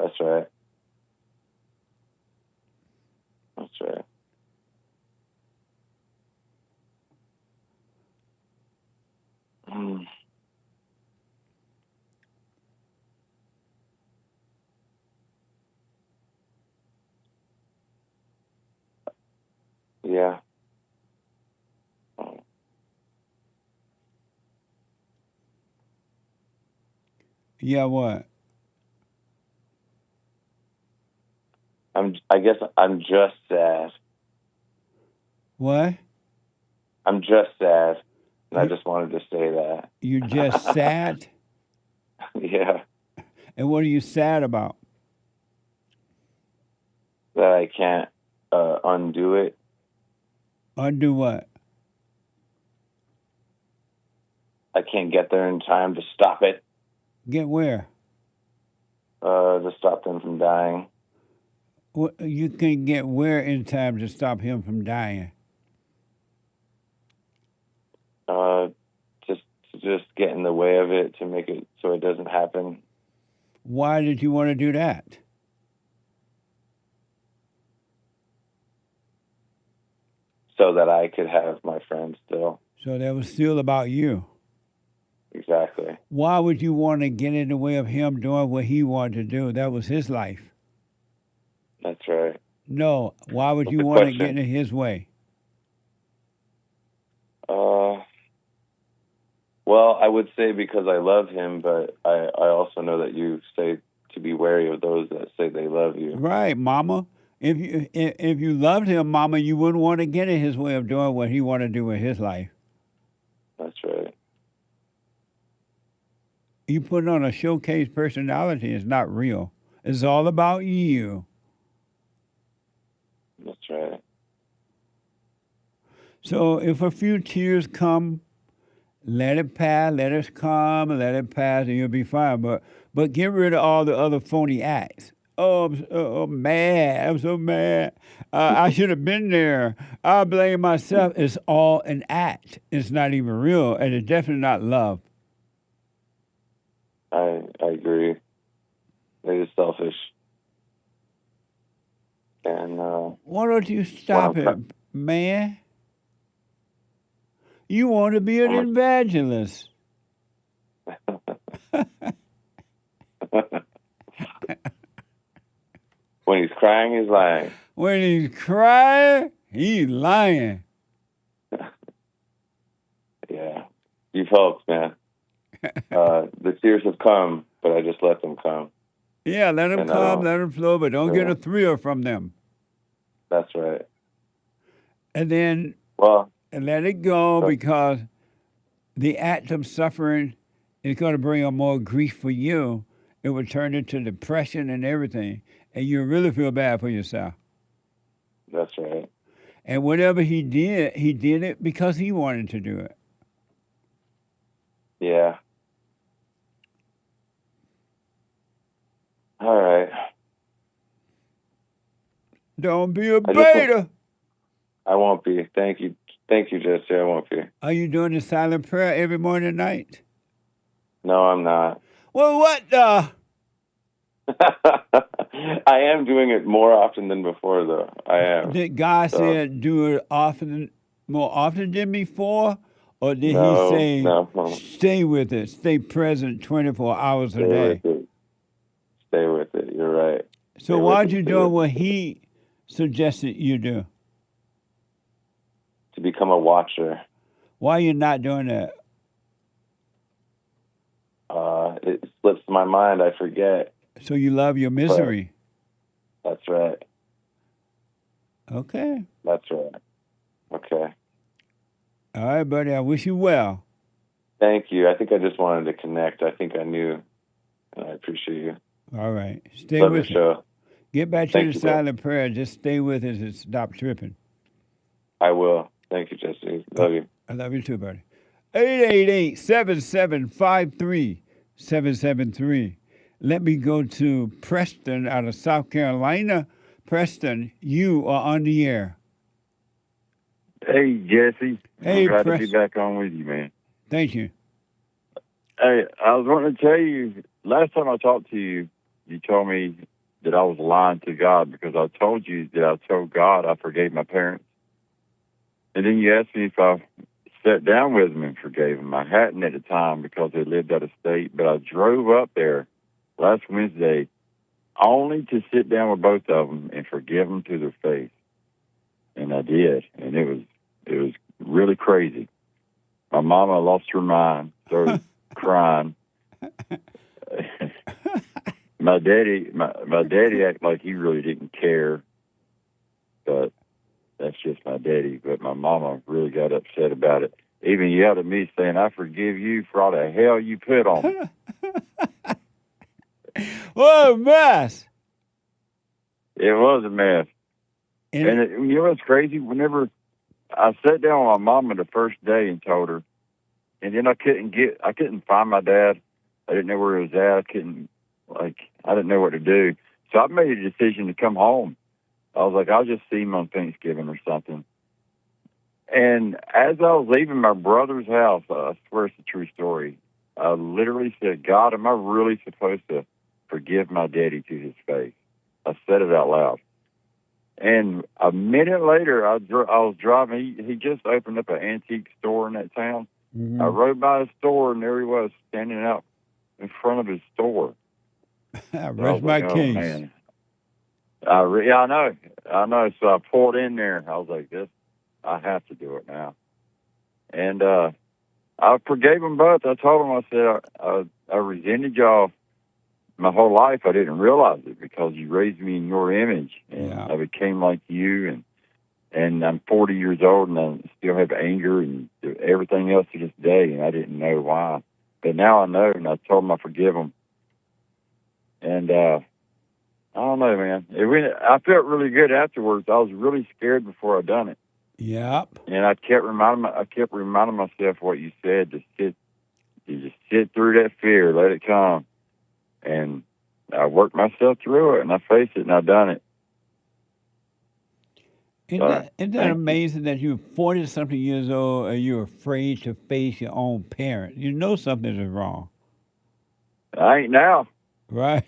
Speaker 20: That's right. That's right. Yeah.
Speaker 2: Yeah, what?
Speaker 20: I guess I'm just sad.
Speaker 2: What?
Speaker 20: I'm just sad. And I just wanted to say that.
Speaker 2: You're just sad?
Speaker 20: Yeah.
Speaker 2: And what are you sad about?
Speaker 20: That I can't undo it.
Speaker 2: Undo what?
Speaker 20: I can't get there in time to stop it.
Speaker 2: Get where?
Speaker 20: To stop them from dying.
Speaker 2: What, you can get where in time to stop him from dying?
Speaker 20: Just get in the way of it to make it so it doesn't happen.
Speaker 2: Why did you want to do that?
Speaker 20: So that I could have my friend still.
Speaker 2: So that was still about you.
Speaker 20: Exactly.
Speaker 2: Why would you want to get in the way of him doing what he wanted to do? That was his life.
Speaker 20: That's right.
Speaker 2: No. Why would you want to get in his way?
Speaker 20: Well, I would say because I love him, but I also know that you say to be wary of those that say they love you.
Speaker 2: Right, Mama. If you loved him, Mama, you wouldn't want to get in his way of doing what he wanted to do in his life.
Speaker 20: That's right.
Speaker 2: You put on a showcase personality. It's not real. It's all about you.
Speaker 20: That's right.
Speaker 2: So if a few tears come, let it pass, let it come, let it pass, and you'll be fine. But get rid of all the other phony acts. Oh, I'm mad. I'm so mad. I should have been there. I blame myself. It's all an act. It's not even real, and it's definitely not love.
Speaker 20: I agree. It is selfish. And
Speaker 2: why don't you stop it, man? You want to be an evangelist.
Speaker 20: When he's crying, he's lying.
Speaker 2: When he's crying, he's lying.
Speaker 20: Yeah. You've helped, man. The tears have come, but I just let them come.
Speaker 2: Yeah, let them come, let them flow, but don't get a thrill from them.
Speaker 20: That's right.
Speaker 2: And then let it go, because the act of suffering is going to bring on more grief for you. It will turn into depression and everything, and you really feel bad for yourself.
Speaker 20: That's right.
Speaker 2: And whatever he did it because he wanted to do it.
Speaker 20: Yeah. All right.
Speaker 2: Don't be a beta.
Speaker 20: I won't be. Thank you. Thank you, Jesse. I won't be.
Speaker 2: Are you doing the silent prayer every morning and night?
Speaker 20: No, I'm not.
Speaker 2: Well, what the?
Speaker 20: I am doing it more often than before, though. I am.
Speaker 2: Did God say do it more often than before? Or did he say, stay with it, stay present 24 hours a day?
Speaker 20: Stay with it. You're right.
Speaker 2: So why aren't you doing what he suggested you do?
Speaker 20: To become a watcher.
Speaker 2: Why are you not doing that?
Speaker 20: slips my mind. I forget.
Speaker 2: So you love your misery.
Speaker 20: But that's right.
Speaker 2: Okay.
Speaker 20: That's right. Okay.
Speaker 2: All right, buddy. I wish you well.
Speaker 20: Thank you. I think I just wanted to connect. I think I knew, and I appreciate you.
Speaker 2: All right. Stay
Speaker 20: Love
Speaker 2: with
Speaker 20: the show.
Speaker 2: Get back to
Speaker 20: Thank
Speaker 2: the
Speaker 20: you, bro.
Speaker 2: silent prayer. Just stay with us and stop tripping.
Speaker 20: I will. Thank you, Jesse. Love you.
Speaker 2: I love you too, buddy. 888-7753-773. Let me go to Preston out of South Carolina. Preston, you are on the air.
Speaker 17: Hey, Jesse.
Speaker 2: Hey,
Speaker 17: I'm glad to
Speaker 2: Preston.
Speaker 17: be back on with you, man.
Speaker 2: Thank you.
Speaker 17: Hey, I was wanting to tell you, last time I talked to you, you told me that I was lying to God because I told you that I told God I forgave my parents. And then you asked me if I sat down with them and forgave them. I hadn't at the time because they lived out of state, but I drove up there last Wednesday only to sit down with both of them and forgive them to their face. And I did. And it was really crazy. My mama lost her mind, started crying. My daddy acted like he really didn't care, but that's just my daddy. But my mama really got upset about it. Even yelled at me saying, "I forgive you for all the hell you put on me."
Speaker 2: What a mess.
Speaker 17: It was a mess. And you know what's crazy? Whenever I sat down with my mama the first day and told her, and then I couldn't find my dad. I didn't know where he was at. I didn't know what to do. So I made a decision to come home. I was like, I'll just see him on Thanksgiving or something. And as I was leaving my brother's house, I swear it's a true story, I literally said, God, am I really supposed to forgive my daddy to his face? I said it out loud. And a minute later, I was driving. He just opened up an antique store in that town.
Speaker 2: Mm-hmm.
Speaker 17: I rode by his store, and there he was standing out in front of his store.
Speaker 2: I rest my case.
Speaker 17: Man. I know. So I pulled in there. I was like, I have to do it now. And I forgave them both. I told them, I said, I resented y'all my whole life. I didn't realize it because you raised me in your image, and I became like you. And I'm 40 years old, and I still have anger and everything else to this day, and I didn't know why. But now I know, and I told them I forgive them. And I don't know, man. I felt really good afterwards. I was really scared before I done it.
Speaker 2: Yep.
Speaker 17: And I kept reminding myself what you said, to just sit through that fear, let it come. And I worked myself through it, and I faced it, and I done it.
Speaker 2: Isn't that amazing that you're 40-something years old and you're afraid to face your own parent? You know something is wrong.
Speaker 17: I ain't now.
Speaker 2: Right.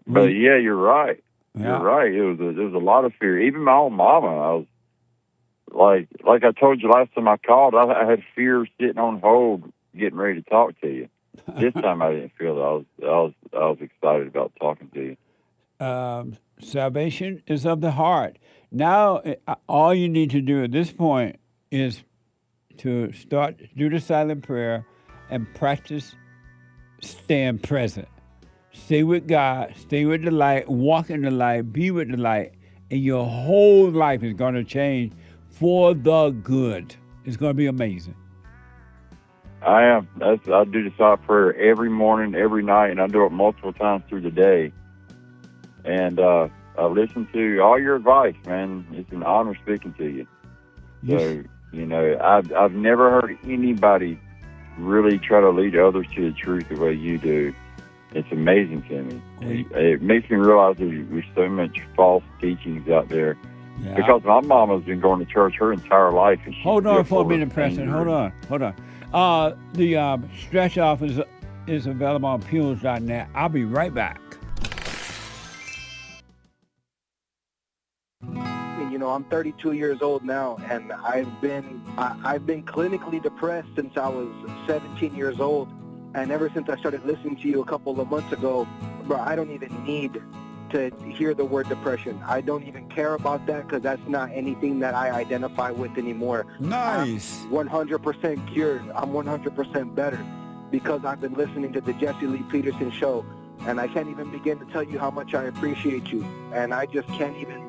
Speaker 17: But yeah, you're right.
Speaker 2: Yeah.
Speaker 17: You're right. There was a lot of fear. Even my own mama, I was like I told you last time I called, I had fear sitting on hold, getting ready to talk to you. This time I didn't feel it. I was excited about talking to you.
Speaker 2: Salvation is of the heart. Now, all you need to do at this point is to do the silent prayer and practice staying present. Stay with God, stay with the light, walk in the light, be with the light, and your whole life is going to change for the good. It's going to be amazing.
Speaker 17: I am. I do the silent prayer every morning, every night, and I do it multiple times through the day. And I listen to all your advice, man. It's an honor speaking to you. So, I've never heard anybody really try to lead others to the truth the way you do. It's amazing to me. It makes me realize there's so much false teachings out there. Yeah. Because my mama's been going to church her entire life. And
Speaker 2: hold on for a minute, Preston. Hold on. The stretch off is available on Peels.net. I'll be right back.
Speaker 19: I'm 32 years old now, and I've been clinically depressed since I was 17 years old. And ever since I started listening to you a couple of months ago, bro, I don't even need to hear the word depression. I don't even care about that because that's not anything that I identify with anymore.
Speaker 2: Nice.
Speaker 19: I'm 100% cured. I'm 100% better. because I've been listening to the Jesse Lee Peterson show, and I can't even begin to tell you how much I appreciate you. And I just can't even,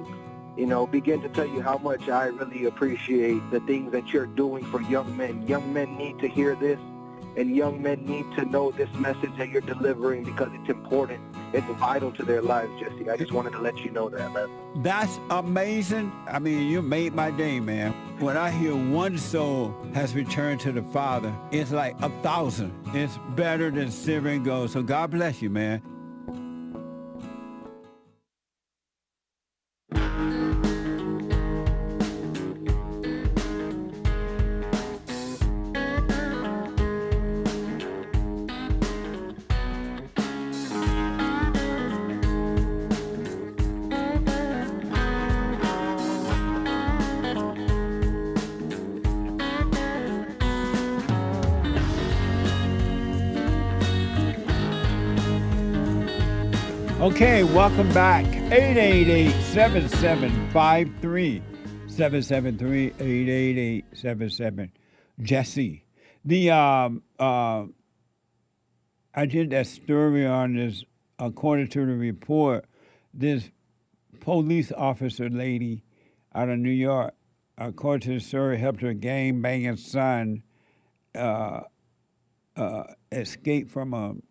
Speaker 19: begin to tell you how much I really appreciate the things that you're doing for young men. Young men need to hear this, and young men need to know this message that you're delivering because it's important. It's vital to their lives, Jesse. I just wanted to let you know that, man.
Speaker 2: That's amazing. I mean, you made my day, man. When I hear one soul has returned to the Father, it's like 1,000. It's better than silver and gold. So God bless you, man. Okay, welcome back. 888-7753. 773-888-77. Jesse. I did that story on this, according to the report, this police officer lady out of New York, according to the story, helped her gang-banging son escape from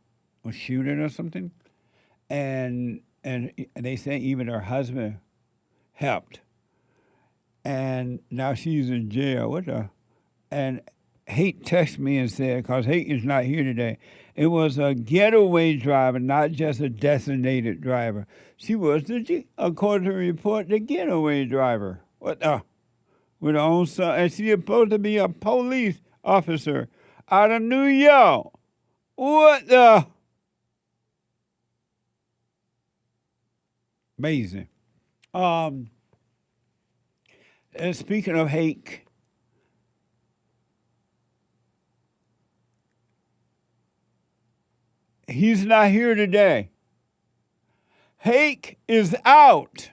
Speaker 2: a shooting or something. And they say even her husband helped. And now she's in jail. And Hate texted me and said, because Hate is not here today, it was a getaway driver, not just a designated driver. She was, according to the report, the getaway driver. With her own son. And she's supposed to be a police officer out of New York. What the? Amazing. And speaking of Hake, he's not here today. Hake is out.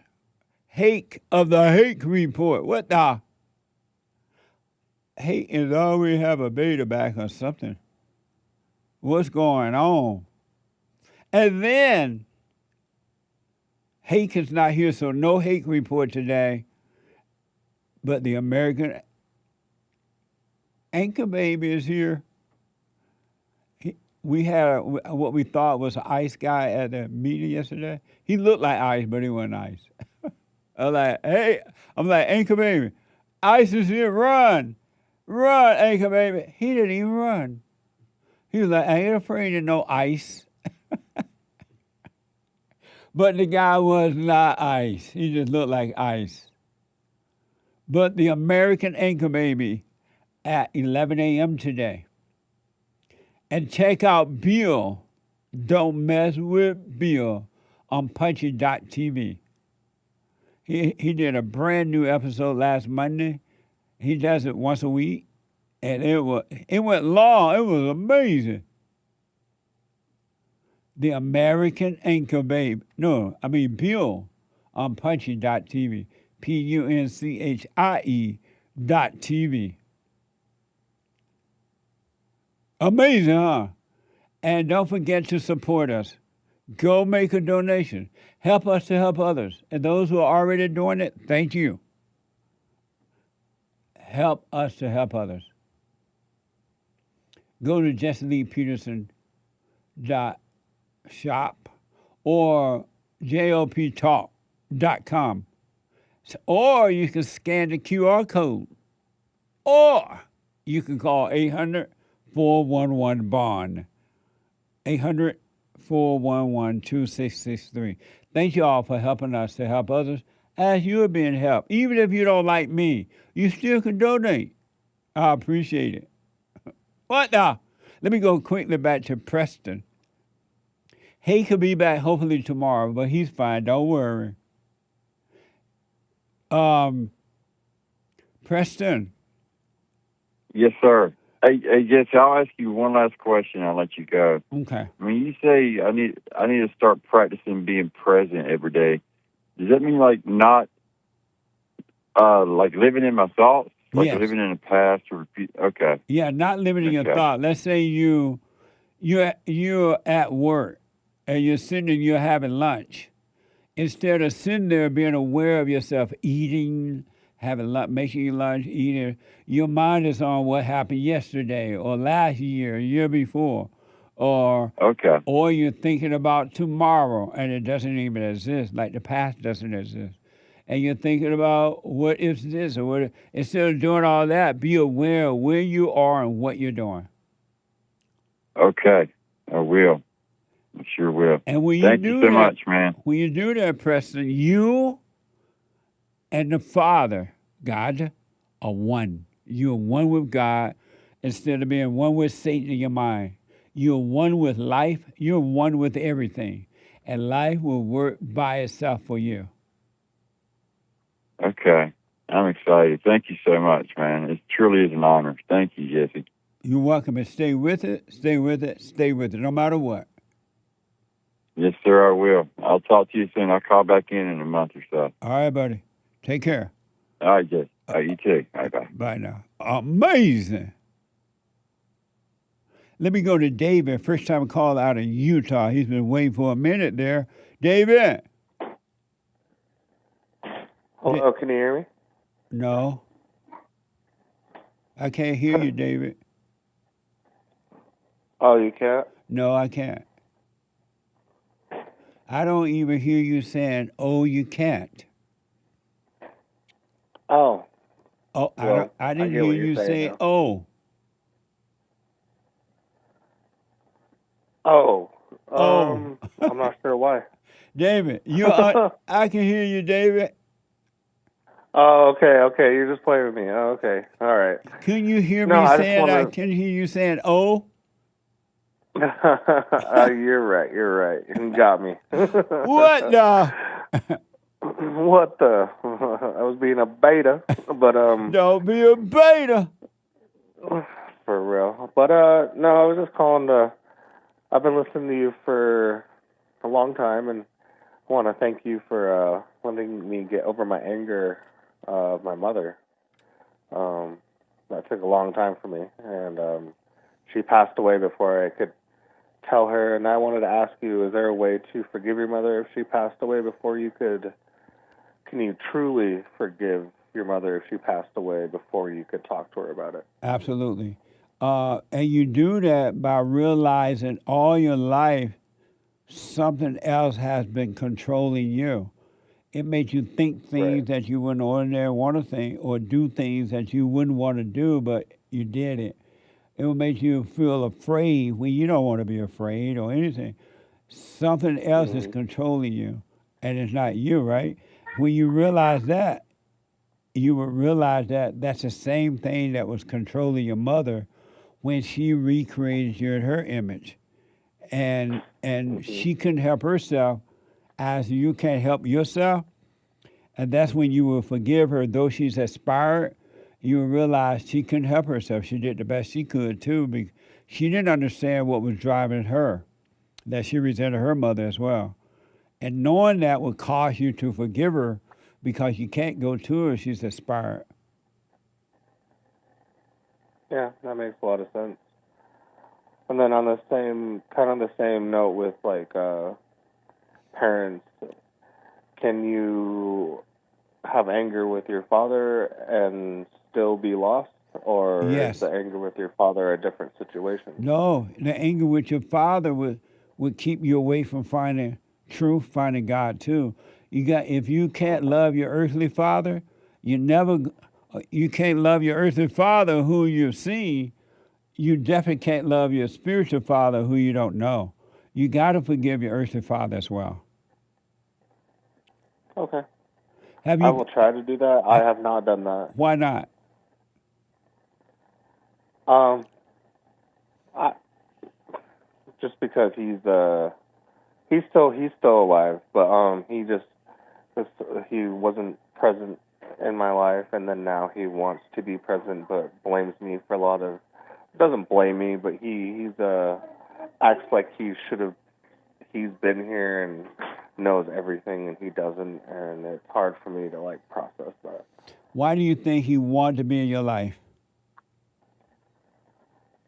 Speaker 2: Hake of the Hake Report. What the? Hake is always have a beta back or something. What's going on? And then Hake is not here, so no Hake Report today. But the American Anchor Baby is here. We had what we thought was an ICE guy at the meeting yesterday. He looked like ICE, but he wasn't ICE. I'm like, Anchor Baby, ICE is here, run, Anchor Baby. He didn't even run. He was like, I ain't afraid of no ICE. But the guy was not ICE. He just looked like ICE. But the American Anchor Baby at 11 a.m. today. And check out Bill. Don't mess with Bill on Punchy.tv. He did a brand new episode last Monday. He does it once a week. And it went long. It was amazing. The American Anchor Babe. Bill on Punchy.tv. PUNCHIE.TV. Amazing, huh? And don't forget to support us. Go make a donation. Help us to help others. And those who are already doing it, thank you. Help us to help others. Go to JessLeePeterson.shop or JLPtalk.com. Or you can scan the QR code. Or you can call 800-411-BOND. 800-411-2663. Thank you all for helping us to help others as you are being helped. Even if you don't like me, you still can donate. I appreciate it. What now? Let me go quickly back to Preston. He could be back hopefully tomorrow, but he's fine. Don't worry. Preston.
Speaker 17: Yes, sir. Hey, Jess, I'll ask you one last question. I'll let you go.
Speaker 2: Okay.
Speaker 17: When you say I need to start practicing being present every day, does that mean like not like living in my thoughts, like
Speaker 2: yes.
Speaker 17: living in the past or repeat? Okay.
Speaker 2: Yeah, not living in your thought. Let's say you you're at work and you're sitting and you're having lunch. Instead of sitting there being aware of yourself, eating, having lunch, making your lunch, eating, your mind is on what happened yesterday or last year, year before, or you're thinking about tomorrow and it doesn't even exist, like the past doesn't exist. And you're thinking about what is this or what. Instead of doing all that, be aware of where you are and what you're doing.
Speaker 17: Okay, I will. I sure will.
Speaker 2: And when
Speaker 17: Thank you so much, man.
Speaker 2: When you do that, Preston, you and the Father, God, are one. You are one with God instead of being one with Satan in your mind. You're one with life. You're one with everything. And life will work by itself for you.
Speaker 17: Okay. I'm excited. Thank you so much, man. It truly is an honor. Thank you, Jesse.
Speaker 2: You're welcome. And stay with it, stay with it, stay with it, no matter what.
Speaker 17: Yes, sir, I will. I'll talk to you soon. I'll call back in a month or so.
Speaker 2: All right, buddy. Take care.
Speaker 17: All right, Jesse. All right, you too. All right, bye.
Speaker 2: Bye now. Amazing. Let me go to David. First time call out of Utah. He's been waiting for a minute there. David.
Speaker 18: Hello, can you hear me?
Speaker 2: No. I can't hear you, David.
Speaker 18: Oh, you can't?
Speaker 2: No, I can't. I don't even hear you saying, oh, you can't.
Speaker 18: Oh.
Speaker 2: Oh,
Speaker 18: Well,
Speaker 2: I didn't
Speaker 18: get
Speaker 2: hear
Speaker 18: what you're
Speaker 2: you
Speaker 18: saying
Speaker 2: say,
Speaker 18: now.
Speaker 2: oh.
Speaker 18: Oh.
Speaker 2: Oh.
Speaker 18: I'm not sure why.
Speaker 2: David, I can hear you, David.
Speaker 18: Oh, okay. You're just playing with me. Oh, okay. All right.
Speaker 2: Can you hear
Speaker 18: No,
Speaker 2: me
Speaker 18: I
Speaker 2: saying
Speaker 18: just
Speaker 2: I
Speaker 18: wanna...
Speaker 2: can hear you saying, oh?
Speaker 18: You're right. You got me.
Speaker 2: What the?
Speaker 18: What the? I was being a beta, but
Speaker 2: Don't be a beta.
Speaker 18: For real. But no, I was just calling to. I've been listening to you for a long time, and I want to thank you for letting me get over my anger of my mother. That took a long time for me, and she passed away before I could tell her. And I wanted to ask you: is there a way to forgive your mother if she passed away before you could? Can you truly forgive your mother if she passed away before you could talk to her about it?
Speaker 2: Absolutely. And you do that by realizing all your life something else has been controlling you. It made you think things that you wouldn't ordinarily want to think, or do things that you wouldn't want to do, but you did it. It will make you feel afraid when you don't want to be afraid or anything. Something else is controlling you, and it's not you, right? When you realize that, you will realize that that's the same thing that was controlling your mother when she recreated you in her image. And she couldn't help herself as you can't help yourself. And that's when you will forgive her, though she's aspired, you will realize she couldn't help herself. She did the best she could, too, because she didn't understand what was driving her, that she resented her mother as well. And knowing that would cause you to forgive her because you can't go to her, she's aspired.
Speaker 18: Yeah, that makes a lot of sense. And then on the same note with like parents, can you have anger with your father and still be lost? Or is the anger with your father a different situation?
Speaker 2: No, the anger with your father would keep you away from finding truth, finding God too. If you can't love your earthly father, you can't love your earthly father who you've seen. You definitely can't love your spiritual father who you don't know. You got to forgive your earthly father as well.
Speaker 18: Okay. I will try to do that. I have not done that.
Speaker 2: Why not?
Speaker 18: Just because he's still alive, but he wasn't present in my life, and then now he wants to be present, but blames me for a lot of. Doesn't blame me, but he's acts like he's been here and knows everything, and he doesn't, and it's hard for me to like process that.
Speaker 2: Why do you think he wanted to be in your life?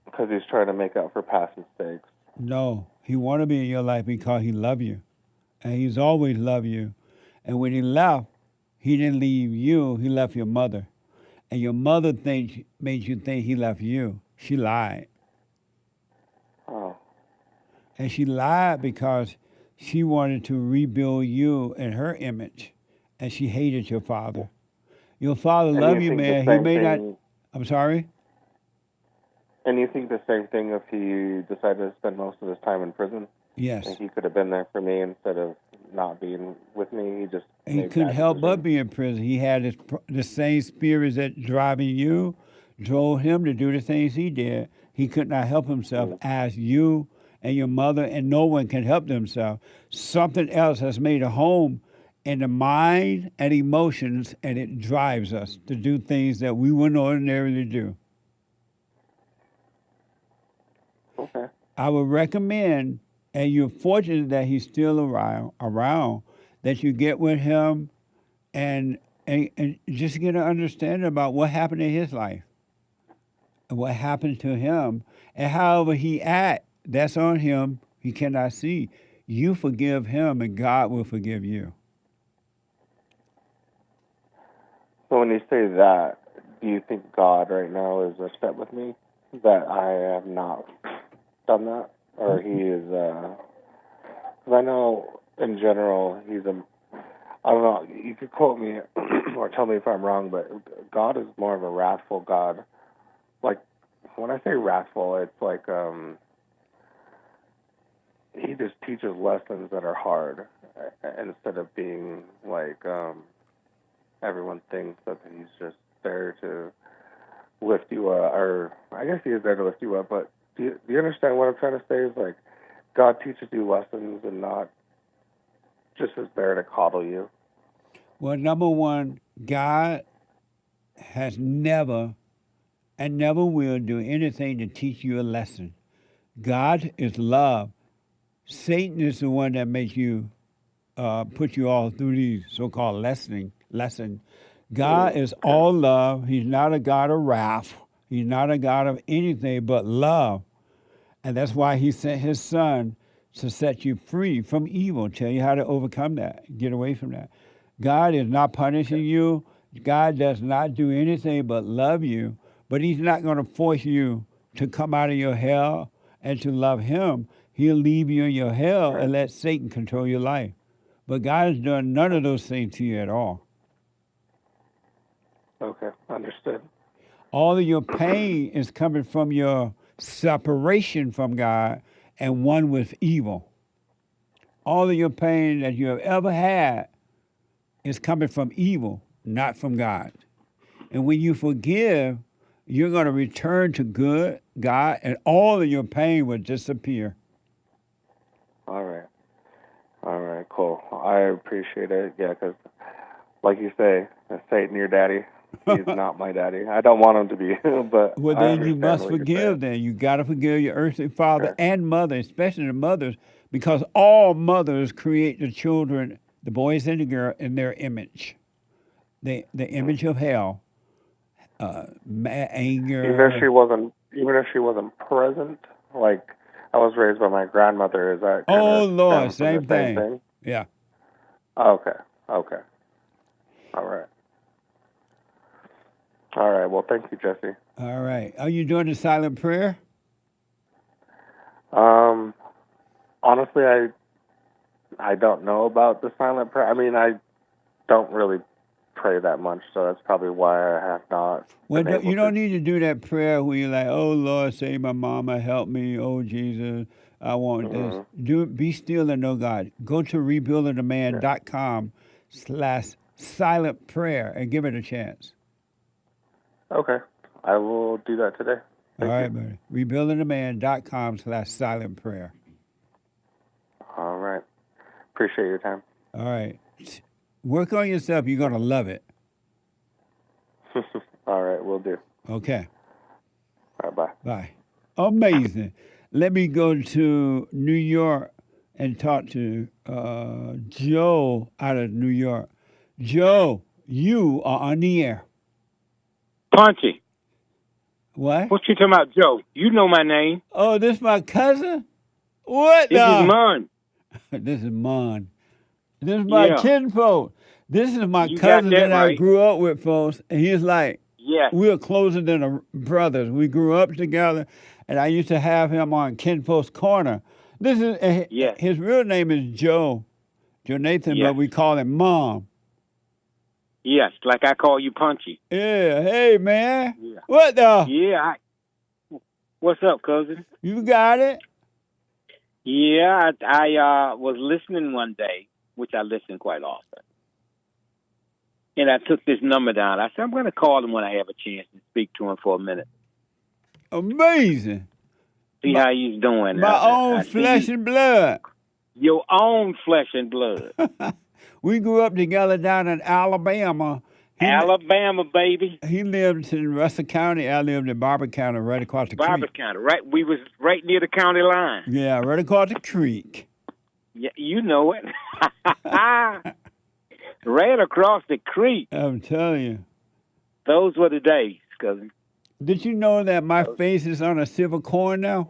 Speaker 18: Because he's trying to make up for past mistakes.
Speaker 2: No, he want to be in your life because he love you, and he's always loved you. And when he left, he didn't leave you. He left your mother, and your mother made you think he left you. She lied,
Speaker 18: Oh,
Speaker 2: and she lied because she wanted to rebuild you in her image, and she hated your father. Your father
Speaker 18: and
Speaker 2: loved
Speaker 18: you
Speaker 2: you,
Speaker 18: think the
Speaker 2: man. He
Speaker 18: same
Speaker 2: may not.
Speaker 18: thing?
Speaker 2: I'm sorry.
Speaker 18: And you think the same thing if he decided to spend most of his time in prison?
Speaker 2: Yes.
Speaker 18: And he could have been there for me instead of not being with me. He just
Speaker 2: He
Speaker 18: made
Speaker 2: couldn't
Speaker 18: bad
Speaker 2: help but
Speaker 18: decisions.
Speaker 2: be in prison. He had the same spirits that driving you, drove him to do the things he did. He could not help himself as you and your mother, and no one can help themselves. Something else has made a home in the mind and emotions, and it drives us to do things that we wouldn't ordinarily do.
Speaker 18: Okay.
Speaker 2: I would recommend, and you're fortunate that he's still around, that you get with him and just get an understanding about what happened in his life and what happened to him. And however he act, that's on him. He cannot see. You forgive him and God will forgive you.
Speaker 18: So when you say that, do you think God right now is upset with me that I have not done that? Or he is, because I know in general he's I don't know, you could quote me or tell me if I'm wrong, but God is more of a wrathful God. Like, when I say wrathful, it's like he just teaches lessons that are hard instead of being like everyone thinks that he's just there to lift you up, or I guess he is there to lift you up, but do you understand what I'm trying to say? Is like God teaches you lessons and not just is there to coddle you.
Speaker 2: Well, number one, God has never and never will do anything to teach you a lesson. God is love. Satan is the one that makes you put you all through these so-called lesson. God is all love. He's not a God of wrath. He's not a God of anything but love. And that's why he sent his son to set you free from evil, tell you how to overcome that, get away from that. God is not punishing you. God does not do anything but love you, but he's not going to force you to come out of your hell and to love him. He'll leave you in your hell and let Satan control your life. But God has done none of those things to you at all.
Speaker 18: Okay, understood.
Speaker 2: All of your pain is coming from your separation from God and one with evil. All of your pain that you have ever had is coming from evil, not from God. And when you forgive, you're going to return to good, God, and all of your pain will disappear.
Speaker 18: All right, cool. I appreciate it. Yeah, because like you say, Satan, your daddy. He's not my daddy. I don't want him to be, but
Speaker 2: well,
Speaker 18: I
Speaker 2: then you
Speaker 18: understand
Speaker 2: must
Speaker 18: what you're saying.
Speaker 2: forgive. Then you got to forgive your earthly father and mother, especially the mothers, because all mothers create the children, the boys and the girl, in their image, the image of hell, anger.
Speaker 18: Even if she wasn't present, like I was raised by my grandmother. Is that kind
Speaker 2: Oh
Speaker 18: of
Speaker 2: Lord,
Speaker 18: same
Speaker 2: thing.
Speaker 18: thing?
Speaker 2: Yeah.
Speaker 18: Okay. All right. Well, thank you, Jesse.
Speaker 2: All right. Are you doing the silent prayer?
Speaker 18: Honestly, I don't know about the silent prayer. I mean, I don't really pray that much, so that's probably why I have not.
Speaker 2: Well, you don't need to do that prayer where you're like, "Oh Lord, save my mama, help me, oh Jesus, I want this." Be still and know God. Go to rebuildingtheman.com/silent prayer and give it a chance.
Speaker 18: Okay, I will do that today.
Speaker 2: All right, buddy. rebuildingtheman.com/silent prayer.
Speaker 18: All right. Appreciate your time.
Speaker 2: All right. Work on yourself. You're going to love it.
Speaker 18: All right, we'll do.
Speaker 2: Okay.
Speaker 18: All right, bye.
Speaker 2: Bye. Amazing. Let me go to New York and talk to Joe out of New York. Joe, you are on the air.
Speaker 3: Punchy.
Speaker 2: What?
Speaker 3: What you talking about, Joe? You know my name.
Speaker 2: Oh, this my cousin? What
Speaker 3: This is
Speaker 2: the?
Speaker 3: Mon.
Speaker 2: This is Mon. This is my
Speaker 3: Yeah.
Speaker 2: kinfolk. This is my
Speaker 3: You got
Speaker 2: cousin
Speaker 3: that
Speaker 2: that I
Speaker 3: right.
Speaker 2: grew up with, folks. And he's like,
Speaker 3: Yes.
Speaker 2: we were closer than brothers. We grew up together, and I used to have him on Kinfolk's Corner. This is
Speaker 3: Yes.
Speaker 2: his real name is Joe Nathan,
Speaker 3: Yes.
Speaker 2: but we call him Mom.
Speaker 3: Yes, like I call you Punchy.
Speaker 2: Yeah, hey man,
Speaker 3: Yeah.
Speaker 2: what the?
Speaker 3: Yeah. What's up, cousin?
Speaker 2: You got it.
Speaker 3: Yeah, I was listening one day, which I listen quite often. And I took this number down. I said, I'm going to call him when I have a chance to speak to him for a minute.
Speaker 2: Amazing.
Speaker 3: See how he's doing.
Speaker 2: My own
Speaker 3: I see
Speaker 2: flesh and blood.
Speaker 3: Your own flesh and blood.
Speaker 2: We grew up together down in Alabama.
Speaker 3: Alabama, baby.
Speaker 2: He lived in Russell County. I lived in Barber County, right across the
Speaker 3: Barber
Speaker 2: creek.
Speaker 3: County, right? We was right near the county line.
Speaker 2: Yeah, right across the creek.
Speaker 3: Yeah, you know it. Right across the creek.
Speaker 2: I'm telling you.
Speaker 3: Those were the days, cousin.
Speaker 2: Did you know that my face is on a silver coin now?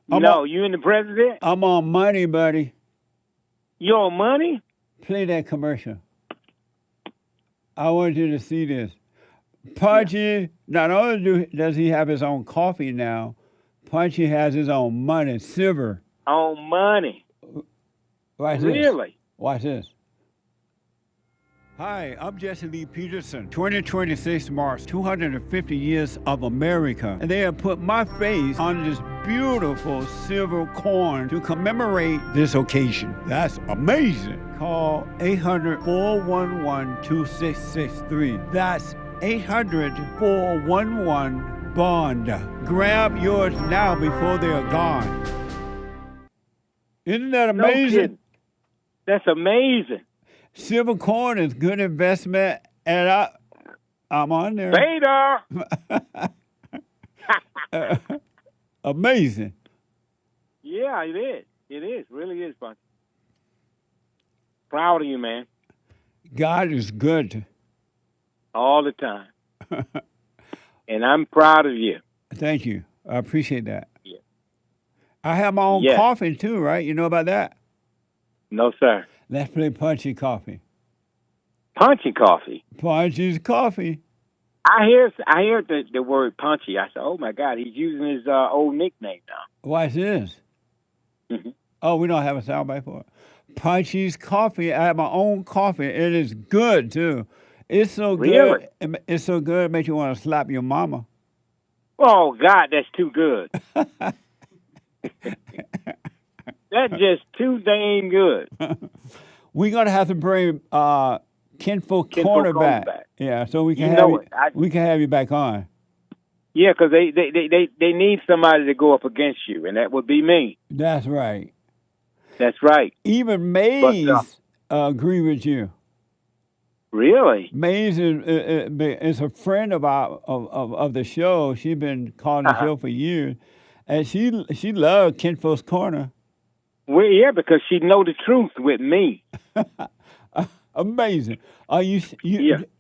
Speaker 3: You and the president?
Speaker 2: I'm on money, buddy.
Speaker 3: You on money?
Speaker 2: Play that commercial. I want you to see this. Punchy, not only does he have his own coffee now, Punchy has his own money, silver.
Speaker 3: On money.
Speaker 2: Watch
Speaker 3: Really?
Speaker 2: This. Watch this. Hi, I'm Jesse Lee Peterson. 2026 marks 250 years of America, and they have put my face on this beautiful silver coin to commemorate this occasion. That's amazing. Call 800-411-2663. That's 800-411-BOND. Grab yours now before they are gone. Isn't that amazing?
Speaker 3: No kidding. That's amazing.
Speaker 2: Silver coin is good investment, and I'm on there.
Speaker 3: Later.
Speaker 2: Amazing.
Speaker 3: Yeah, it is. It is. Really is fun. Proud of you, man.
Speaker 2: God is good.
Speaker 3: All the time. And I'm proud of you.
Speaker 2: Thank you. I appreciate that.
Speaker 3: Yeah.
Speaker 2: I have my own coffee, too, right? You know about that?
Speaker 3: No, sir.
Speaker 2: Let's play Punchy Coffee.
Speaker 3: Punchy coffee?
Speaker 2: Punchy's coffee.
Speaker 3: I hear the word punchy. I said, oh, my God, he's using his old nickname now.
Speaker 2: Watch this.
Speaker 3: Mm-hmm.
Speaker 2: Oh, we don't have a soundbite for it. Punchy's coffee. I have my own coffee. It is good, too. It's so good. It's so good it makes you want to slap your mama.
Speaker 3: Oh, God, that's too good. That's just too dang good.
Speaker 2: We're going to have to bring Kinfolk Corner back. Yeah, so we can we can have you back on.
Speaker 3: Yeah, because they need somebody to go up against you, and that would be me.
Speaker 2: That's right.
Speaker 3: That's right.
Speaker 2: Even Maze agree with you.
Speaker 3: Really?
Speaker 2: Maze is a friend of the show. She's been calling the show for years, and she loved Kinfolk's Corner.
Speaker 3: Well, yeah, because she know the truth with me.
Speaker 2: Amazing. Do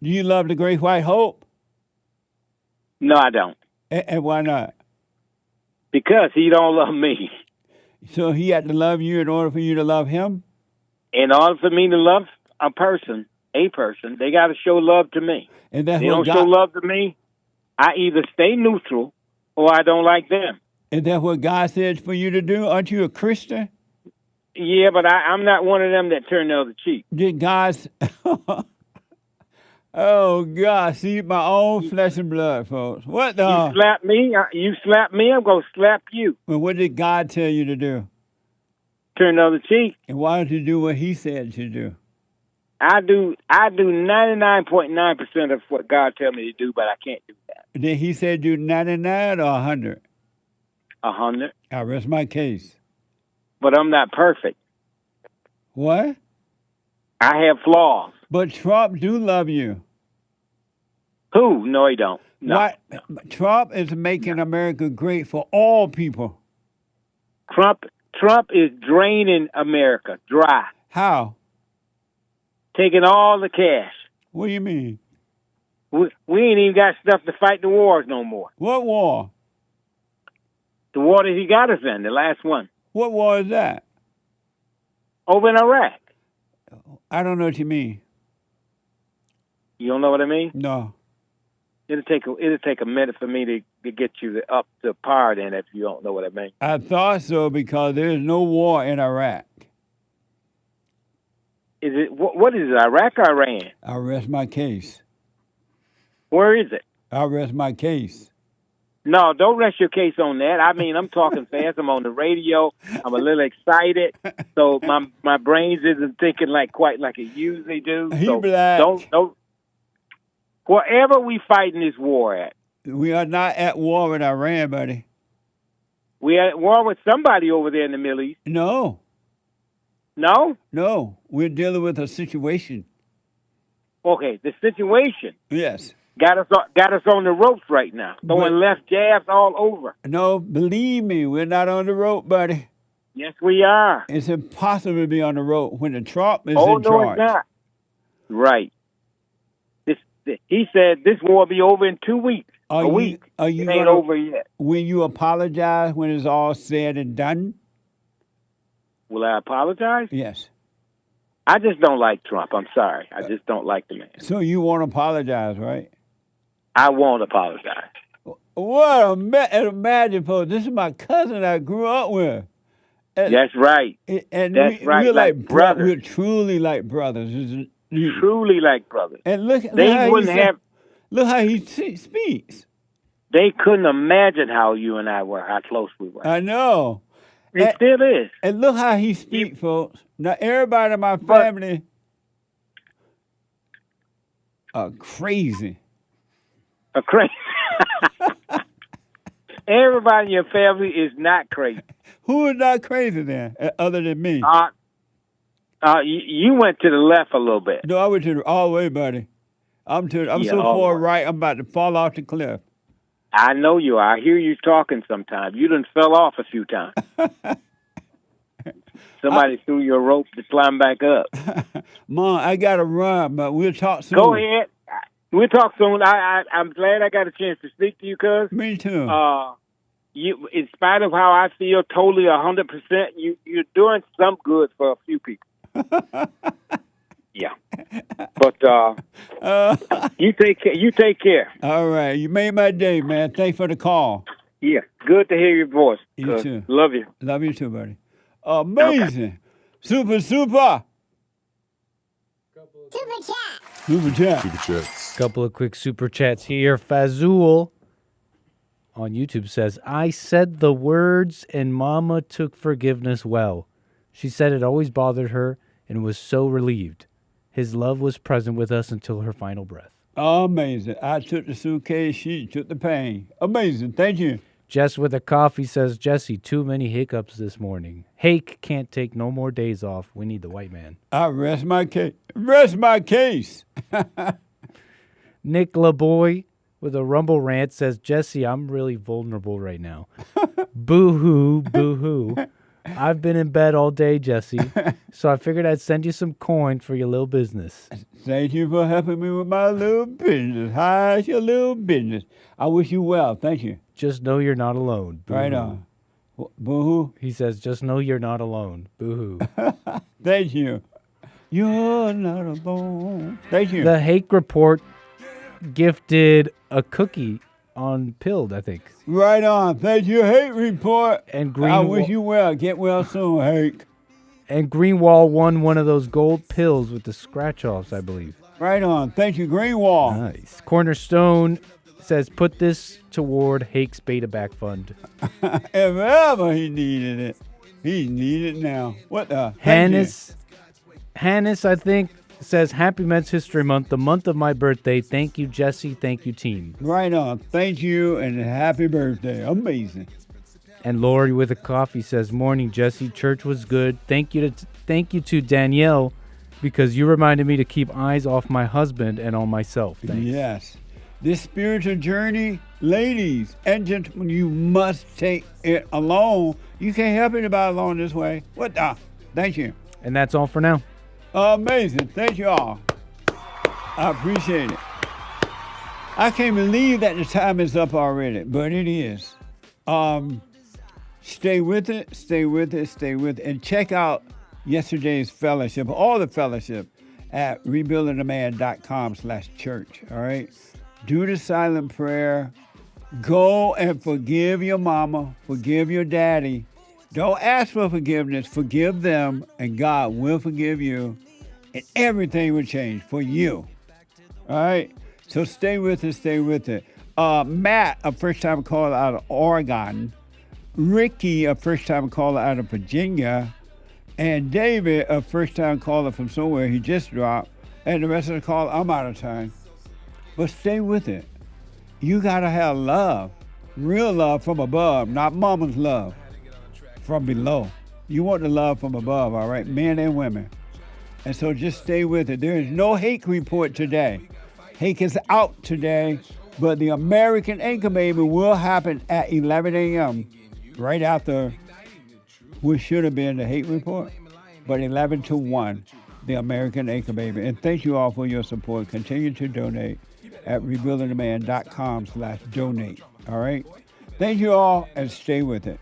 Speaker 2: you love the Great White Hope?
Speaker 3: No, I don't.
Speaker 2: And why not?
Speaker 3: Because he don't love me.
Speaker 2: So he had to love you in order for you to love him?
Speaker 3: In order for me to love a person, they got to show love to me.
Speaker 2: And that's
Speaker 3: they don't show love to me, I either stay neutral or I don't like them.
Speaker 2: Is that what God said for you to do? Aren't you a Christian?
Speaker 3: Yeah, but I'm not one of them that turn the other cheek.
Speaker 2: Did God's... Oh, God. See, my own flesh and blood, folks. What the...
Speaker 3: You slap me, I'm going to slap you.
Speaker 2: Well, what did God tell you to do?
Speaker 3: Turn the other cheek.
Speaker 2: And why don't you do what he said to do?
Speaker 3: I do 99.9% of what God tells me to do, but I can't do that.
Speaker 2: Did he say do 99 or 100?
Speaker 3: 100.
Speaker 2: I rest my case.
Speaker 3: But I'm not perfect.
Speaker 2: What?
Speaker 3: I have flaws.
Speaker 2: But Trump do love you.
Speaker 3: Who? No, he don't. No.
Speaker 2: Why? Trump is making America great for all people.
Speaker 3: Trump is draining America dry.
Speaker 2: How?
Speaker 3: Taking all the cash.
Speaker 2: What do you mean?
Speaker 3: We ain't even got stuff to fight the wars no more.
Speaker 2: What war?
Speaker 3: The war that he got us in, the last one.
Speaker 2: What war is that?
Speaker 3: Over in Iraq.
Speaker 2: I don't know what you mean.
Speaker 3: You don't know what I mean?
Speaker 2: No.
Speaker 3: It'll take a minute for me to get you up to par then if you don't know what I mean.
Speaker 2: I thought so because there is no war in Iraq.
Speaker 3: Is it what is it? Iraq or Iran?
Speaker 2: I rest my case.
Speaker 3: Where is it?
Speaker 2: I rest my case.
Speaker 3: No, don't rest your case on that. I mean, I'm talking fast. I'm on the radio. I'm a little excited, so my brains isn't thinking quite like it usually do. So
Speaker 2: black.
Speaker 3: Don't. Wherever we fighting this war at.
Speaker 2: We are not at war with Iran, buddy.
Speaker 3: We are at war with somebody over there in the Middle East.
Speaker 2: No.
Speaker 3: No?
Speaker 2: No. We're dealing with a situation.
Speaker 3: Okay, the situation.
Speaker 2: Yes.
Speaker 3: Got us on the ropes right now. Throwing left jabs all over.
Speaker 2: No, believe me, we're not on the rope, buddy.
Speaker 3: Yes, we are.
Speaker 2: It's impossible to be on the rope when the Trump is in charge.
Speaker 3: Oh, no, it's not. Right. He said this war will be over in 2 weeks. A week. It ain't over yet.
Speaker 2: Will you apologize when it's all said and done?
Speaker 3: Will I apologize?
Speaker 2: Yes.
Speaker 3: I just don't like Trump. I'm sorry. I just don't like the man.
Speaker 2: So you won't apologize, right?
Speaker 3: I won't apologize.
Speaker 2: What imagine, folks. This is my cousin I grew up with.
Speaker 3: That's right.
Speaker 2: And
Speaker 3: That's right.
Speaker 2: We're like
Speaker 3: brothers.
Speaker 2: We're truly like brothers.
Speaker 3: Truly like brothers.
Speaker 2: And look how he speaks.
Speaker 3: They couldn't imagine how you and I were, how close we were.
Speaker 2: I know.
Speaker 3: It still is.
Speaker 2: And look how he speaks, folks. Now, everybody in my family are crazy.
Speaker 3: Everybody in your family is not crazy.
Speaker 2: Who is not crazy then, other than me?
Speaker 3: You went to the left a little bit.
Speaker 2: No, I went to all the way, buddy. I'm so far right, I'm about to fall off the cliff.
Speaker 3: I know you are. I hear you talking sometimes. You done fell off a few times. Somebody threw you a rope to climb back up.
Speaker 2: Mom, I got to run, but we'll talk soon.
Speaker 3: Go ahead. We'll talk soon. I'm glad I got a chance to speak to you, cuz.
Speaker 2: Me too.
Speaker 3: You, in spite of how I feel totally 100%, you're doing some good for a few people. Yeah. But you take care.
Speaker 2: All right. You made my day, man. Thanks for the call.
Speaker 3: Yeah. Good to hear your voice.
Speaker 2: You too.
Speaker 3: Love you.
Speaker 2: Love you too, buddy. Amazing. Okay. Super.
Speaker 6: Super chat.
Speaker 10: Super chats.
Speaker 6: Couple of quick super chats here. Fazul on YouTube says, I said the words and Mama took forgiveness well. She said it always bothered her and was so relieved. His love was present with us until her final breath.
Speaker 2: Amazing. I took the suitcase, she took the pain. Amazing. Thank you.
Speaker 6: Jess with a coffee says, Jesse, too many hiccups this morning. Hake can't take no more days off. We need the white man.
Speaker 2: I rest my case. Rest my case.
Speaker 6: Nick LaBoy with a rumble rant says, Jesse, I'm really vulnerable right now. Boo-hoo, boo-hoo. I've been in bed all day, Jesse, so I figured I'd send you some coin for your little business.
Speaker 2: Thank you for helping me with my little business. How's your little business? I wish you well. Thank you.
Speaker 6: Just know you're not alone. Boo-hoo.
Speaker 2: Right on. Boo-hoo?
Speaker 6: He says, just know you're not alone. Boo-hoo.
Speaker 2: Thank you. You're not alone. Thank you.
Speaker 6: The Hake Report gifted a cookie on Pilled, I think.
Speaker 2: Right on. Thank you, Hake Report.
Speaker 6: And
Speaker 2: I wish you well. Get well soon, Hake.
Speaker 6: And Greenwall won one of those gold pills with the scratch-offs, I believe.
Speaker 2: Right on. Thank you, Greenwall.
Speaker 6: Nice. Cornerstone says, put this toward Hake's Beta Back Fund.
Speaker 2: If ever he needed it, he needs it now. What the?
Speaker 6: Hannes, I think, says, Happy Men's History Month, the month of my birthday. Thank you, Jesse. Thank you, team.
Speaker 2: Right on. Thank you, and happy birthday. Amazing.
Speaker 6: And Lori with a coffee says, morning, Jesse. Church was good. Thank you to Danielle, because you reminded me to keep eyes off my husband and on myself. Thanks.
Speaker 2: Yes. This spiritual journey, ladies and gentlemen, you must take it alone. You can't help anybody alone this way. What the? Thank you.
Speaker 6: And that's all for now.
Speaker 2: Amazing. Thank you all. I appreciate it. I can't believe that the time is up already, but it is. Stay with it, stay with it, stay with it. And check out yesterday's fellowship, all the fellowship, at rebuildingtheman.com/church, all right? Do the silent prayer. Go and forgive your mama, forgive your daddy. Don't ask for forgiveness. Forgive them, and God will forgive you, and everything will change for you, all right? So stay with it, stay with it. Matt, a first-time caller out of Oregon. Ricky, a first-time caller out of Virginia. And David, a first-time caller from somewhere he just dropped. And the rest of the call, I'm out of time. But stay with it. You got to have love, real love from above, not mama's love from below. You want the love from above, all right, men and women. And so just stay with it. There is no hate report today. Hate is out today, but the American Anchor Baby will happen at 11 a.m., right after what should have been the hate report, but 11 to 1, the American Anchor Baby. And thank you all for your support. Continue to donate at rebuildingtheman.com/donate. All right? Thank you all, and stay with it.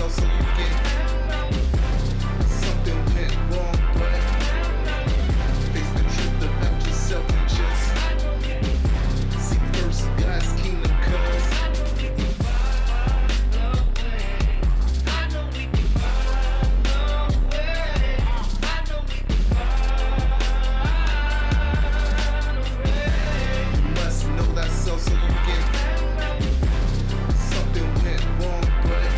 Speaker 1: So you get something went wrong, but face the truth about yourself and just seek first God's kingdom, cause you must know thyself so you get something went wrong, but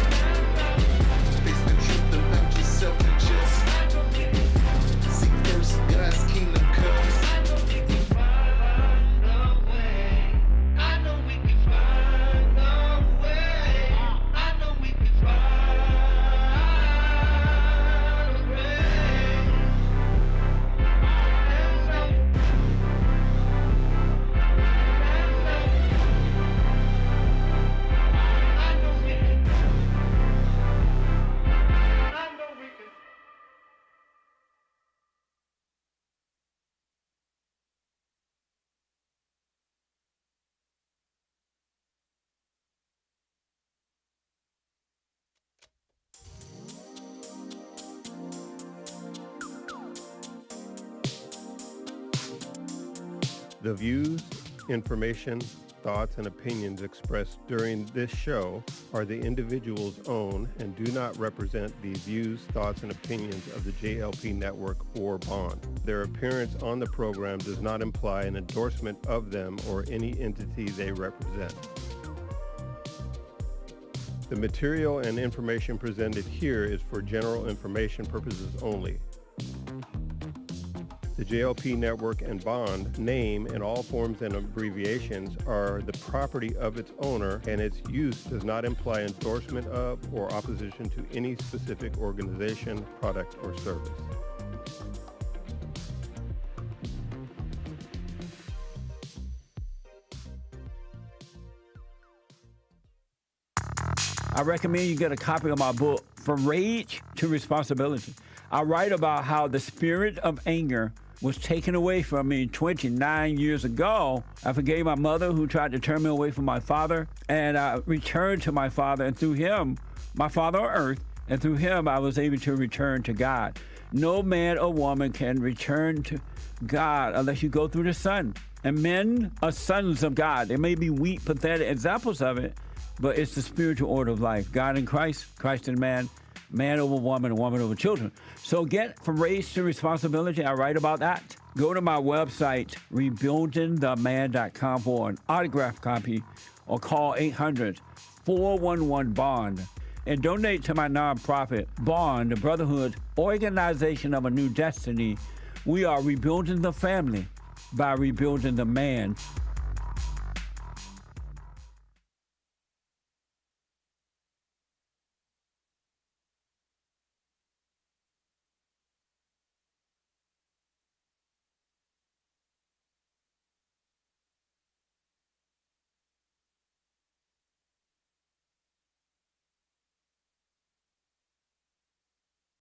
Speaker 5: The views, information, thoughts, and opinions expressed during this show are the individual's own and do not represent the views, thoughts, and opinions of the JLP Network or Bond. Their appearance on the program does not imply an endorsement of them or any entity they represent. The material and information presented here is for general information purposes only. The JLP Network and Bond name and all forms and abbreviations are the property of its owner, and its use does not imply endorsement of or opposition to any specific organization, product, or service.
Speaker 2: I recommend you get a copy of my book, From Rage to Responsibility. I write about how the spirit of anger was taken away from me 29 years ago. I forgave my mother who tried to turn me away from my father, and I returned to my father, and through him, my father on earth, and through him I was able to return to God. No man or woman can return to God unless you go through the Son. And men are sons of God. There may be weak, pathetic examples of it, but it's the spiritual order of life. God in Christ, Christ in man, man over woman, and woman over children. So get From Rage to Responsibility. I write about that. Go to my website, rebuildingtheman.com, for an autographed copy, or call 800-411-BOND. And donate to my nonprofit, Bond, the Brotherhood Organization of a New Destiny. We are rebuilding the family by rebuilding the man.